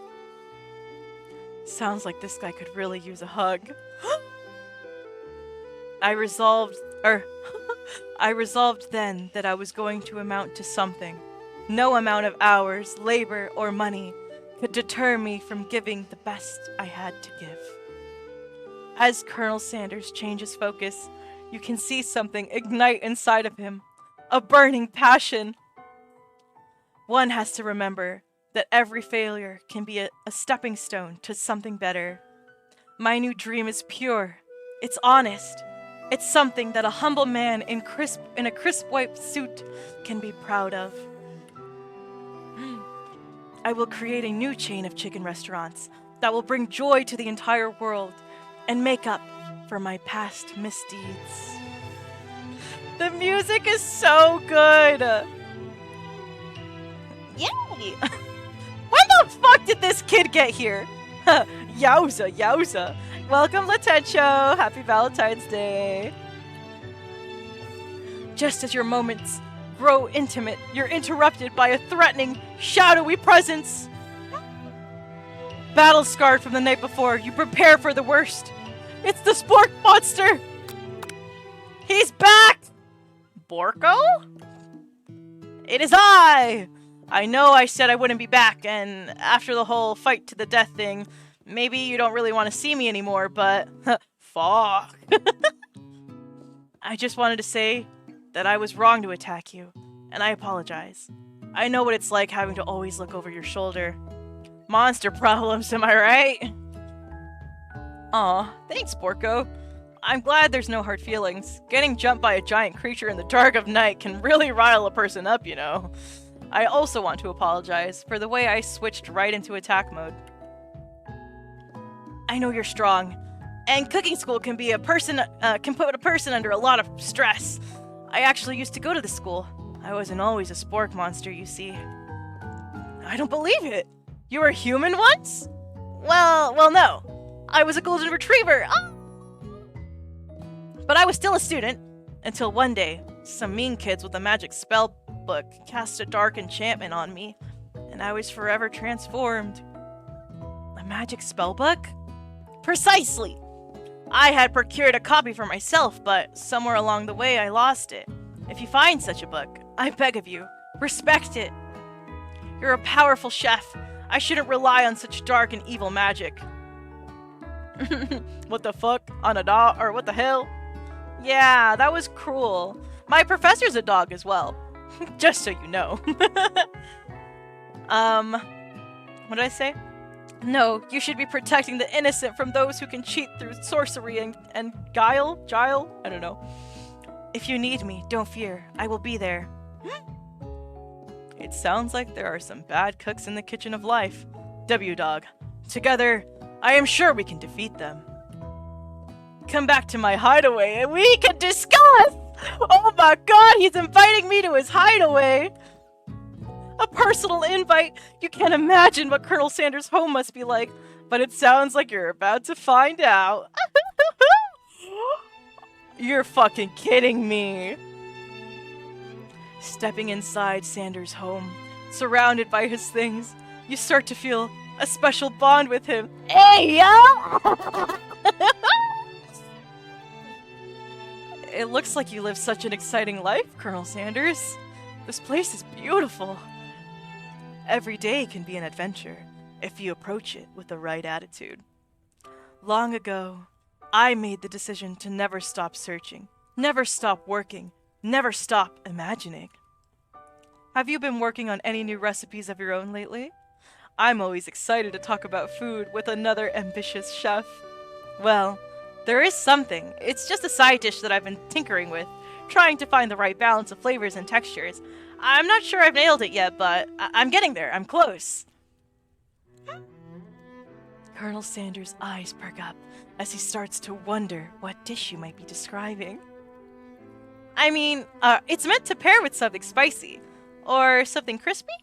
Sounds like this guy could really use a hug. I resolved then that I was going to amount to something. No amount of hours, labor, or money could deter me from giving the best I had to give. As Colonel Sanders changes focus, you can see something ignite inside of him. A burning passion. One has to remember that every failure can be a stepping stone to something better. My new dream is pure. It's honest. It's something that a humble man in a crisp white suit can be proud of. I will create a new chain of chicken restaurants that will bring joy to the entire world and make up for my past misdeeds. The music is so good! Yay! When the fuck did this kid get here? Yowza, yowza. Welcome, Latencho! Happy Valentine's Day! Just as your moments grow intimate, you're interrupted by a threatening, shadowy presence. Battle scarred from the night before, you prepare for the worst. It's the Spork Monster! He's back! Borko? It is I! I know I said I wouldn't be back, and after the whole fight to the death thing, maybe you don't really want to see me anymore, but fuck. I just wanted to say that I was wrong to attack you, and I apologize. I know what it's like having to always look over your shoulder. Monster problems, am I right? Aw, thanks, Borko. I'm glad there's no hard feelings. Getting jumped by a giant creature in the dark of night can really rile a person up, you know. I also want to apologize for the way I switched right into attack mode. I know you're strong, and cooking school can be can put a person under a lot of stress. I actually used to go to the school. I wasn't always a spork monster, you see. I don't believe it. You were human once? Well, no. I was a golden retriever. Oh! But I was still a student, until one day, some mean kids with a magic spell book cast a dark enchantment on me, and I was forever transformed. A magic spell book? Precisely! I had procured a copy for myself, but somewhere along the way I lost it. If you find such a book, I beg of you, respect it. You're a powerful chef. I shouldn't rely on such dark and evil magic. What the fuck? On a dog? Or what the hell? Yeah, that was cruel. My professor's a dog as well. Just so you know. What did I say? No, you should be protecting the innocent from those who can cheat through sorcery and guile? I don't know. If you need me, don't fear. I will be there. It sounds like there are some bad cooks in the kitchen of life. W-Dog. Together, I am sure we can defeat them. Come back to my hideaway and we can discuss! Oh my god, he's inviting me to his hideaway! A personal invite! You can't imagine what Colonel Sanders' home must be like, but it sounds like you're about to find out. You're fucking kidding me. Stepping inside Sanders' home, surrounded by his things, you start to feel a special bond with him. Hey, yo! It looks like you live such an exciting life, Colonel Sanders. This place is beautiful. Every day can be an adventure if you approach it with the right attitude. Long ago, I made the decision to never stop searching, never stop working, never stop imagining. Have you been working on any new recipes of your own lately? I'm always excited to talk about food with another ambitious chef. Well, there is something. It's just a side dish that I've been tinkering with, trying to find the right balance of flavors and textures. I'm not sure I've nailed it yet, but I'm getting there. I'm close. Colonel Sanders' eyes perk up as he starts to wonder what dish you might be describing. I mean, it's meant to pair with something spicy. Or something crispy?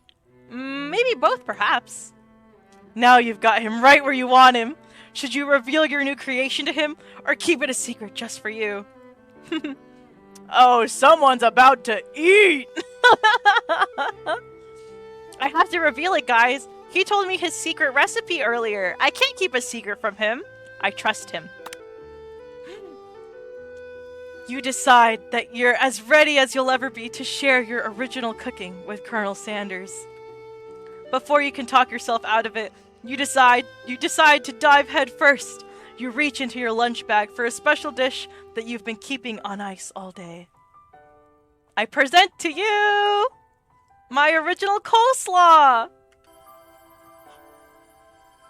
Maybe both, perhaps. Now you've got him right where you want him. Should you reveal your new creation to him, or keep it a secret just for you? Oh, someone's about to eat! I have to reveal it, guys. He told me his secret recipe earlier. I can't keep a secret from him. I trust him. You decide that you're as ready as you'll ever be to share your original cooking with Colonel Sanders. Before you can talk yourself out of it, you decide to dive head first. You reach into your lunch bag for a special dish that you've been keeping on ice all day. I present to you my original coleslaw!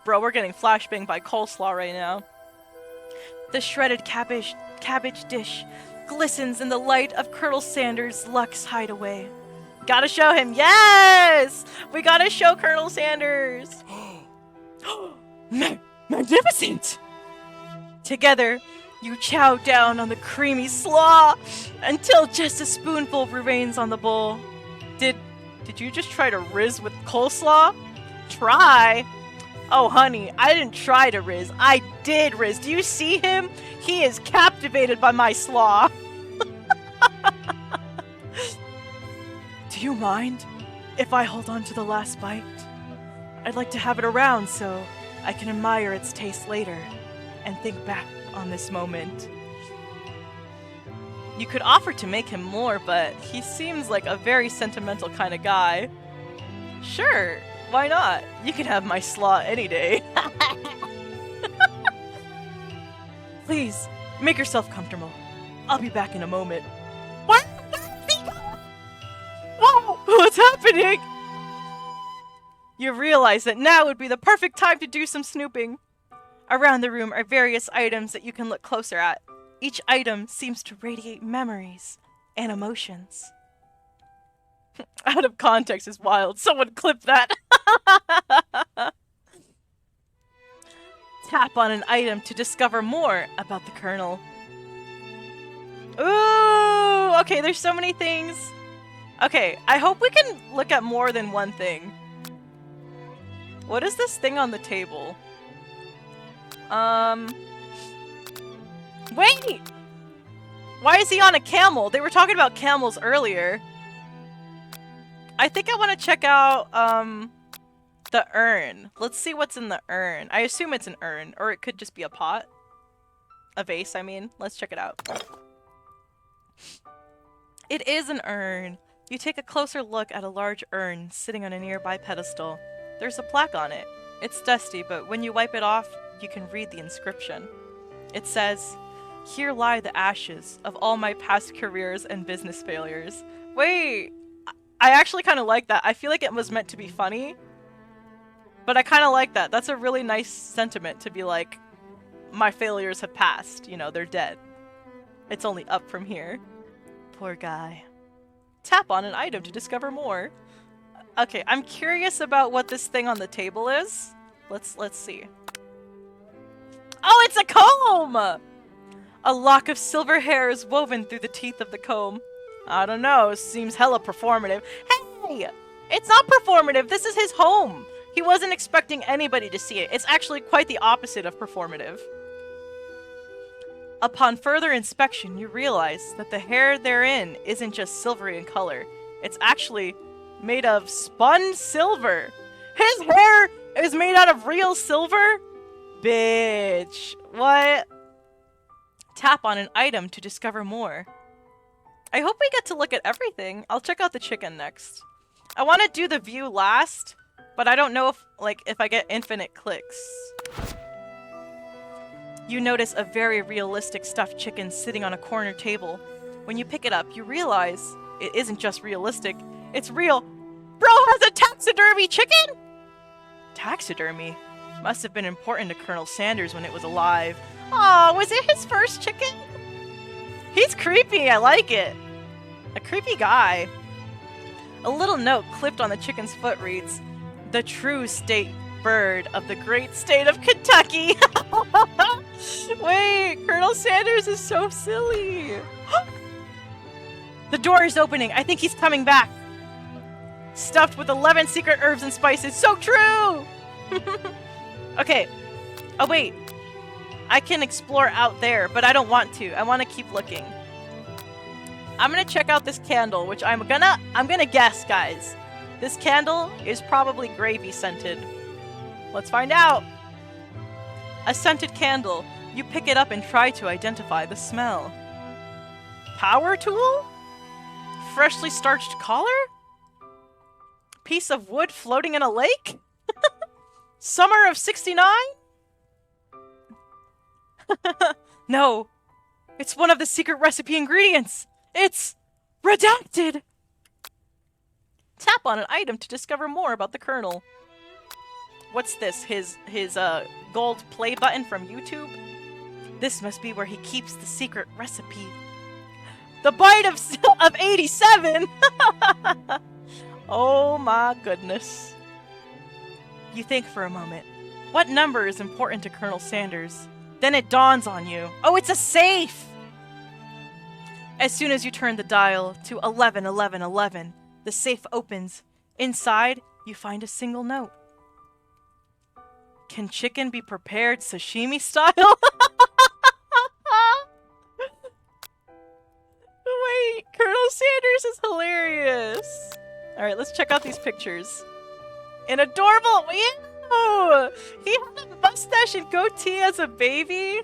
Bro, we're getting flashbanged by coleslaw right now. The shredded cabbage dish glistens in the light of Colonel Sanders' Lux hideaway. Gotta show him, yes! We gotta show Colonel Sanders! Magnificent! Together, you chow down on the creamy slaw until just a spoonful remains on the bowl. Did you just try to rizz with coleslaw? Try? Oh, honey, I didn't try to rizz. I did rizz. Do you see him? He is captivated by my slaw. Do you mind if I hold on to the last bite? I'd like to have it around so I can admire its taste later and think back on this moment. You could offer to make him more, but he seems like a very sentimental kind of guy. Sure, why not? You can have my slaw any day. Please, make yourself comfortable. I'll be back in a moment. What? Whoa! What's happening? You realize that now would be the perfect time to do some snooping. Around the room are various items that you can look closer at. Each item seems to radiate memories and emotions. Out of context is wild. Someone clip that. Tap on an item to discover more about the Colonel. Ooh! Okay, there's so many things. Okay, I hope we can look at more than one thing. What is this thing on the table? Wait! Why is he on a camel? They were talking about camels earlier. I think I want to check out, the urn. Let's see what's in the urn. I assume it's an urn, or it could just be a pot. A vase, I mean. Let's check it out. It is an urn. You take a closer look at a large urn sitting on a nearby pedestal. There's a plaque on it. It's dusty, but when you wipe it off, you can read the inscription. It says, "Here lie the ashes of all my past careers and business failures." Wait, I actually kind of like that. I feel like it was meant to be funny, but I kind of like that. That's a really nice sentiment to be like, my failures have passed, you know, they're dead. It's only up from here. Poor guy. Tap on an item to discover more. Okay, I'm curious about what this thing on the table is. Let's see. Oh, it's a comb! A lock of silver hair is woven through the teeth of the comb. I don't know, seems hella performative. Hey! It's not performative, this is his home! He wasn't expecting anybody to see it. It's actually quite the opposite of performative. Upon further inspection, you realize that the hair therein isn't just silvery in color. It's actually made of spun silver. His hair It was made out of real silver? Bitch. What? Tap on an item to discover more. I hope we get to look at everything. I'll check out the chicken next. I want to do the view last, but I don't know if I get infinite clicks. You notice a very realistic stuffed chicken sitting on a corner table. When you pick it up, you realize it isn't just realistic, it's real. Bro has a taxidermy chicken? Taxidermy? Must have been important to Colonel Sanders when it was alive. Oh, was it his first chicken? He's creepy, I like it. A creepy guy. A little note clipped on the chicken's foot reads, "The true state bird of the great state of Kentucky." Wait, Colonel Sanders is so silly. The door is opening. I think he's coming back. Stuffed with 11 secret herbs and spices. So true! Okay. Oh, wait. I can explore out there, but I don't want to. I want to keep looking. I'm gonna check out this candle, which I'm gonna guess, guys. This candle is probably gravy scented. Let's find out. A scented candle. You pick it up and try to identify the smell. Power tool? Freshly starched collar? Piece of wood floating in a lake? Summer of '69? No. It's one of the secret recipe ingredients. It's redacted. Tap on an item to discover more about the Colonel. What's this? His gold play button from YouTube? This must be where he keeps the secret recipe. The bite of 87! Oh my goodness. You think for a moment. What number is important to Colonel Sanders? Then it dawns on you. Oh, it's a safe! As soon as you turn the dial to 111111, the safe opens. Inside, you find a single note. Can chicken be prepared sashimi style? Wait, Colonel Sanders is hilarious. Alright, let's check out these pictures. An adorable... Ew! He had a mustache and goatee as a baby.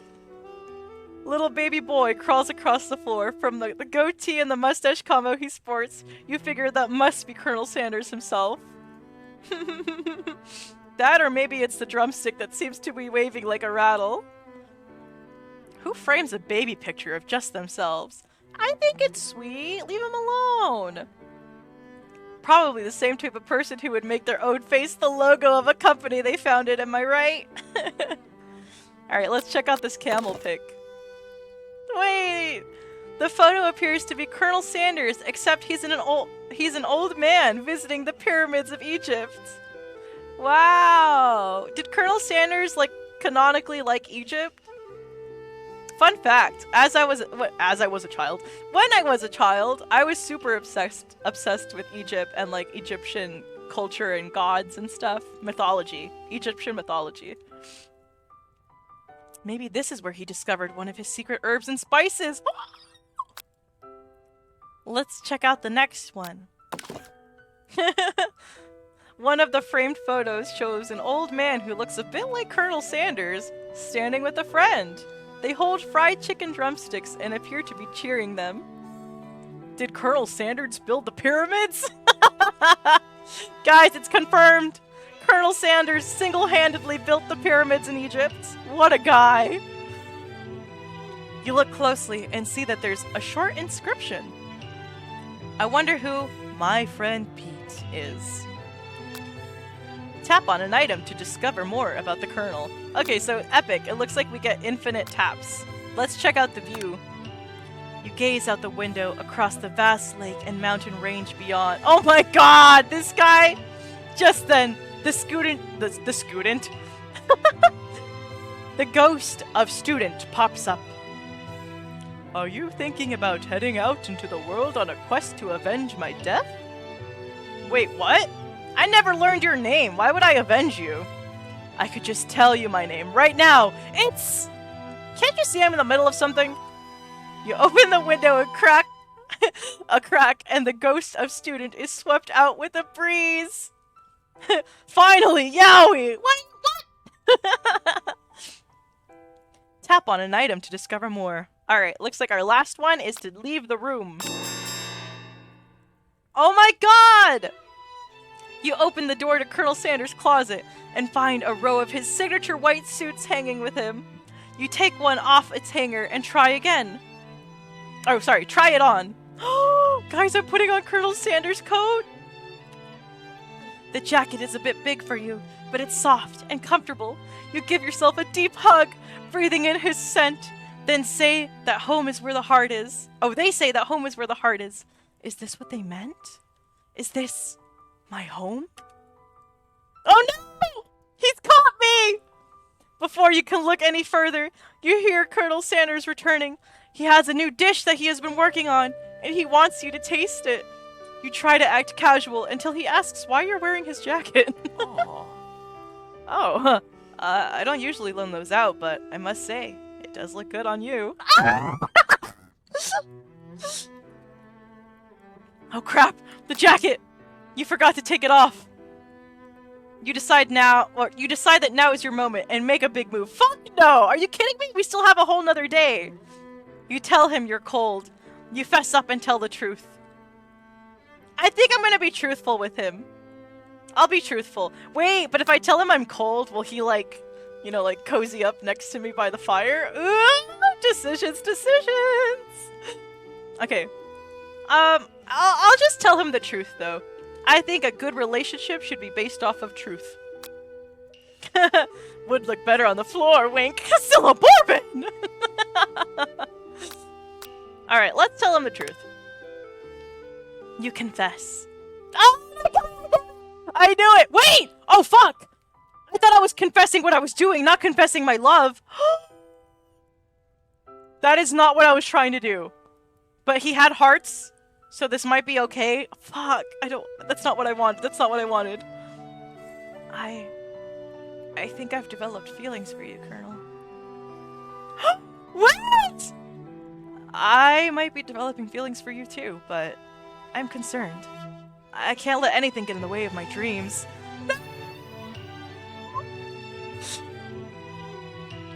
Little baby boy crawls across the floor. From the goatee and the mustache combo he sports, you figure that must be Colonel Sanders himself. That, or maybe it's the drumstick that seems to be waving like a rattle. Who frames a baby picture of just themselves? I think it's sweet. Leave him alone. Probably the same type of person who would make their own face the logo of a company they founded, am I right? Alright, let's check out this camel pic. Wait! The photo appears to be Colonel Sanders, except he's an old man visiting the pyramids of Egypt. Wow! Did Colonel Sanders, canonically like Egypt? Fun fact, when I was a child, I was super obsessed with Egypt and Egyptian culture and gods and stuff. Mythology. Egyptian mythology. Maybe this is where he discovered one of his secret herbs and spices. Let's check out the next one. One of the framed photos shows an old man who looks a bit like Colonel Sanders standing with a friend. They hold fried chicken drumsticks and appear to be cheering them. Did Colonel Sanders build the pyramids? Guys, it's confirmed! Colonel Sanders single-handedly built the pyramids in Egypt. What a guy! You look closely and see that there's a short inscription. I wonder who my friend Pete is. Tap on an item to discover more about the Colonel. Okay, so epic. It looks like we get infinite taps. Let's check out the view. You gaze out the window across the vast lake and mountain range beyond. Oh my god, this guy! Just then, the student... The ghost of student pops up. Are you thinking about heading out into the world on a quest to avenge my death? Wait, what? I never learned your name. Why would I avenge you? I could just tell you my name right now. It's... Can't you see I'm in the middle of something? You open the window and crack... a crack, and the ghost of student is swept out with a breeze. Finally, Yowie! What? Tap on an item to discover more. Alright, looks like our last one is to leave the room. Oh my god! You open the door to Colonel Sanders' closet and find a row of his signature white suits hanging with him. You take one off its hanger and try again. Oh, sorry, try it on. Guys, I'm putting on Colonel Sanders' coat. The jacket is a bit big for you, but it's soft and comfortable. You give yourself a deep hug, breathing in his scent, then say that home is where the heart is. Oh, they say that home is where the heart is. Is this what they meant? Is this my home? Oh no! He's caught me! Before you can look any further, you hear Colonel Sanders returning. He has a new dish that he has been working on, and he wants you to taste it. You try to act casual until he asks why you're wearing his jacket. Oh, I don't usually loan those out, but I must say, it does look good on you. Oh crap, the jacket! You forgot to take it off. You decide that now is your moment and make a big move. Fuck no! Are you kidding me? We still have a whole nother day. You tell him you're cold. You fess up and tell the truth. I think I'm gonna be truthful with him. I'll be truthful. Wait, but if I tell him I'm cold, will he like, you know, like cozy up next to me by the fire? Ooh, decisions. Okay. I'll just tell him the truth though. I think a good relationship should be based off of truth. Would look better on the floor, wink. Still a bourbon! Alright, let's tell him the truth. You confess. Oh my god! I knew it! Wait! Oh fuck! I thought I was confessing what I was doing, not confessing my love. That is not what I was trying to do. But he had hearts, so this might be okay. Fuck, that's not what I wanted. That's not what I wanted. I think I've developed feelings for you, Colonel. What? I might be developing feelings for you too, but I'm concerned. I can't let anything get in the way of my dreams. No!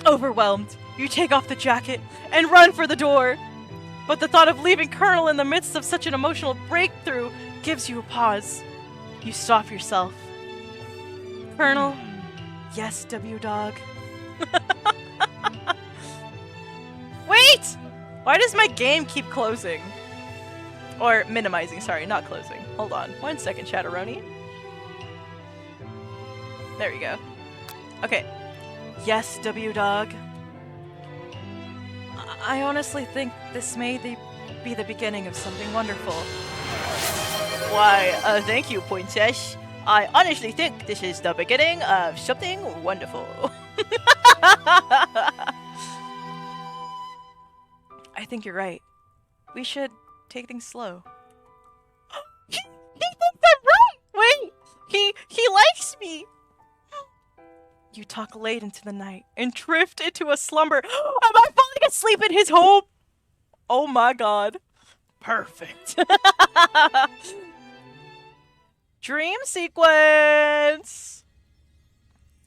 Overwhelmed, you take off the jacket and run for the door. But the thought of leaving Colonel in the midst of such an emotional breakthrough gives you a pause. You stop yourself. Colonel, yes, W-Dog. Wait! Why does my game keep closing? Or minimizing, sorry, not closing. Hold on, 1 second, Chatteroni. There we go. Okay. Yes, W-Dog. I honestly think this may be the beginning of something wonderful. Why, thank you, Princess. I honestly think this is the beginning of something wonderful. I think you're right. We should take things slow. He thinks I'm right! Wait! He likes me! You talk late into the night and drift into a slumber. Am I falling asleep in his home? Oh my god. Perfect. Dream sequence!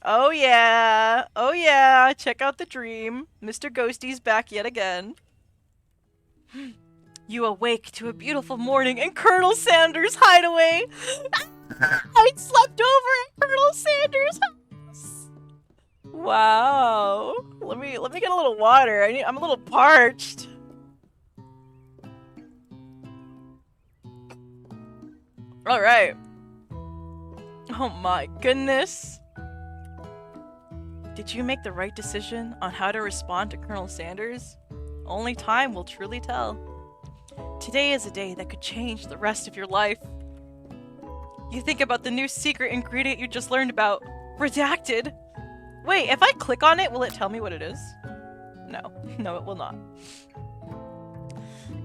Oh yeah. Oh yeah. Check out the dream. Mr. Ghosty's back yet again. You awake to a beautiful morning in Colonel Sanders' hideaway. I slept over at Colonel Sanders' house. Wow. Let me get a little water. I'm a little parched. All right. Oh my goodness. Did you make the right decision on how to respond to Colonel Sanders? Only time will truly tell. Today is a day that could change the rest of your life. You think about the new secret ingredient you just learned about. Redacted. Wait, if I click on it, will it tell me what it is? No. No, it will not.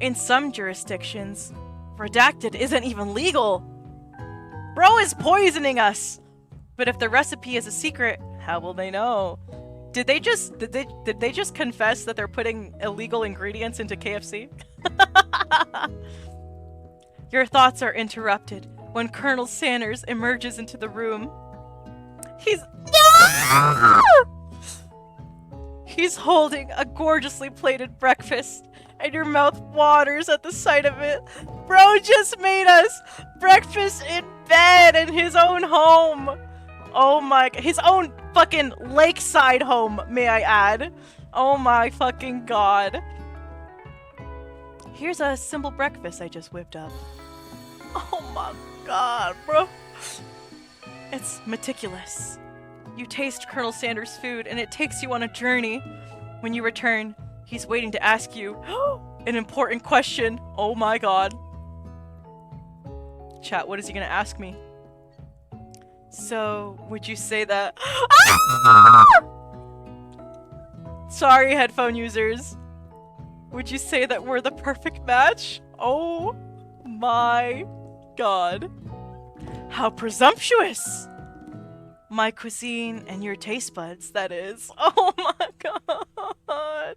In some jurisdictions, redacted isn't even legal. Bro is poisoning us. But if the recipe is a secret, how will they know? Did they just confess that they're putting illegal ingredients into KFC? Your thoughts are interrupted when Colonel Sanders emerges into the room. He's holding a gorgeously plated breakfast, and your mouth waters at the sight of it. Bro just made us breakfast in bed in his own home. Oh my, his own fucking lakeside home, may I add. Oh my fucking god. Here's a simple breakfast I just whipped up. Oh my god, bro. It's meticulous. You taste Colonel Sanders' food, and it takes you on a journey. When you return, he's waiting to ask you an important question. Oh my god. Chat, what is he gonna ask me? So, would you say that... Sorry, headphone users. Would you say that we're the perfect match? Oh my god. How presumptuous! My cuisine and your taste buds, that is. Oh my god.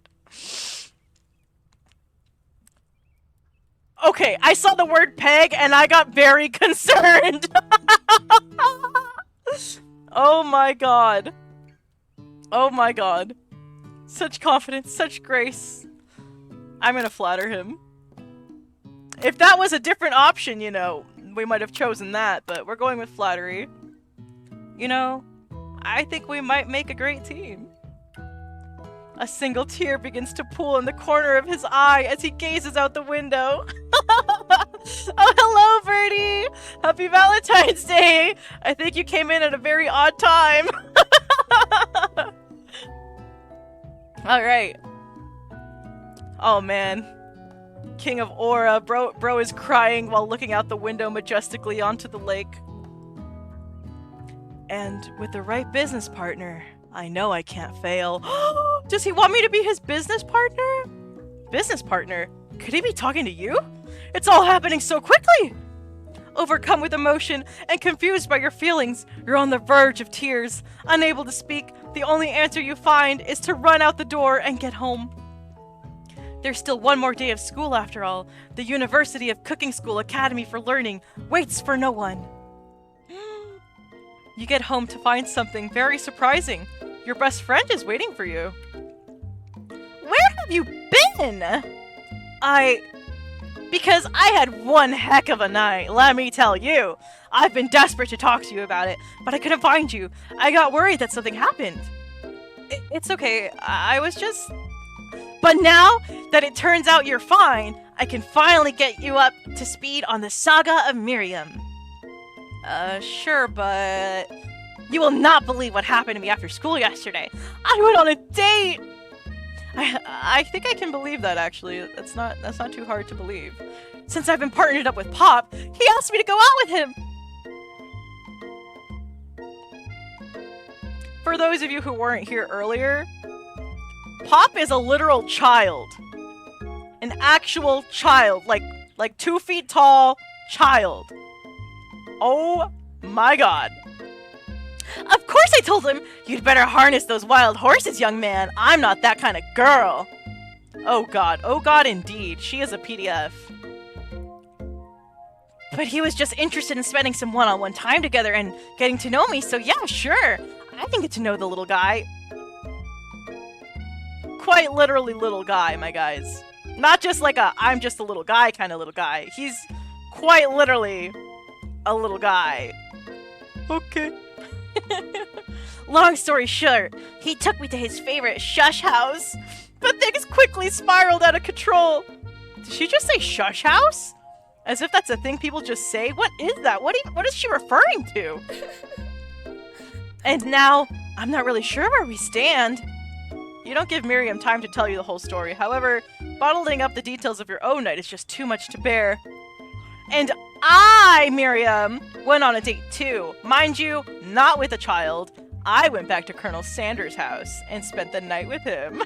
Okay, I saw the word peg and I got very concerned. Oh my god. Oh my god. Such confidence, such grace. I'm gonna flatter him. If that was a different option, you know, we might have chosen that, but we're going with flattery. You know, I think we might make a great team. A single tear begins to pool in the corner of his eye as he gazes out the window. Oh, hello, Birdie! Happy Valentine's Day! I think you came in at a very odd time. Alright. Oh, man. King of Aura. Bro is crying while looking out the window majestically onto the lake. And with the right business partner, I know I can't fail. Does he want me to be his business partner? Business partner? Could he be talking to you? It's all happening so quickly! Overcome with emotion and confused by your feelings, you're on the verge of tears. Unable to speak, the only answer you find is to run out the door and get home. There's still one more day of school after all. The University of Cooking School Academy for Learning waits for no one. You get home to find something very surprising. Your best friend is waiting for you. Where have you been? Because I had one heck of a night, let me tell you. I've been desperate to talk to you about it, but I couldn't find you. I got worried that something happened. It's okay, I was just... But now that it turns out you're fine, I can finally get you up to speed on the saga of Miriam. Sure, but... You will not believe what happened to me after school yesterday. I went on a date! I think I can believe that, actually. That's not too hard to believe. Since I've been partnered up with Pop, he asked me to go out with him! For those of you who weren't here earlier, Pop is a literal child. An actual child. Like 2 feet tall child. Oh my god. Of course I told him, you'd better harness those wild horses, young man. I'm not that kind of girl. Oh god indeed. She is a PDF. But he was just interested in spending some one-on-one time together and getting to know me, so yeah, sure. I can get to know the little guy. Quite literally little guy, my guys. Not just like a I'm just a little guy kind of little guy. He's quite literally a little guy. Okay. Long story short, he took me to his favorite shush house, but things quickly spiraled out of control. Did she just say shush house? As if that's a thing people just say? What is that? What is she referring to? And now, I'm not really sure where we stand. You don't give Miriam time to tell you the whole story. However, bottling up the details of your own night is just too much to bear. And I, Miriam, went on a date too. Mind you, not with a child. I went back to Colonel Sanders' house and spent the night with him.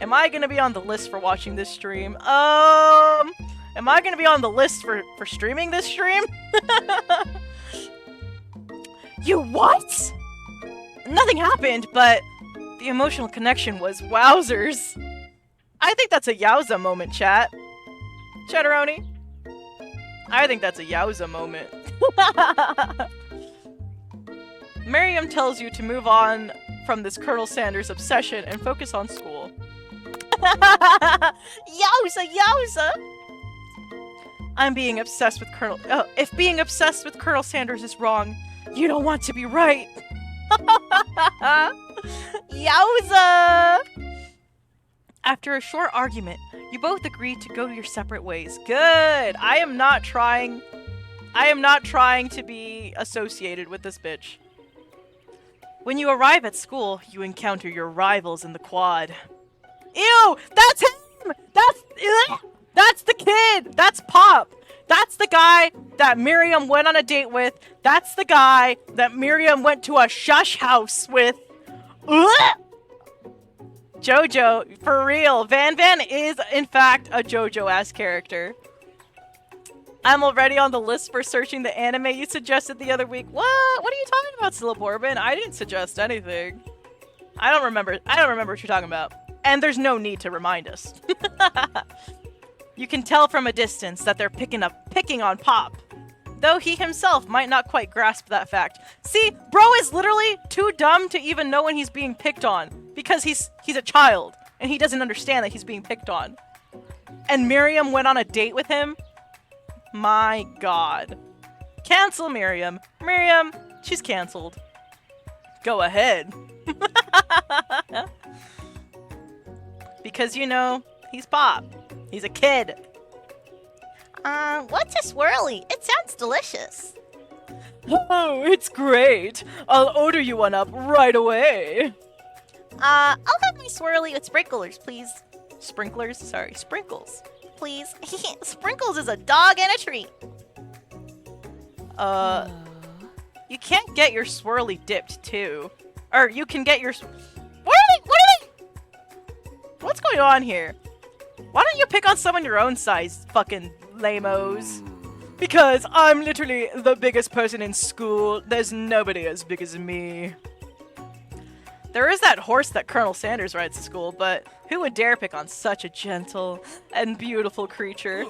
Am I gonna be on the list for watching this stream? Am I gonna be on the list for streaming this stream? You what? Nothing happened, but the emotional connection was wowzers. I think that's a yowza moment, chat. Chatteroni. I think that's a yowza moment. Miriam tells you to move on from this Colonel Sanders obsession and focus on school. Yowza, yowza! I'm being obsessed with Colonel- if being obsessed with Colonel Sanders is wrong, you don't want to be right. Yowza! After a short argument, you both agree to go your separate ways. Good! I am not trying to be associated with this bitch. When you arrive at school, you encounter your rivals in the quad. Ew! That's him! That's the kid! That's Pop! That's the guy that Miriam went on a date with. That's the guy that Miriam went to a shush house with. Ugh! JoJo, for real. Van Van is, in fact, a JoJo-ass character. I'm already on the list for searching the anime you suggested the other week. What? What are you talking about, Sliborban? I didn't suggest anything. I don't remember what you're talking about. And there's no need to remind us. You can tell from a distance that they're picking on Pop. Though he himself might not quite grasp that fact. See, bro is literally too dumb to even know when he's being picked on. Because he's a child. And he doesn't understand that he's being picked on. And Miriam went on a date with him? My god. Cancel Miriam. Miriam, she's canceled. Go ahead. Because, you know, he's Pop. He's a kid. What's a swirly? It sounds delicious. Oh, it's great. I'll order you one up right away. I'll have my swirly with sprinklers, please. Sprinklers? Sorry, sprinkles. Please. Sprinkles is a dog and a treat. You can't get your swirly dipped too. Or you can get your... What's going on here? Why don't you pick on someone your own size, fucking lamos? Because I'm literally the biggest person in school. There's nobody as big as me. There is that horse that Colonel Sanders rides to school, but who would dare pick on such a gentle and beautiful creature?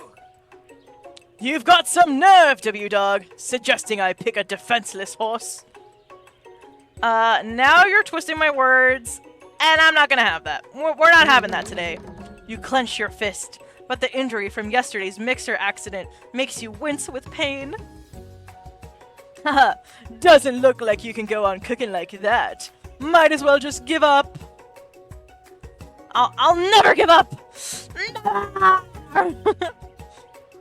You've got some nerve, W-Dog, suggesting I pick a defenseless horse. Now you're twisting my words, and I'm not gonna have that. We're not having that today. You clench your fist, but the injury from yesterday's mixer accident makes you wince with pain. Haha, doesn't look like you can go on cooking like that. Might as well just give up. I'll never give up!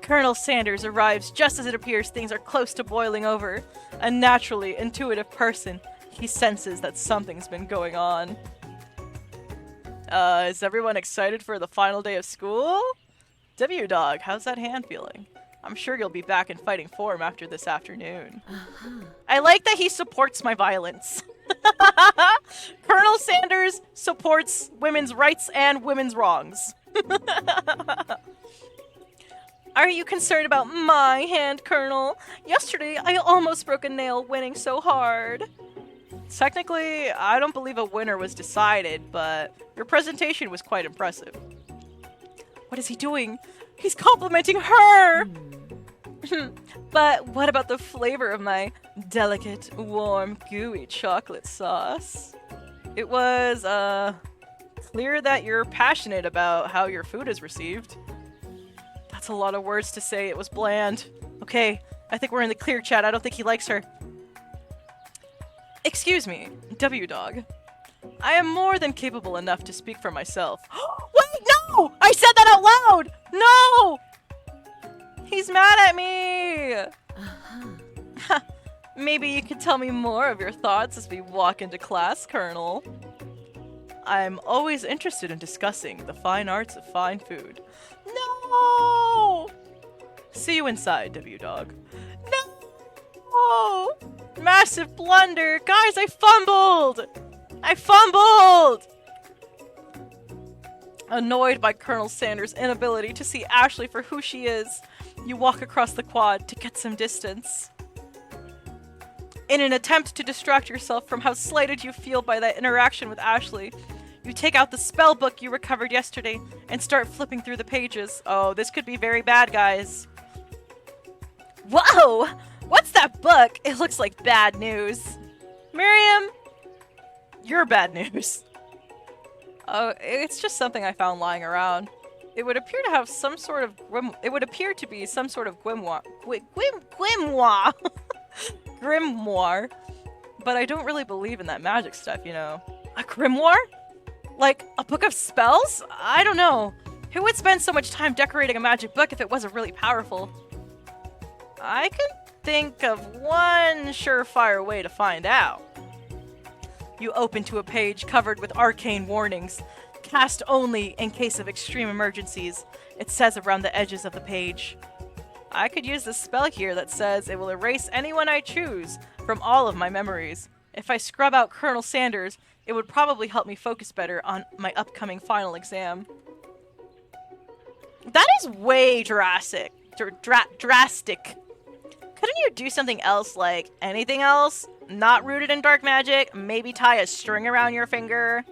Colonel Sanders arrives just as it appears things are close to boiling over. A naturally intuitive person, he senses that something's been going on. Is everyone excited for the final day of school? W-Dog, how's that hand feeling? I'm sure you'll be back in fighting form after this afternoon. I like that he supports my violence. Colonel Sanders supports women's rights and women's wrongs. Are you concerned about my hand, Colonel? Yesterday, I almost broke a nail winning so hard. Technically, I don't believe a winner was decided, but your presentation was quite impressive. What is he doing? He's complimenting her! But what about the flavor of my delicate, warm, gooey chocolate sauce? It was, clear that you're passionate about how your food is received. That's a lot of words to say it was bland. Okay, I think we're in the clear, chat. I don't think he likes her. Excuse me, W-Dog. I am more than capable enough to speak for myself. Wait, no! I said that out loud! No! He's mad at me! Maybe you could tell me more of your thoughts as we walk into class, Colonel. I'm always interested in discussing the fine arts of fine food. No! See you inside, W-Dog. No! Massive blunder! Guys, I fumbled! I fumbled! Annoyed by Colonel Sanders' inability to see Ashley for who she is, you walk across the quad to get some distance. In an attempt to distract yourself from how slighted you feel by that interaction with Ashley, you take out the spell book you recovered yesterday and start flipping through the pages. Oh, this could be very bad, guys. Whoa! What's that book? It looks like bad news. Miriam, you're bad news. Oh, it's just something I found lying around. It would appear to have some sort of it would appear to be some sort of grimoire. Grimoire. But I don't really believe in that magic stuff, you know. A grimoire? Like a book of spells? I don't know. Who would spend so much time decorating a magic book if it wasn't really powerful? I can think of one surefire way to find out. You open to a page covered with arcane warnings. Cast only in case of extreme emergencies, it says around the edges of the page. I could use this spell here that says it will erase anyone I choose from all of my memories. If I scrub out Colonel Sanders, it would probably help me focus better on my upcoming final exam. That is way drastic. Drastic. Couldn't you do something else, like anything else? Not rooted in dark magic? Maybe tie a string around your finger?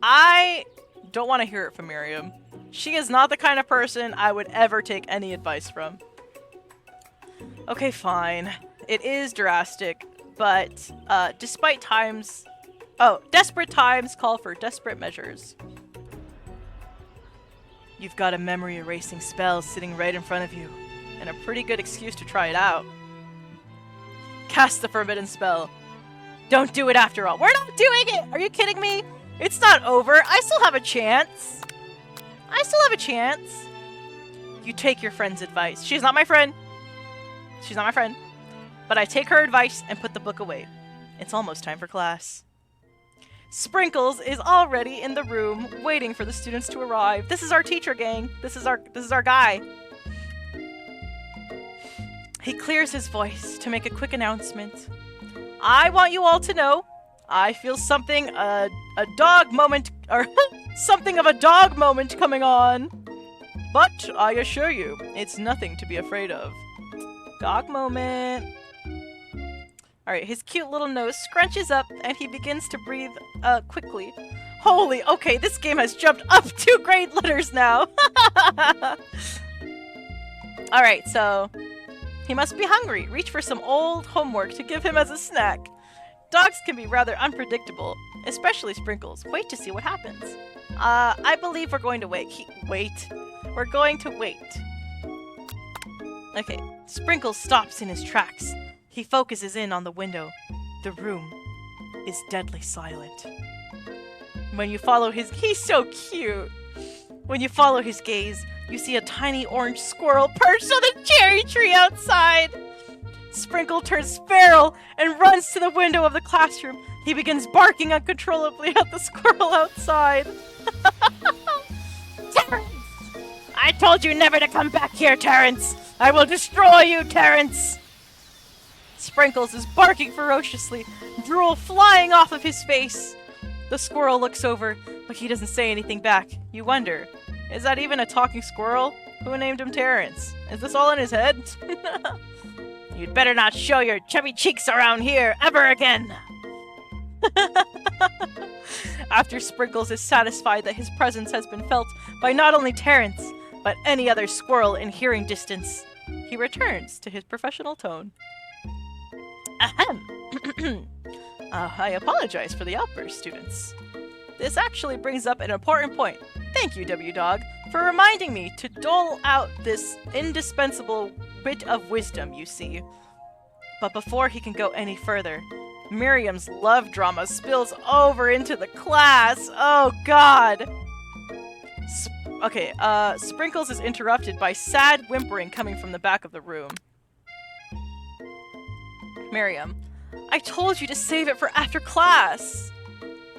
I don't want to hear it from Miriam. She is not the kind of person I would ever take any advice from. Okay, fine. It is drastic, but desperate times call for desperate measures. You've got a memory erasing spell sitting right in front of you, and a pretty good excuse to try it out. Cast the forbidden spell. Don't do it after all. We're not doing it! Are you kidding me? It's not over. I still have a chance. You take your friend's advice. She's not my friend. But I take her advice and put the book away. It's almost time for class. Sprinkles is already in the room, waiting for the students to arrive. This is our teacher, gang. This is our guy. He clears his voice to make a quick announcement. I want you all to know, I feel something of a dog moment coming on. But I assure you, it's nothing to be afraid of. Dog moment. Alright, his cute little nose scrunches up and he begins to breathe quickly. Holy, okay, this game has jumped up 2 grade letters now. Alright, so he must be hungry. Reach for some old homework to give him as a snack. Dogs can be rather unpredictable, especially Sprinkles. Wait to see what happens. I believe we're going to wait. We're going to wait. Okay, Sprinkles stops in his tracks. He focuses in on the window. The room is deadly silent. When you follow he's so cute. When you follow his gaze, you see a tiny orange squirrel perched on the cherry tree outside. Sprinkle turns feral and runs to the window of the classroom. He begins barking uncontrollably at the squirrel outside. Terrence! I told you never to come back here, Terrence! I will destroy you, Terrence! Sprinkles is barking ferociously, drool flying off of his face. The squirrel looks over, but he doesn't say anything back. You wonder, is that even a talking squirrel? Who named him Terrence? Is this all in his head? You'd better not show your chubby cheeks around here ever again! After Sprinkles is satisfied that his presence has been felt by not only Terrence, but any other squirrel in hearing distance, he returns to his professional tone. Ahem. I apologize for the outburst, students. This actually brings up an important point. Thank you, W-Dog, for reminding me to dole out this indispensable bit of wisdom, you see. But before he can go any further, Miriam's love drama spills over into the class. Oh, God! Sprinkles is interrupted by sad whimpering coming from the back of the room. Miriam, I told you to save it for after class.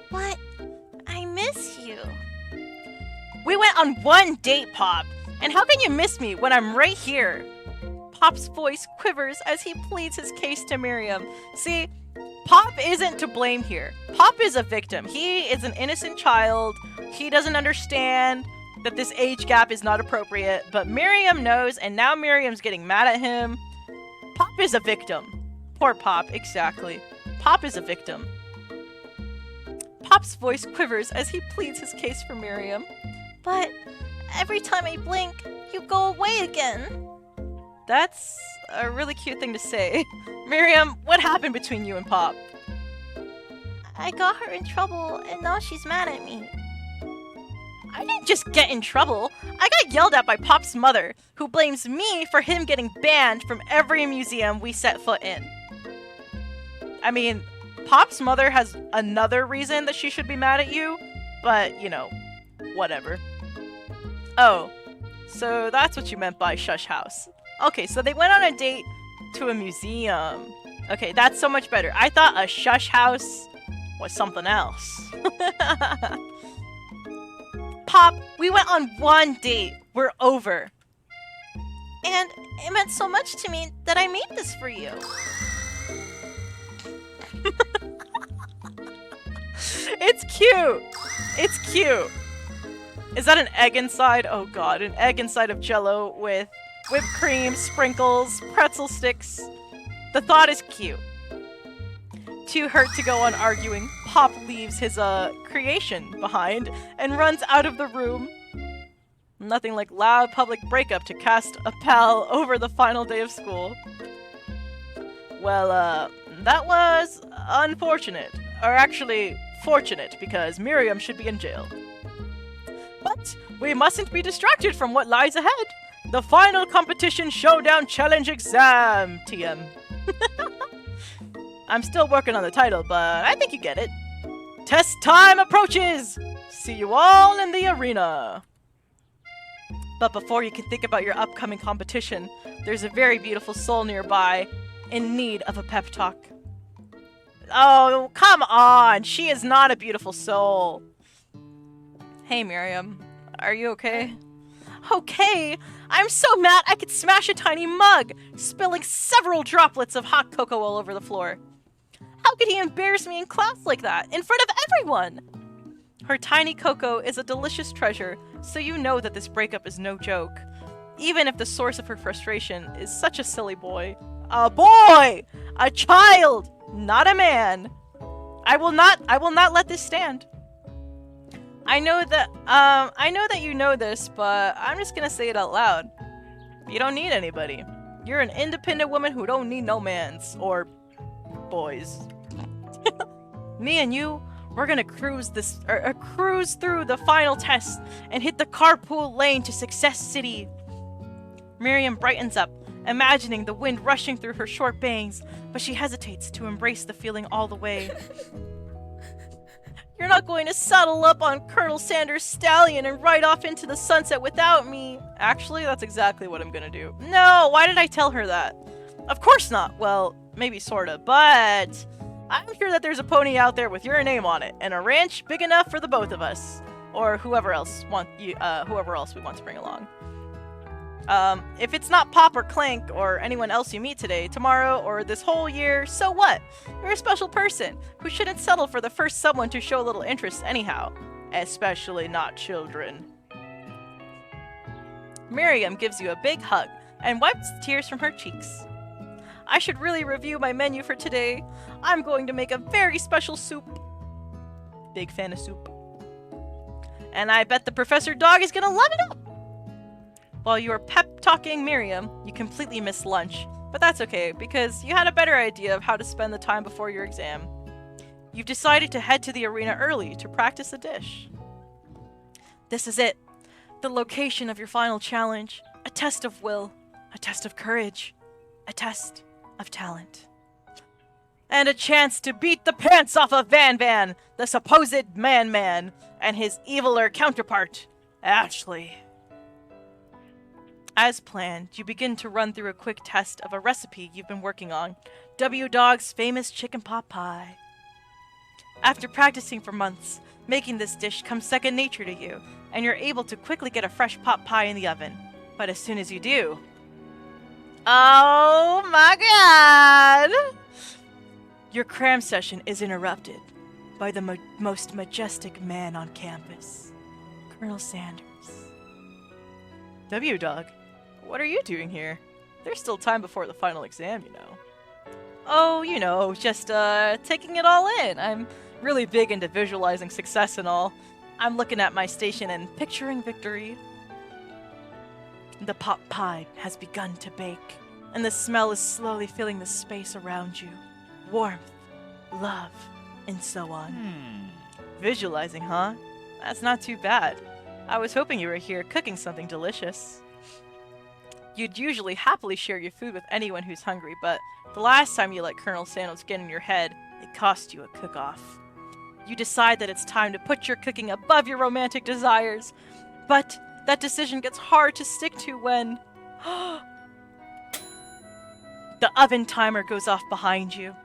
What? I miss you. We went on one date, Pop. And how can you miss me when I'm right here? Pop's voice quivers as he pleads his case to Miriam. See, Pop isn't to blame here. Pop is a victim. He is an innocent child. He doesn't understand that this age gap is not appropriate. But Miriam knows, and now Miriam's getting mad at him. Pop is a victim. Poor Pop, exactly. Pop is a victim. Pop's voice quivers as he pleads his case for Miriam. But every time I blink, you go away again. That's a really cute thing to say. Miriam, what happened between you and Pop? I got her in trouble, and now she's mad at me. I didn't just get in trouble. I got yelled at by Pop's mother, who blames me for him getting banned from every museum we set foot in. I mean, Pop's mother has another reason that she should be mad at you, but, you know, whatever. Oh, so that's what you meant by shush house. Okay, so they went on a date to a museum. Okay, that's so much better. I thought a shush house was something else. Pop, we went on one date. We're over. And it meant so much to me that I made this for you. It's cute. It's cute. Is that an egg inside? Oh god, an egg inside of Jell-O with whipped cream, sprinkles, pretzel sticks. The thought is cute. Too hurt to go on arguing, Pop leaves his creation behind and runs out of the room. Nothing like loud public breakup to cast a pal over the final day of school. Well, that was unfortunate. Or actually, fortunate, because Miriam should be in jail. But we mustn't be distracted from what lies ahead. The final competition showdown challenge exam, TM. I'm still working on the title, but I think you get it. Test time approaches! See you all in the arena! But before you can think about your upcoming competition, there's a very beautiful soul nearby in need of a pep talk. Oh, come on! She is not a beautiful soul. Hey, Miriam. Are you okay? Okay! I'm so mad I could smash a tiny mug, spilling several droplets of hot cocoa all over the floor. How could he embarrass me in class like that, in front of everyone? Her tiny cocoa is a delicious treasure, so you know that this breakup is no joke. Even if the source of her frustration is such a silly boy. A boy! A child! Not a man! I will not let this stand. I know that you know this, but I'm just gonna say it out loud. You don't need anybody. You're an independent woman who don't need no mans. Or boys. Me and you, we're gonna cruise through the final test and hit the carpool lane to Success City. Miriam brightens up, imagining the wind rushing through her short bangs, but she hesitates to embrace the feeling all the way. You're not going to saddle up on Colonel Sanders' stallion and ride off into the sunset without me. Actually, that's exactly what I'm gonna do. No, why did I tell her that? Of course not. Well, maybe sorta, but I'm sure that there's a pony out there with your name on it, and a ranch big enough for the both of us, or whoever else we want to bring along. If it's not Pop or Clank or anyone else you meet today, tomorrow, or this whole year, so what? You're a special person who shouldn't settle for the first someone to show a little interest anyhow, especially not children. Miriam gives you a big hug and wipes tears from her cheeks. I should really review my menu for today. I'm going to make a very special soup. Big fan of soup. And I bet the Professor Dog is gonna love it up! While you were pep-talking Miriam, you completely missed lunch. But that's okay, because you had a better idea of how to spend the time before your exam. You've decided to head to the arena early to practice a dish. This is it. The location of your final challenge. A test of will. A test of courage. A test of talent. And a chance to beat the pants off of Van Van, the supposed man-man, and his eviler counterpart, Ashley. As planned, you begin to run through a quick test of a recipe you've been working on, W Dog's famous chicken pot pie. After practicing for months, making this dish comes second nature to you, and you're able to quickly get a fresh pot pie in the oven. But as soon as you do... Oh my god! Your cram session is interrupted by the most majestic man on campus, Colonel Sanders. W Dog, what are you doing here? There's still time before the final exam, you know. Oh, you know, just taking it all in. I'm really big into visualizing success and all. I'm looking at my station and picturing victory. The pot pie has begun to bake, and the smell is slowly filling the space around you. Warmth, love, and so on. Visualizing, huh? That's not too bad. I was hoping you were here cooking something delicious. You'd usually happily share your food with anyone who's hungry, but the last time you let Colonel Sandals get in your head, it cost you a cook-off. You decide that it's time to put your cooking above your romantic desires, but that decision gets hard to stick to when the oven timer goes off behind you.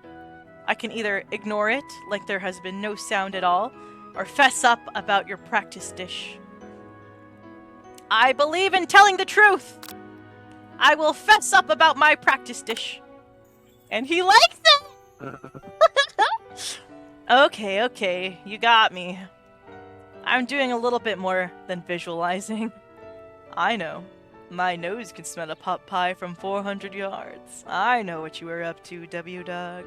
I can either ignore it, like there has been no sound at all, or fess up about your practice dish. I believe in telling the truth! I will fess up about my practice dish. And he likes it! Okay, you got me. I'm doing a little bit more than visualizing. I know. My nose can smell a pot pie from 400 yards. I know what you were up to, W-Dog.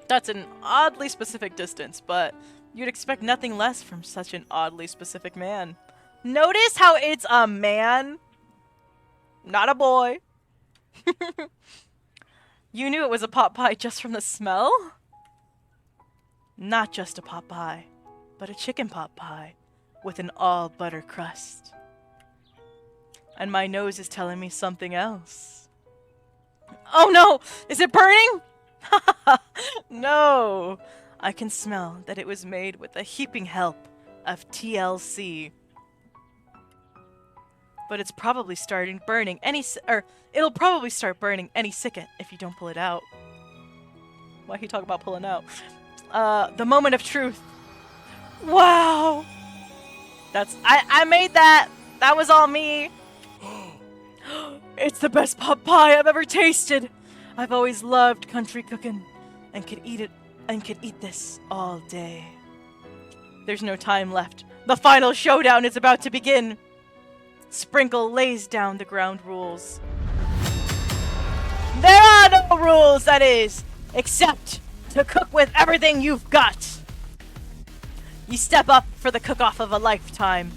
That's an oddly specific distance, but you'd expect nothing less from such an oddly specific man. Notice how it's a man, not a boy. You knew it was a pot pie just from the smell? Not just a pot pie, but a chicken pot pie with an all-butter crust. And my nose is telling me something else. Oh no! Is it burning? No! I can smell that it was made with the heaping help of TLC. But it's probably starting burning it'll probably start burning any second if you don't pull it out. Why he talk about pulling out? The moment of truth. Wow! I made that! That was all me! It's the best pot pie I've ever tasted! I've always loved country cooking and could eat this all day. There's no time left. The final showdown is about to begin. Sprinkle lays down the ground rules. There are no rules, that is, except to cook with everything you've got. You step up for the cook-off of a lifetime.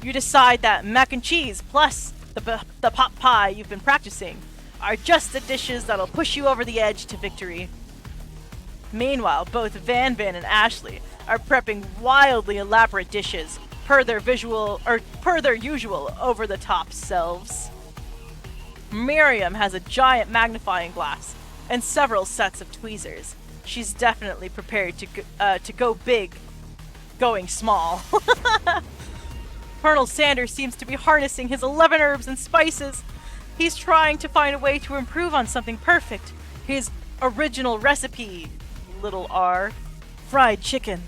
You decide that mac and cheese plus the pot pie you've been practicing are just the dishes that'll push you over the edge to victory. Meanwhile, both Van and Ashley are prepping wildly elaborate dishes per their usual over-the-top selves. Miriam has a giant magnifying glass and several sets of tweezers. She's definitely prepared to go big, going small. Colonel Sanders seems to be harnessing his 11 herbs and spices. He's trying to find a way to improve on something perfect. His original recipe, little r, fried chicken.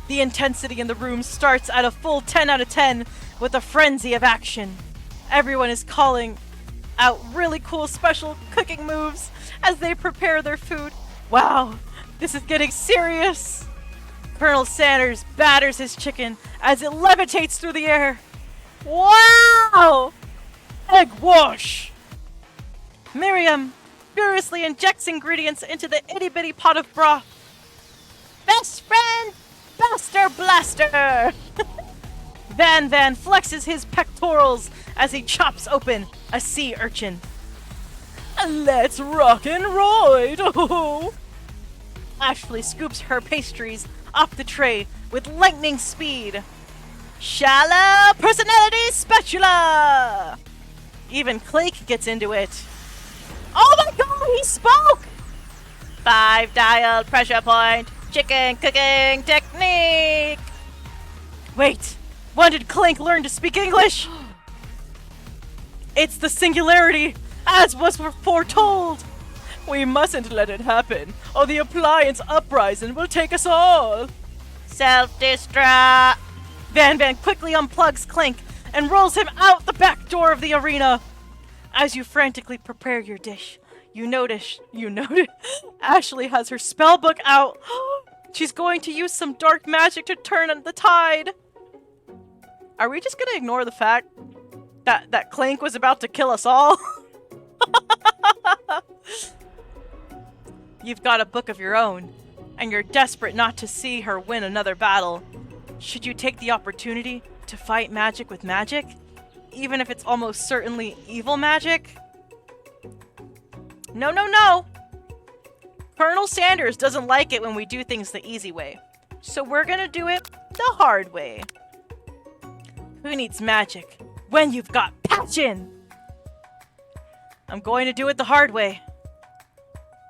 The intensity in the room starts at a full 10 out of 10 with a frenzy of action. Everyone is calling out really cool special cooking moves as they prepare their food. Wow, this is getting serious. Colonel Sanders batters his chicken as it levitates through the air. Wow! Egg wash! Miriam furiously injects ingredients into the itty-bitty pot of broth. Best friend, Buster Blaster! Van flexes his pectorals as he chops open a sea urchin. Let's rock and ride! Oh. Ashley scoops her pastries off the tray with lightning speed. Shallow personality spatula! Even Clake gets into it. Oh my god, he spoke! 5 dial pressure point, chicken cooking technique! Wait, when did Clink learn to speak English? It's the singularity, as was foretold! We mustn't let it happen, or the appliance uprising will take us all! Self-destruct! Van quickly unplugs Clink and rolls him out the back door of the arena. As you frantically prepare your dish, you notice Ashley has her spell book out. She's going to use some dark magic to turn the tide. Are we just gonna ignore the fact that Clink was about to kill us all? You've got a book of your own, and you're desperate not to see her win another battle. Should you take the opportunity to fight magic with magic, even if it's almost certainly evil magic? No, no, no! Colonel Sanders doesn't like it when we do things the easy way. So we're gonna do it the hard way. Who needs magic when you've got passion? I'm going to do it the hard way.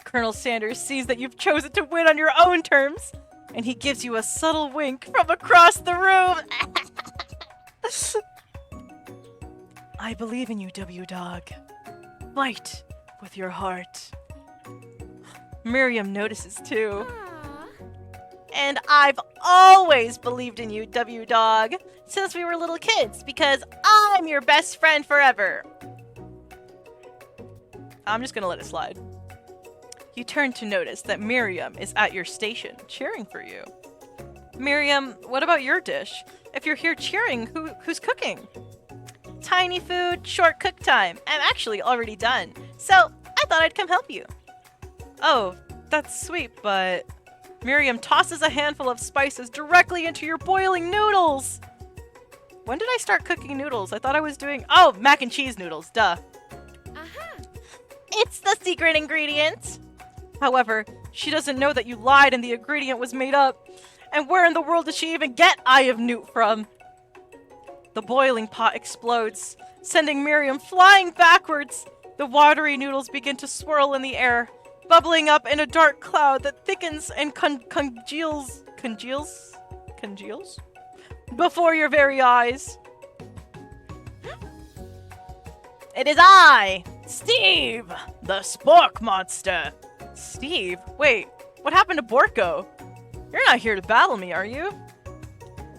Colonel Sanders sees that you've chosen to win on your own terms, and he gives you a subtle wink from across the room. I believe in you, W-Dog. Fight with your heart. Miriam notices too. And I've always believed in you, W-Dog, since we were little kids, because I'm your best friend forever. I'm just gonna let it slide. You turn to notice that Miriam is at your station, cheering for you. Miriam, what about your dish? If you're here cheering, who's cooking? Tiny food, short cook time. I'm actually already done, so I thought I'd come help you. Oh, that's sweet, but... Miriam tosses a handful of spices directly into your boiling noodles! When did I start cooking noodles? I thought I was doing... Oh, mac and cheese noodles, duh. It's the secret ingredient! However, she doesn't know that you lied and the ingredient was made up. And where in the world did she even get Eye of Newt from? The boiling pot explodes, sending Miriam flying backwards. The watery noodles begin to swirl in the air, bubbling up in a dark cloud that thickens and congeals before your very eyes. It is I, Steve, the Spork Monster. Steve? Wait, what happened to Borko? You're not here to battle me, are you?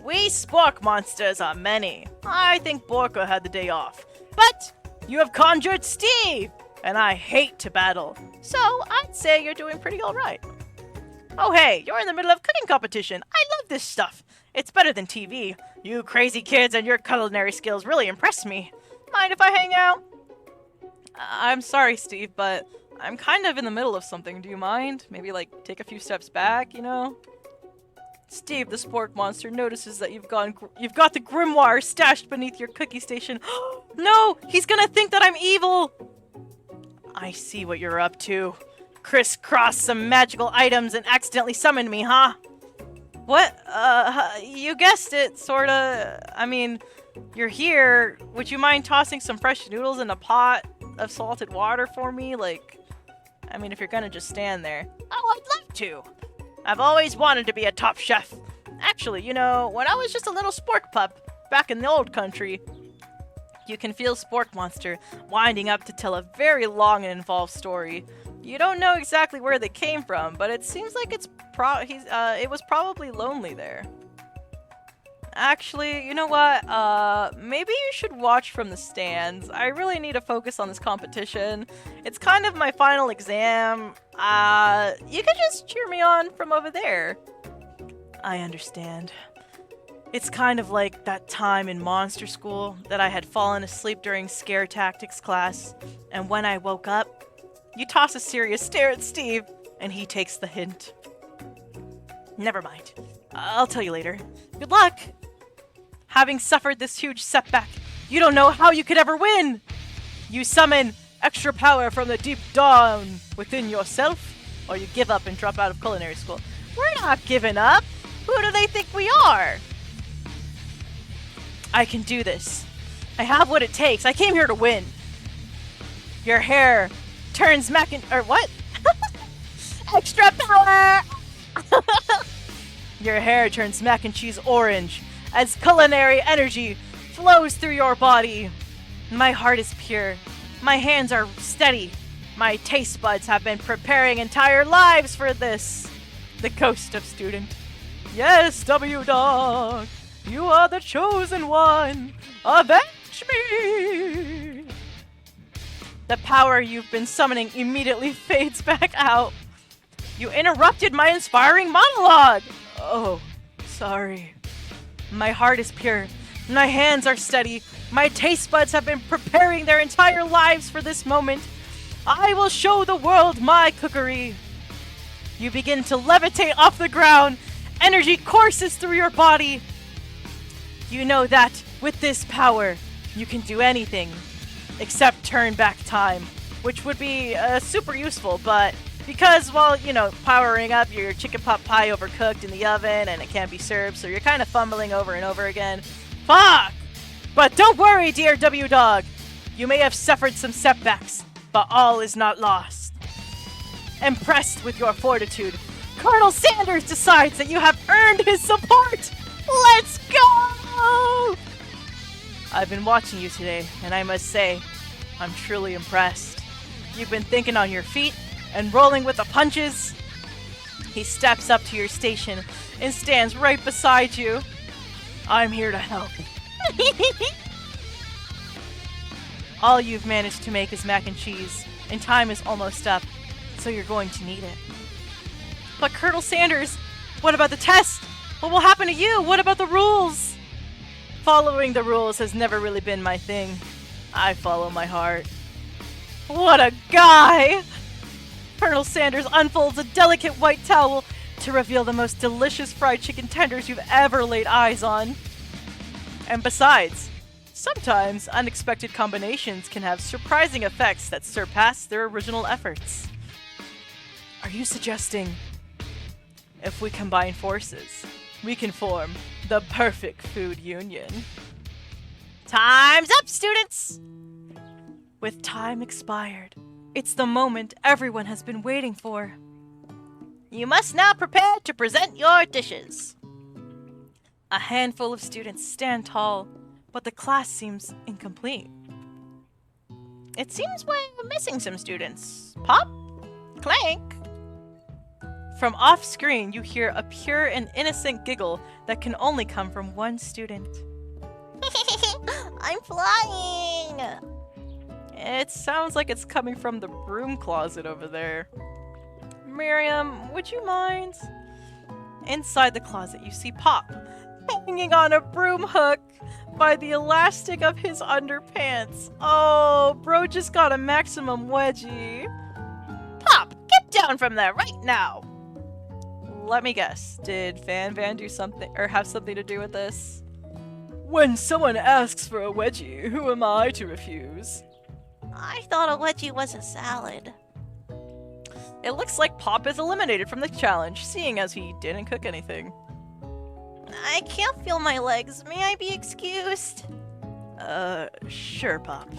We Spork Monsters are many. I think Borko had the day off. But you have conjured Steve, and I hate to battle. So I'd say you're doing pretty alright. Oh hey, you're in the middle of cooking competition. I love this stuff. It's better than TV. You crazy kids and your culinary skills really impress me. Mind if I hang out? I'm sorry, Steve, but I'm kind of in the middle of something. Do you mind? Maybe, like, take a few steps back, you know? Steve, the Spork Monster, notices that you've got the grimoire stashed beneath your cookie station. No! He's gonna think that I'm evil! I see what you're up to. Crisscross some magical items and accidentally summon me, huh? What? You guessed it, sorta. I mean, you're here. Would you mind tossing some fresh noodles in a pot of salted water for me? Like, I mean, if you're gonna just stand there. Oh, I'd love to. I've always wanted to be a top chef. Actually, you know, when I was just a little spork pup back in the old country. You can feel Spork Monster winding up to tell a very long and involved story. You don't know exactly where they came from, but it seems like it was probably lonely there. Actually, you know what? Maybe you should watch from the stands. I really need to focus on this competition. It's kind of my final exam. You could just cheer me on from over there. I understand. It's kind of like that time in monster school that I had fallen asleep during scare tactics class, and when I woke up, you toss a serious stare at Steve, and he takes the hint. Never mind. I'll tell you later. Good luck! Having suffered this huge setback, you don't know how you could ever win! You summon extra power from the deep dawn within yourself, or you give up and drop out of culinary school. We're not giving up! Who do they think we are? I can do this. I have what it takes. I came here to win. Your hair turns or what? Extra power! Your hair turns mac and cheese orange as culinary energy flows through your body. My heart is pure. My hands are steady. My taste buds have been preparing entire lives for this. The ghost of student. Yes, W-Dog. You are the chosen one! Avenge me! The power you've been summoning immediately fades back out. You interrupted my inspiring monologue! Oh, sorry. My heart is pure. My hands are steady. My taste buds have been preparing their entire lives for this moment. I will show the world my cookery. You begin to levitate off the ground. Energy courses through your body. You know that with this power, you can do anything except turn back time, which would be super useful, but because, well, you know, powering up your chicken pot pie overcooked in the oven and it can't be served, so you're kind of fumbling over and over again. Fuck! But don't worry, dear W-Dog. You may have suffered some setbacks, but all is not lost. Impressed with your fortitude, Colonel Sanders decides that you have earned his support! Let's go! I've been watching you today, and I must say, I'm truly impressed. You've been thinking on your feet and rolling with the punches. He steps up to your station and stands right beside you. I'm here to help. All you've managed to make is mac and cheese, and time is almost up, so you're going to need it. But Colonel Sanders, what about the test? What will happen to you? What about the rules? Following the rules has never really been my thing. I follow my heart. What a guy! Colonel Sanders unfolds a delicate white towel to reveal the most delicious fried chicken tenders you've ever laid eyes on. And besides, sometimes unexpected combinations can have surprising effects that surpass their original efforts. Are you suggesting if we combine forces, we can form the perfect food union? Time's up, students! With time expired, it's the moment everyone has been waiting for. You must now prepare to present your dishes. A handful of students stand tall, but the class seems incomplete. It seems we're missing some students. Pop? Clank? From off-screen, you hear a pure and innocent giggle that can only come from one student. I'm flying! It sounds like it's coming from the broom closet over there. Miriam, would you mind? Inside the closet, you see Pop, hanging on a broom hook by the elastic of his underpants. Oh, bro just got a maximum wedgie. Pop, get down from there right now! Let me guess, did Van do something, or have something to do with this? When someone asks for a wedgie, who am I to refuse? I thought a wedgie was a salad. It looks like Pop is eliminated from the challenge, seeing as he didn't cook anything. I can't feel my legs. May I be excused? Sure, Pop.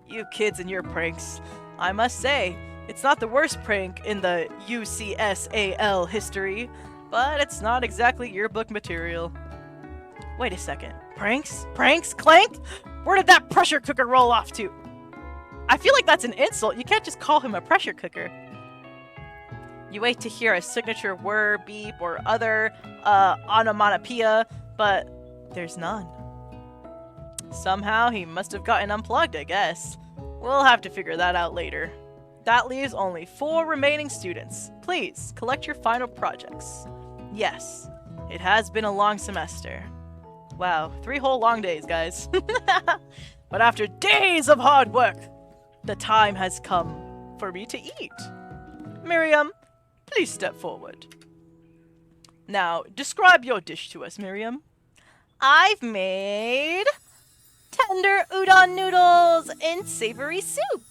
You kids and your pranks. I must say, it's not the worst prank in the UCSAL history, but it's not exactly yearbook material. Wait a second. Pranks? Pranks? Clank? Where did that pressure cooker roll off to? I feel like that's an insult. You can't just call him a pressure cooker. You wait to hear a signature whir, beep, or other onomatopoeia, but there's none. Somehow he must have gotten unplugged, I guess. We'll have to figure that out later. That leaves only 4 remaining students. Please, collect your final projects. Yes, it has been a long semester. Wow, 3 whole long days, guys. But after days of hard work, the time has come for me to eat. Miriam, please step forward. Now, describe your dish to us, Miriam. I've made tender udon noodles in savory soup,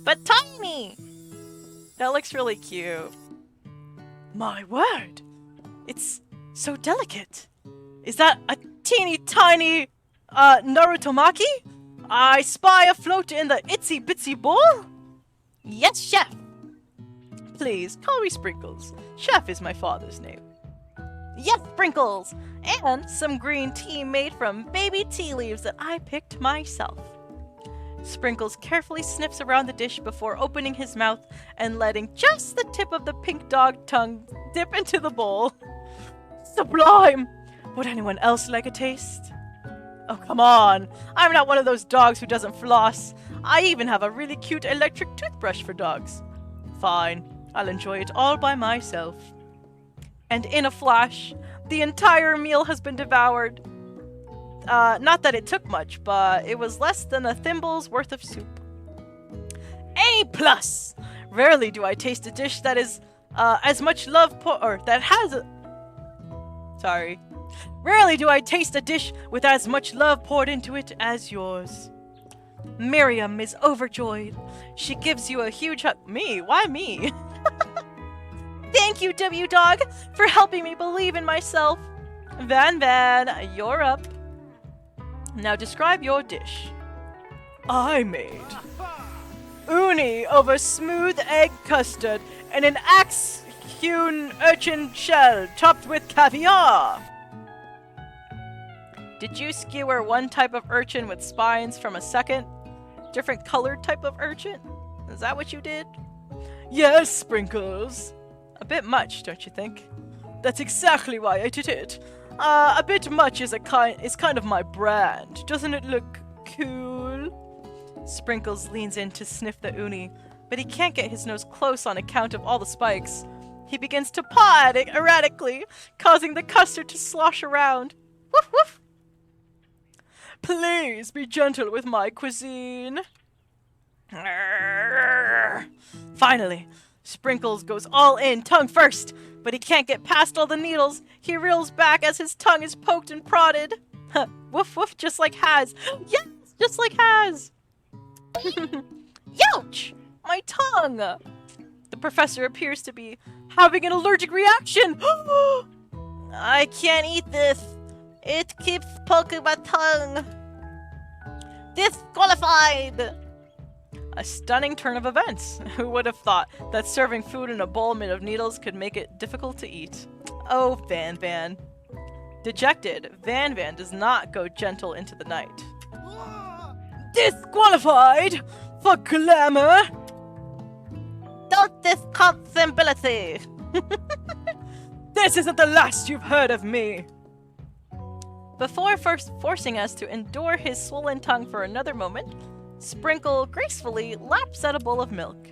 but tiny. That looks really cute. My word, it's so delicate. Is that a teeny tiny Narutomaki? I spy afloat in the itsy bitsy bowl? Yes, chef. Please, call me Sprinkles. Chef is my father's name. Yes, Sprinkles! And some green tea made from baby tea leaves that I picked myself. Sprinkles carefully sniffs around the dish before opening his mouth and letting just the tip of the pink dog tongue dip into the bowl. Sublime! Would anyone else like a taste? Oh, come on. I'm not one of those dogs who doesn't floss. I even have a really cute electric toothbrush for dogs. Fine. I'll enjoy it all by myself. And in a flash, the entire meal has been devoured. Not that it took much, but it was less than a thimble's worth of soup. A+! Rarely do I taste a dish that is as much love that has Sorry. Rarely do I taste a dish with as much love poured into it as yours. Miriam is overjoyed. She gives you a huge hug. Me? Why me? Thank you, W-Dog, for helping me believe in myself. Van, you're up. Now describe your dish. I made uni over smooth egg custard and an axe-hewn urchin shell topped with caviar. Did you skewer one type of urchin with spines from a second, different colored type of urchin? Is that what you did? Yes, Sprinkles. A bit much, don't you think? That's exactly why I did it. A bit much is kind of my brand. Doesn't it look cool? Sprinkles leans in to sniff the uni, but he can't get his nose close on account of all the spikes. He begins to paw at it erratically, causing the custard to slosh around. Woof woof! Please be gentle with my cuisine. Finally, Sprinkles goes all in, tongue first, but he can't get past all the needles. He reels back as his tongue is poked and prodded. Woof woof, just like Haz. Yes, just like Haz. Youch! My tongue! The professor appears to be having an allergic reaction. I can't eat this. It keeps poking my tongue. Disqualified! A stunning turn of events. Who would have thought that serving food in a bowl made of needles could make it difficult to eat? Oh, Van. Dejected, Van does not go gentle into the night. Disqualified! For glamour! Don't discount symbology! This isn't the last you've heard of me! Before first forcing us to endure his swollen tongue for another moment, Sprinkle gracefully laps at a bowl of milk.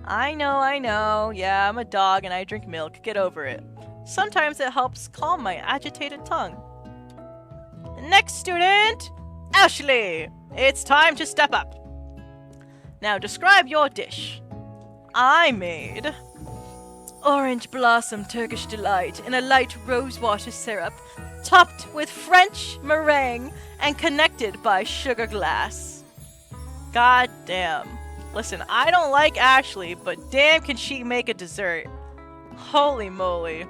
I know. Yeah, I'm a dog and I drink milk. Get over it. Sometimes it helps calm my agitated tongue. Next student, Ashley! It's time to step up. Now describe your dish. I made orange blossom Turkish delight in a light rosewater syrup, topped with French meringue and connected by sugar glass. God damn. Listen, I don't like Ashley, but damn can she make a dessert. Holy moly.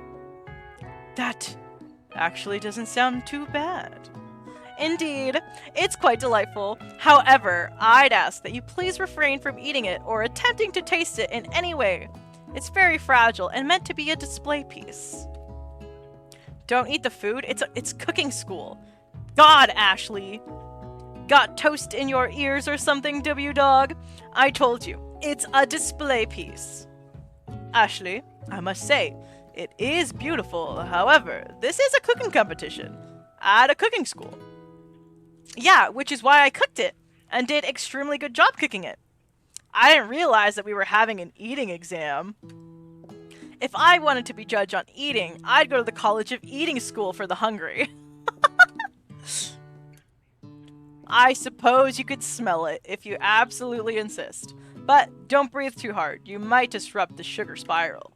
That actually doesn't sound too bad. Indeed, it's quite delightful. However, I'd ask that you please refrain from eating it or attempting to taste it in any way. It's very fragile and meant to be a display piece. Don't eat the food. It's cooking school. God, Ashley. Got toast in your ears or something, W-Dog? I told you, it's a display piece. Ashley, I must say, it is beautiful. However, this is a cooking competition at a cooking school. Yeah, which is why I cooked it and did extremely good job cooking it. I didn't realize that we were having an eating exam. If I wanted to be judged on eating, I'd go to the College of Eating School for the hungry. I suppose you could smell it if you absolutely insist. But don't breathe too hard. You might disrupt the sugar spiral.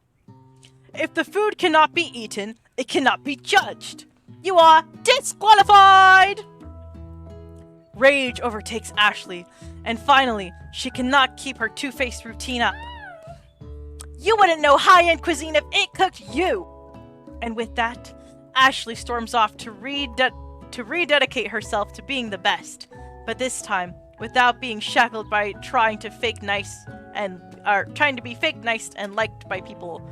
If the food cannot be eaten, it cannot be judged. You are disqualified! Rage overtakes Ashley, and finally, she cannot keep her two-faced routine up. You wouldn't know high-end cuisine if it cooked you! And with that, Ashley storms off to rededicate herself to being the best, but this time without being shackled by trying to be fake nice and liked by people.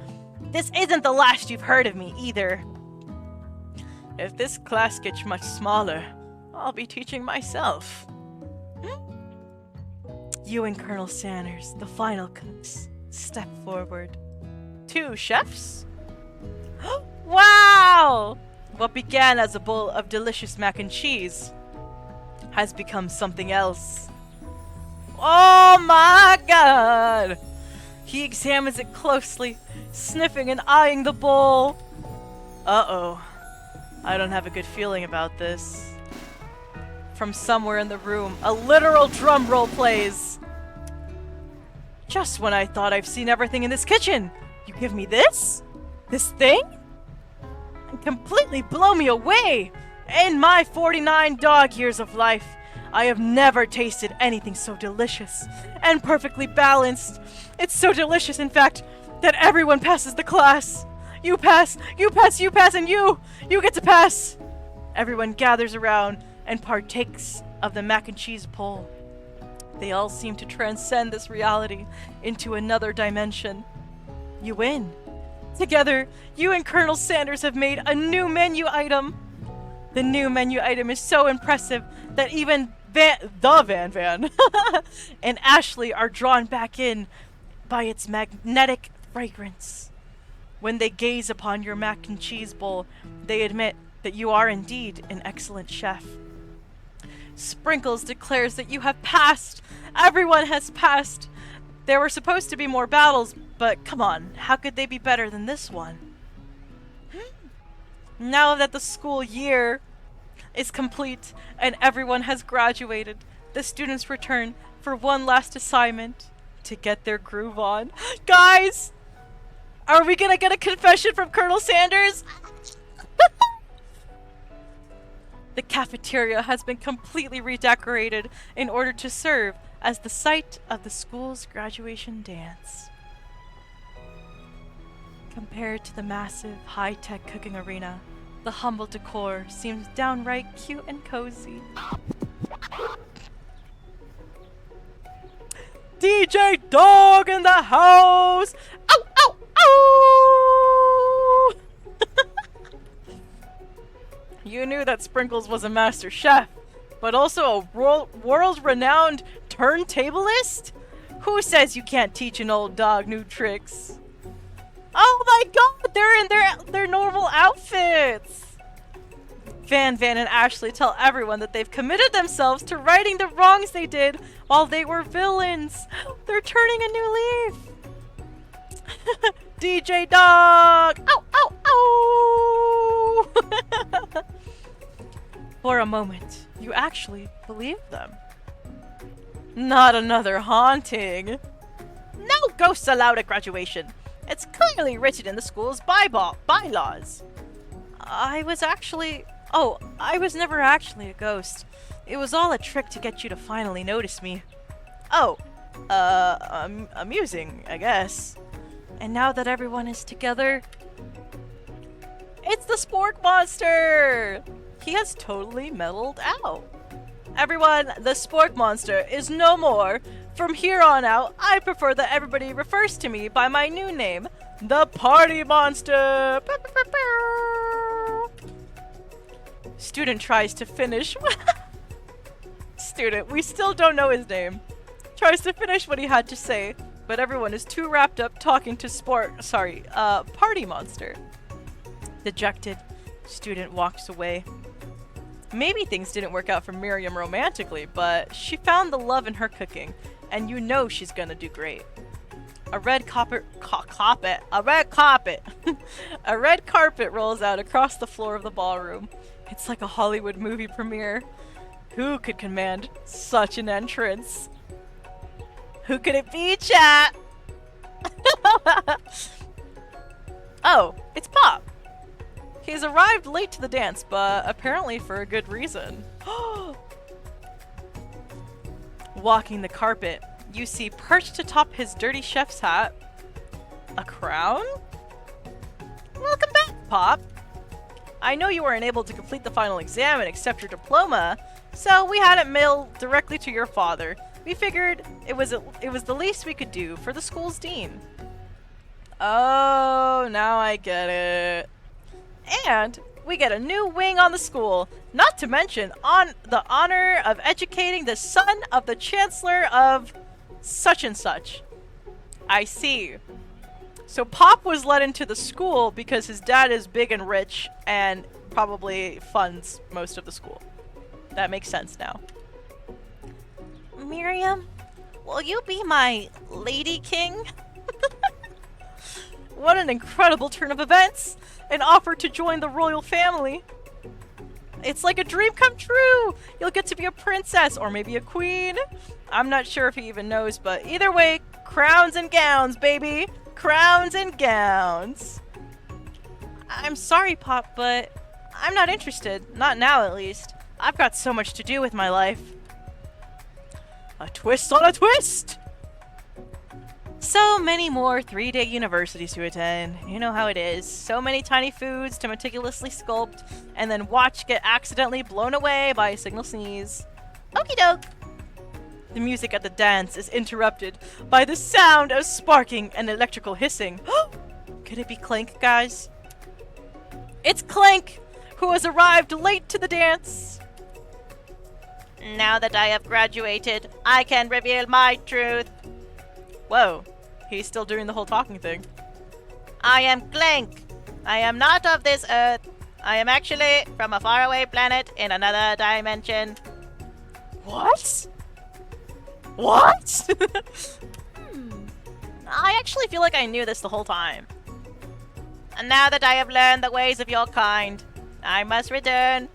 This isn't the last you've heard of me either. If this class gets much smaller, I'll be teaching myself. You and Colonel Sanders, the final cooks, step forward. 2 chefs? Wow! What began as a bowl of delicious mac and cheese has become something else. Oh my god! He examines it closely, sniffing and eyeing the bowl. Uh-oh. I don't have a good feeling about this. From somewhere in the room, a literal drum roll plays. Just when I thought I've seen everything in this kitchen, you give me this? This thing? completely blow me away! In my 49 dog years of life, I have never tasted anything so delicious and perfectly balanced. It's so delicious, in fact, that everyone passes the class. You pass, you pass, you pass, and you get to pass. Everyone gathers around and partakes of the mac and cheese bowl. They all seem to transcend this reality into another dimension. You win. Together, you and Colonel Sanders have made a new menu item. The new menu item is so impressive that even Van and Ashley are drawn back in by its magnetic fragrance. When they gaze upon your mac and cheese bowl, they admit that you are indeed an excellent chef. Sprinkles declares that you have passed. Everyone has passed. There were supposed to be more battles, but come on, how could they be better than this one? Now that the school year is complete and everyone has graduated, the students return for one last assignment to get their groove on. Guys! Are we gonna get a confession from Colonel Sanders? The cafeteria has been completely redecorated in order to serve as the site of the school's graduation dance. Compared to the massive, high-tech cooking arena, the humble decor seems downright cute and cozy. DJ Dog in the house! Ow, ow, ow! You knew that Sprinkles was a master chef, but also a world-renowned turntablist? Who says you can't teach an old dog new tricks? Oh my god, they're in their normal outfits! Van and Ashley tell everyone that they've committed themselves to righting the wrongs they did while they were villains. They're turning a new leaf. DJ Dog! Ow, ow, ow! For a moment, you actually believe them. Not another haunting. No ghosts allowed at graduation. It's clearly written in the school's bylaws. I was never actually a ghost. It was all a trick to get you to finally notice me. Oh, amusing, I guess. And now that everyone is together, it's the Spork Monster! He has totally mellowed out. Everyone, the Spork Monster is no more. From here on out, I prefer that everybody refers to me by my new name, the Party Monster! Student tries to finish. Student, we still don't know his name. Tries to finish what he had to say, but everyone is too wrapped up talking to Party Monster. Dejected, student walks away. Maybe things didn't work out for Miriam romantically, but she found the love in her cooking, and you know she's gonna do great. A red carpet a red carpet rolls out across the floor of the ballroom. It's like a Hollywood movie premiere. Who could command such an entrance? Who could it be, chat? Oh, it's Pop. He's arrived late to the dance, but apparently for a good reason. Walking the carpet, you see perched atop his dirty chef's hat, a crown? Welcome back, Pop. I know you weren't able to complete the final exam and accept your diploma, so we had it mailed directly to your father. We figured it was the least we could do for the school's dean. Oh, now I get it. And we get a new wing on the school, not to mention on the honor of educating the son of the chancellor of such and such. I see. So Pop was let into the school because his dad is big and rich and probably funds most of the school. That makes sense now. Miriam, will you be my lady king? What an incredible turn of events! An offer to join the royal family. It's like a dream come true! You'll get to be a princess, or maybe a queen. I'm not sure if he even knows, but either way, crowns and gowns, baby! Crowns and gowns! I'm sorry, Pop, but I'm not interested. Not now, at least. I've got so much to do with my life. A twist on a twist! So many more 3-day universities to attend. You know how it is. So many tiny foods to meticulously sculpt, and then watch get accidentally blown away by a signal sneeze. Okie doke! The music at the dance is interrupted by the sound of sparking and electrical hissing. Could it be Clank, guys? It's Clank, who has arrived late to the dance. Now that I have graduated, I can reveal my truth. Whoa, he's still doing the whole talking thing. I am Clank. I am not of this earth. I am actually from a faraway planet in another dimension. What? What? I actually feel like I knew this the whole time. And now that I have learned the ways of your kind, I must return.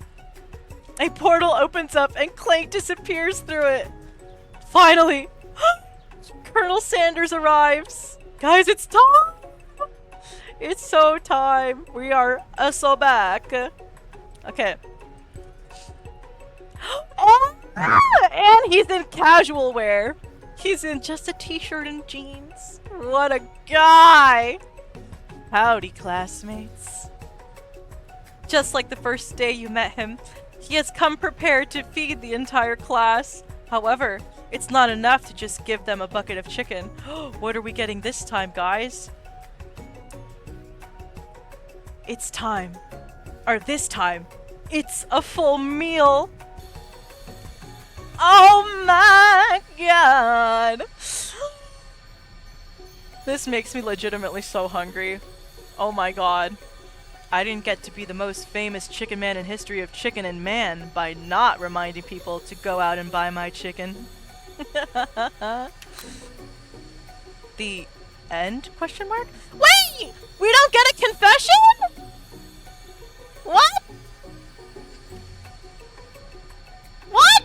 A portal opens up and Clank disappears through it. Finally, Colonel Sanders arrives. Guys, it's time. It's so time. We are so back. Okay. And he's in casual wear. He's in just a t-shirt and jeans. What a guy. Howdy, classmates. Just like the first day you met him, he has come prepared to feed the entire class. However, it's not enough to just give them a bucket of chicken. What are we getting this time, guys? It's time. Or this time, it's a full meal. Oh my god! This makes me legitimately so hungry. Oh my god. I didn't get to be the most famous chicken man in history of chicken and man by not reminding people to go out and buy my chicken. The end? Question mark? Wait! We don't get a confession? What? What?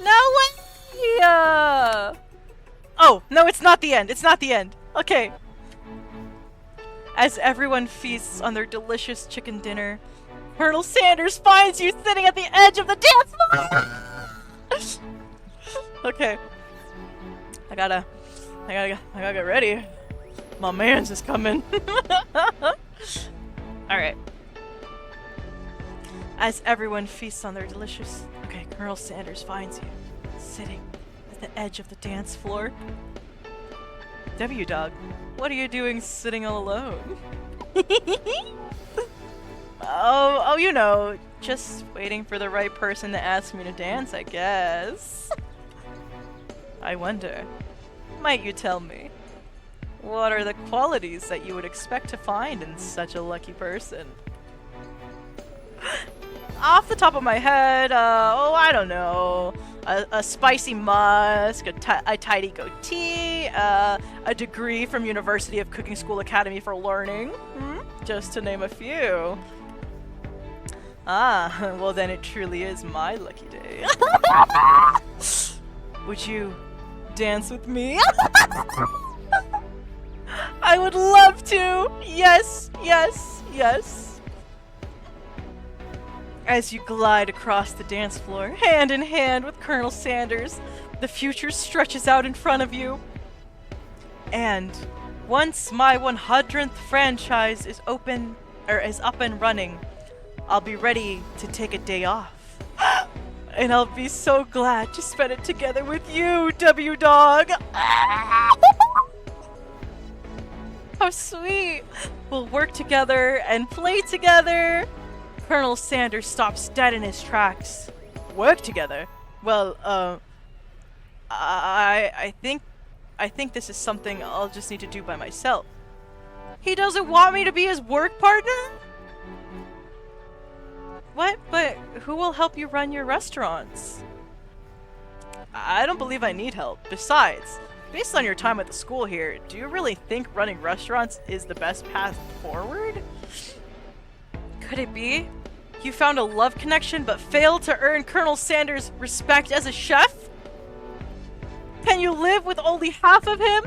No way! Oh, no, it's not the end. It's not the end. Okay. As everyone feasts on their delicious chicken dinner, Colonel Sanders finds you sitting at the edge of the dance floor! Okay. I gotta get ready. My man's is coming. Alright. As everyone feasts on their delicious... Okay, Colonel Sanders finds you sitting at the edge of the dance floor. W-Dog, what are you doing sitting all alone? Oh, you know, just waiting for the right person to ask me to dance, I guess. I wonder, might you tell me, what are the qualities that you would expect to find in such a lucky person? Off the top of my head, I don't know. A spicy musk, a tidy goatee, a degree from University of Cooking School Academy for Learning, just to name a few. Ah, well then it truly is my lucky day. Would you dance with me? I would love to! Yes, yes, yes. As you glide across the dance floor, hand in hand with Colonel Sanders, the future stretches out in front of you. And once my 100th franchise is up and running, I'll be ready to take a day off. And I'll be so glad to spend it together with you, W-Dog. How sweet. We'll work together and play together. Colonel Sanders stops dead in his tracks. Work together? Well, I think this is something I'll just need to do by myself. He doesn't want me to be his work partner? What? But who will help you run your restaurants? I don't believe I need help. Besides, based on your time at the school here, do you really think running restaurants is the best path forward? Could it be? You found a love connection but failed to earn Colonel Sanders' respect as a chef? Can you live with only half of him?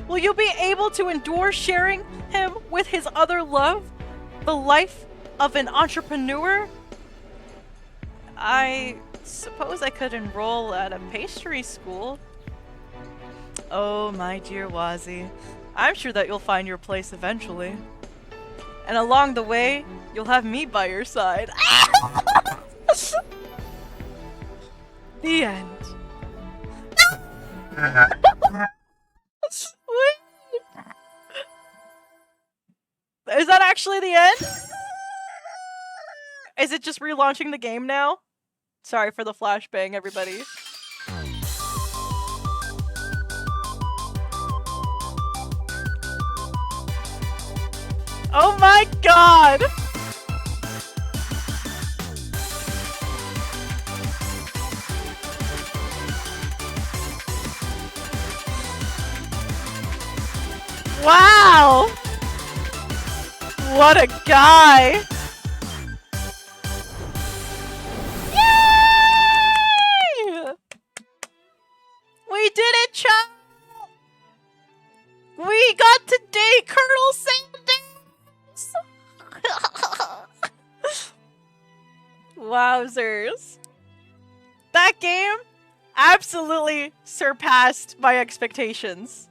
Will you be able to endure sharing him with his other love? The life of an entrepreneur? I suppose I could enroll at a pastry school. Oh, my dear Wazzy. I'm sure that you'll find your place eventually. And along the way, you'll have me by your side. The end. Is that actually the end? Is it just relaunching the game now? Sorry for the flashbang, everybody. Oh my god! Wow! What a guy! Yay! We did it, chat! We got to date Colonel Sanders! Wowzers. That game absolutely surpassed my expectations.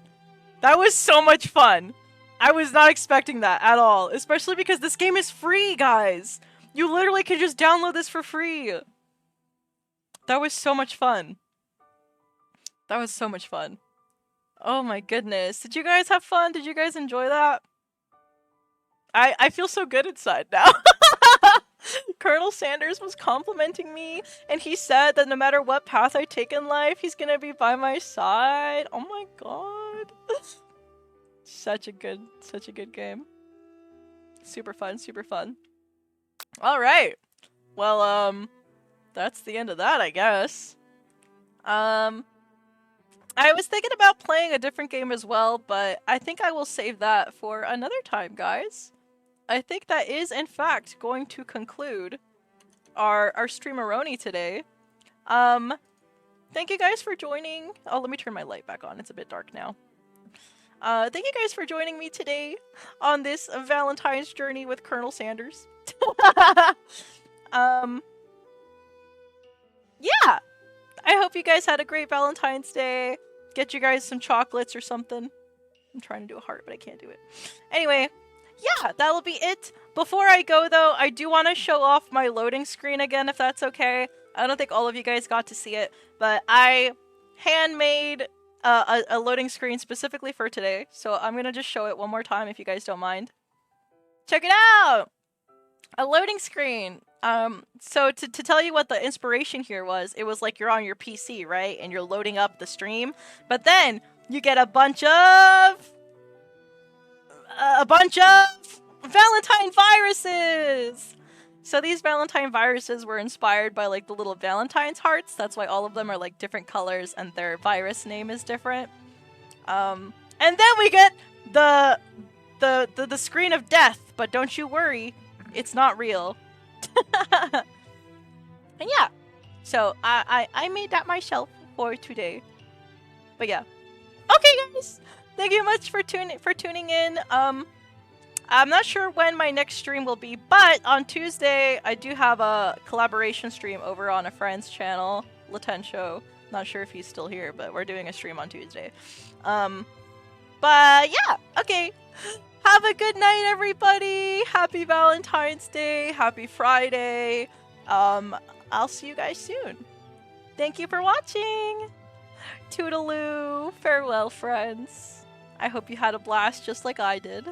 That was so much fun. I was not expecting that at all, especially because this game is free, guys. You literally can just download this for free. That was so much fun. That was so much fun. Oh my goodness. Did you guys have fun? Did you guys enjoy that? I feel so good inside now. Colonel Sanders was complimenting me, and he said that no matter what path I take in life, he's gonna be by my side. Oh my god. Such a good game. Super fun, super fun. Alright. Well, that's the end of that, I guess. I was thinking about playing a different game as well, but I think I will save that for another time, guys. I think that is, in fact, going to conclude our streameroni today. Thank you guys for joining. Oh, let me turn my light back on. It's a bit dark now. Thank you guys for joining me today on this Valentine's journey with Colonel Sanders. Yeah! I hope you guys had a great Valentine's Day. Get you guys some chocolates or something. I'm trying to do a heart, but I can't do it. Anyway, yeah, that'll be it. Before I go, though, I do want to show off my loading screen again, if that's okay. I don't think all of you guys got to see it, but I handmade a loading screen specifically for today, so I'm gonna just show it one more time if you guys don't mind. Check it out! A loading screen! So to tell you what the inspiration here was, it was like you're on your PC, right? And you're loading up the stream, but then you get a bunch of Valentine viruses! So these Valentine viruses were inspired by like the little Valentine's hearts. That's why all of them are like different colors and their virus name is different. And then we get the screen of death, but don't you worry, it's not real. And yeah, so I made that myself for today. But yeah, okay guys, thank you much for tuning in. I'm not sure when my next stream will be, but on Tuesday I do have a collaboration stream over on a friend's channel, Latensho. Not sure if he's still here, but we're doing a stream on Tuesday. But yeah, okay. Have a good night, everybody. Happy Valentine's Day. Happy Friday. I'll see you guys soon. Thank you for watching. Toodaloo. Farewell, friends. I hope you had a blast just like I did.